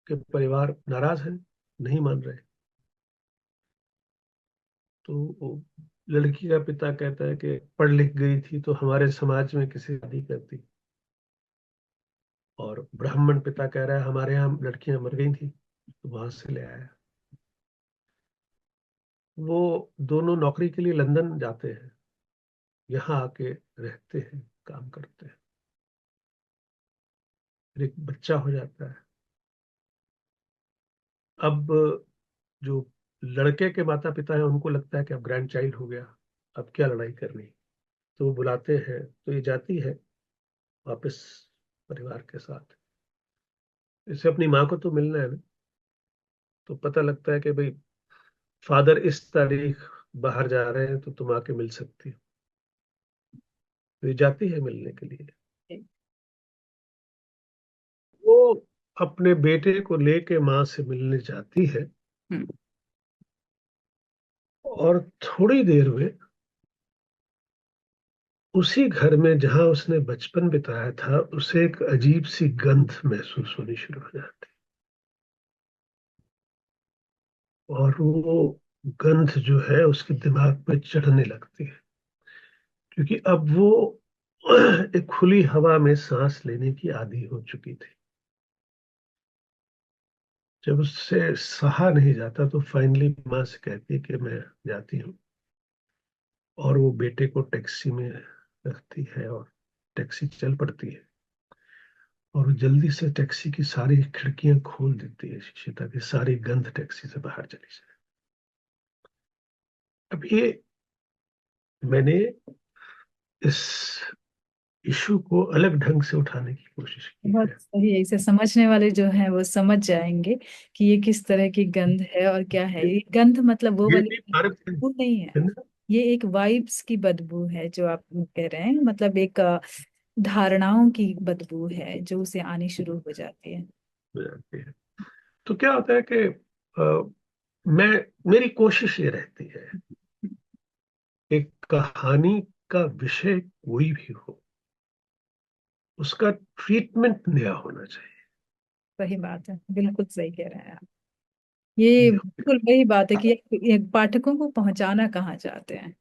के परिवार नाराज हैं, नहीं मान रहे। तो वो लड़की का पिता कहता है कि पढ़ लिख गई थी तो हमारे समाज में किसी शादी करती। और ब्राह्मण पिता कह रहा है हमारे यहाँ लड़कियां मर गई थी तो वहां से ले आया। वो दोनों नौकरी के लिए लंदन जाते हैं, यहाँ आके रहते हैं, काम करते हैं। फिर एक बच्चा हो जाता है। अब जो लड़के के माता पिता हैं उनको लगता है कि अब ग्रैंड चाइल्ड हो गया, अब क्या लड़ाई करनी। तो वो बुलाते हैं, तो ये जाती है वापस परिवार के साथ। इसे अपनी माँ को तो मिलना है ना। तो पता लगता है कि भाई फादर इस तारीख बाहर जा रहे हैं तो तुम आके मिल सकती हो। तो ये जाती है मिलने के लिए। जी। वो अपने बेटे को लेके माँ से मिलने जाती है, हम्म। और थोड़ी देर में उसी घर में जहां उसने बचपन बिताया था उसे एक अजीब सी गंध महसूस होनी शुरू हो जाती है, और वो गंध जो है उसके दिमाग पे चढ़ने लगती है, क्योंकि अब वो एक खुली हवा में सांस लेने की आदी हो चुकी थी। जब उससे सहा नहीं जाता तो फाइनली माँ से कहती है कि मैं जाती हूँ, और वो बेटे को टैक्सी में रखती है और टैक्सी चल पड़ती है, और वो जल्दी से टैक्सी की सारी खिड़कियां खोल देती है शीशे, ताकि सारी गंध टैक्सी से बाहर चली जाए। अब ये मैंने इस इशू को अलग ढंग से उठाने की कोशिश की बहुत है। सही है। इसे समझने वाले जो हैं वो समझ जाएंगे कि ये किस तरह की गंध है और क्या है ये ये गंध। मतलब वो ये वाली भी भारत बदबू नहीं है, है ना। ये एक वाइब्स की बदबू है जो आप कह रहे हैं। मतलब एक धारणाओं की बदबू है जो उसे आनी शुरू हो जाती है। तो क्या होता है कि मैं मेरी कोशिश ये रहती है, एक कहानी का विषय कोई भी हो, उसका ट्रीटमेंट नया होना चाहिए। सही बात है, बिल्कुल सही कह रहे हैं आप। ये बिल्कुल वही बात है कि ये पाठकों को पहुंचाना कहाँ चाहते हैं।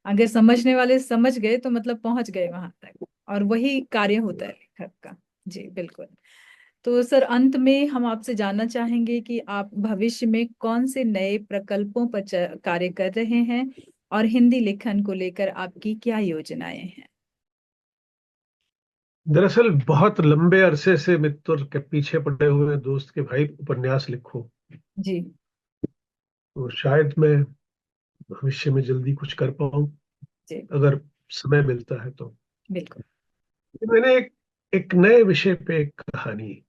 अगर समझने वाले समझ गए तो मतलब पहुंच गए वहां तक, और वही कार्य होता है लेखक का। जी बिल्कुल। तो सर, अंत में हम आपसे जानना चाहेंगे कि आप भविष्य में कौन से नए प्रकल्पों पर कार्य कर रहे हैं, और हिंदी लेखन को लेकर आपकी क्या योजनाएं हैं। दरअसल बहुत लंबे अरसे से मित्र के पीछे पड़े हुए दोस्त के भाई उपन्यास लिखो, जी। तो शायद मैं भविष्य में जल्दी कुछ कर पाऊं, जी अगर समय मिलता है तो। बिल्कुल। मैंने एक नए विषय पे एक कहानी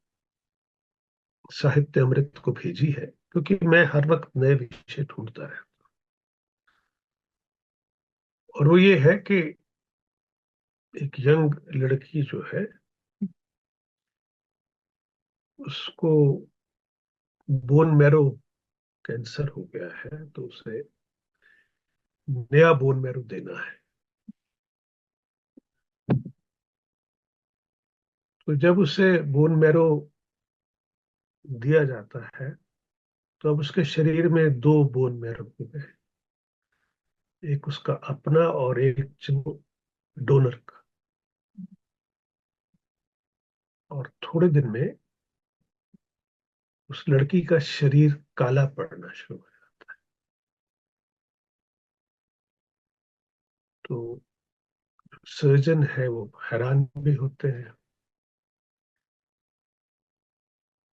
साहित्य अमृत को भेजी है, क्योंकि मैं हर वक्त नए विषय ढूंढता रहता हूं। और वो ये है कि एक यंग लड़की जो है, उसको बोन मैरो कैंसर हो गया है, तो उसे नया बोन मैरो देना है। तो जब उसे बोन मैरो दिया जाता है, तो अब उसके शरीर में दो बोन मैरो हो गए, एक उसका अपना और एक डोनर का। और थोड़े दिन में उस लड़की का शरीर काला पड़ना शुरू हो जाता है। तो सर्जन है वो हैरान भी होते हैं।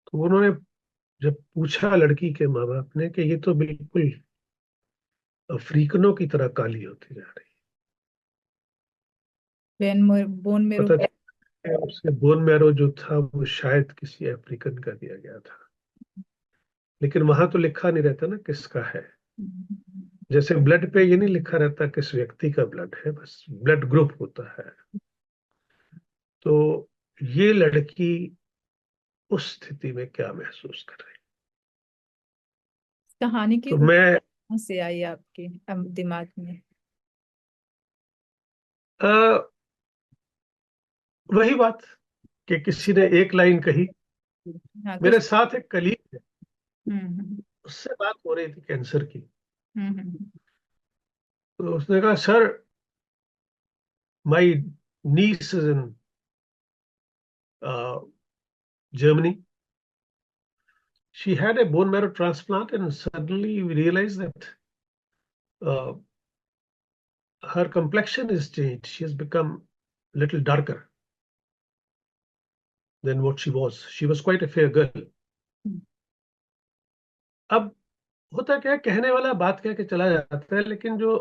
तो उन्होंने जब पूछा लड़की के माँ बाप ने कि ये तो बिल्कुल अफ्रीकनों की तरह काली होती जा रही बोन है, मेरो। पता चला उसके बोन मैरो जो था वो शायद किसी अफ्रीकन का दिया गया था। लेकिन वहां तो लिखा नहीं रहता ना किसका है। जैसे ब्लड पे ये नहीं लिखा रहता किस व्यक्ति का ब्लड है, बस ब्लड ग्रुप होता है। तो ये लड़की उस स्थिति में क्या महसूस कर रही। कहानी की तो मैं कहाँ से आई आपके दिमाग में। आ, वही बात कि किसी ने एक लाइन कही। हाँ मेरे कुछ। साथ एक कलीग है, हम्म। उससे बात हो रही थी कैंसर की। हम्म। तो उसने कहा, sir, my niece is in Germany, she had a bone marrow transplant, and suddenly we realized that uh, her complexion is changed. She has become a little darker than what she was. She was quite a fair girl. अब होता क्या है, कहने वाला बात कह के चला जाता है, लेकिन जो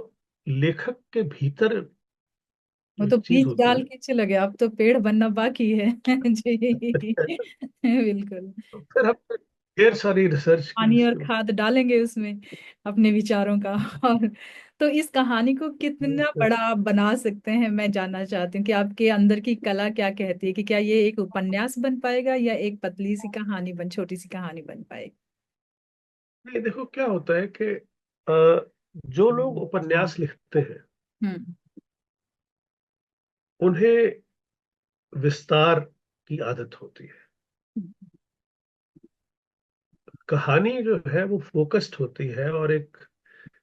लेखक के भीतर वो जो तो चीज बीज होती डाल के चले गए, अब तो पेड़ बनना बाकी है। जी है बिल्कुल। तो फिर हम ढेर सारी रिसर्च की पानी और इसके ऊपर। खाद डालेंगे उसमें अपने विचारों का। और तो इस कहानी को कितना बड़ा आप बना सकते हैं, मैं जानना चाहती हूँ कि आपके अंदर की कला क्या कहती है कि क्या ये एक उपन्यास बन पाएगा या एक पतली सी कहानी बन, छोटी सी कहानी बन पाएगी। नहीं, देखो क्या होता है कि अ, जो लोग उपन्यास लिखते हैं हम्म। उन्हें विस्तार की आदत होती है। कहानी जो है वो फोकस्ड होती है, और एक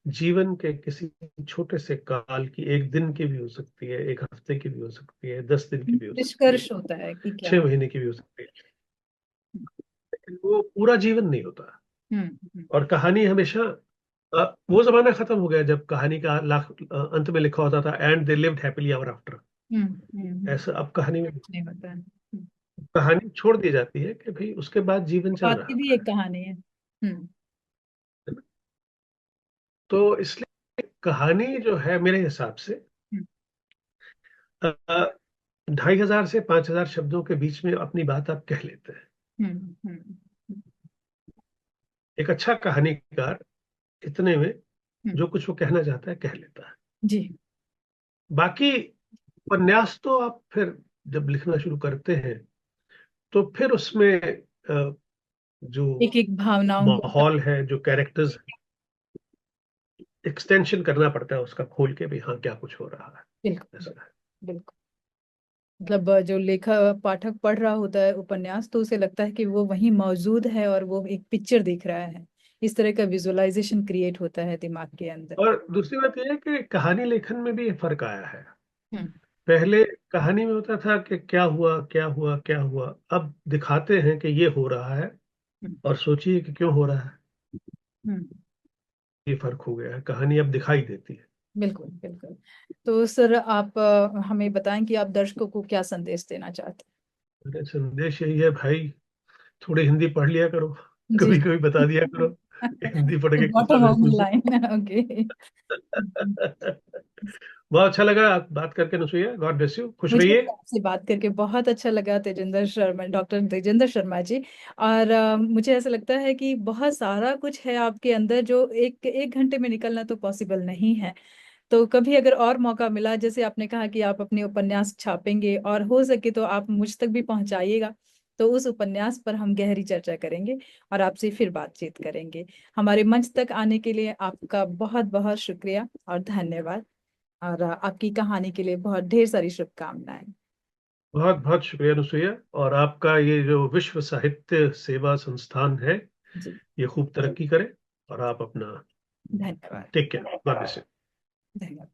जीवन के किसी छोटे से काल की, एक दिन की भी हो सकती है, एक हफ्ते की भी हो सकती है, 10 दिन की भी हो सकती है, निष्कर्ष होता है कि क्या। 6 महीने की भी हो सकती है, लेकिन वो पूरा जीवन नहीं होता। हम्म। और कहानी हमेशा वो जमाना खत्म हो गया जब कहानी का अंत में लिखा होता था and they lived happily ever after. ऐसा अब कहानी में, नहीं होता है। कहानी छोड़ दी जाती है कि भाई उसके बाद जीवन चल बात की रहा भी एक था। कहानी है। हम्म। तो इसलिए कहानी जो है मेरे हिसाब से हम्म। 2500 से 5000 शब्दों के बीच में अपनी बात आप कह लेते हैं। हम्म। हम्म। एक अच्छा कहानीकार इतने में हम्म। जो कुछ वो कहना चाहता है कह लेता है। जी। बाकी उपन्यास तो आप फिर जब लिखना शुरू करते हैं तो फिर उसमें जो एक एक भावनाओं को। माहौल है, जो कैरेक्टर्स, एक्सटेंशन करना पड़ता है उसका, खोल के भी हाँ क्या कुछ हो रहा है। बिल्कुल। ऐसा है। बिल्कुल। मतलब जो लेखक पाठक पढ़ रहा होता है उपन्यास तो उसे लगता है कि वो वहीं मौजूद है और वो एक पिक्चर दिख रहा है। इस तरह का विजुअलाइजेशन क्रिएट होता है दिमाग के अंदर। और दूसरी बात यह है कि कहानी लेखन में भी ये फर्क आया है। हम्म। पहले कहानी में होता था कि क्या हुआ क्या हुआ क्या हुआ, अब दिखाते हैं कि ये हो रहा है, हम्म। और सोचिए कि क्यों हो रहा है। हम्म। ये फर्क हो गया है, कहानी अब दिखाई देती है। बिल्कुल बिल्कुल। तो सर आप हमें बताएं कि आप दर्शकों को क्या संदेश देना चाहते मेरा संदेश यही है भाई, थोड़ी हिंदी पढ़ लिया करो, हैं। जी। कभी कभी बता दिया करो कि हिंदी पढ़ के कैसा बॉटम ऑफ द महसूस लाइन। ओके। हो। बहुत अच्छा लगा बात करके अनुसुईया, गॉड ब्लेस यू, खुश मुझे भी रहिए। आपसे बात करके बहुत अच्छा लगा तेजिंदर शर्मा, डॉक्टर तेजिंदर शर्मा जी। और मुझे ऐसा लगता है कि बहुत सारा कुछ है आपके अंदर जो एक एक घंटे में निकलना तो पॉसिबल नहीं है। तो कभी अगर और मौका मिला, जैसे आपने कहा कि आप अपने उपन्यास छापेंगे और हो सके तो आप मुझ तक भी पहुंचाइएगा, तो उस उपन्यास पर हम गहरी चर्चा करेंगे और आपसे फिर बातचीत करेंगे। हमारे मंच तक आने के लिए आपका बहुत बहुत शुक्रिया और धन्यवाद। और आपकी कहानी के लिए बहुत ढेर सारी शुभकामनाएं। बहुत बहुत शुक्रिया अनुसुईया, और आपका ये जो विश्व साहित्य सेवा संस्थान है जी। ये खूब तरक्की करे, और आप अपना धन्यवाद। Take care, God bless you. धन्यवाद।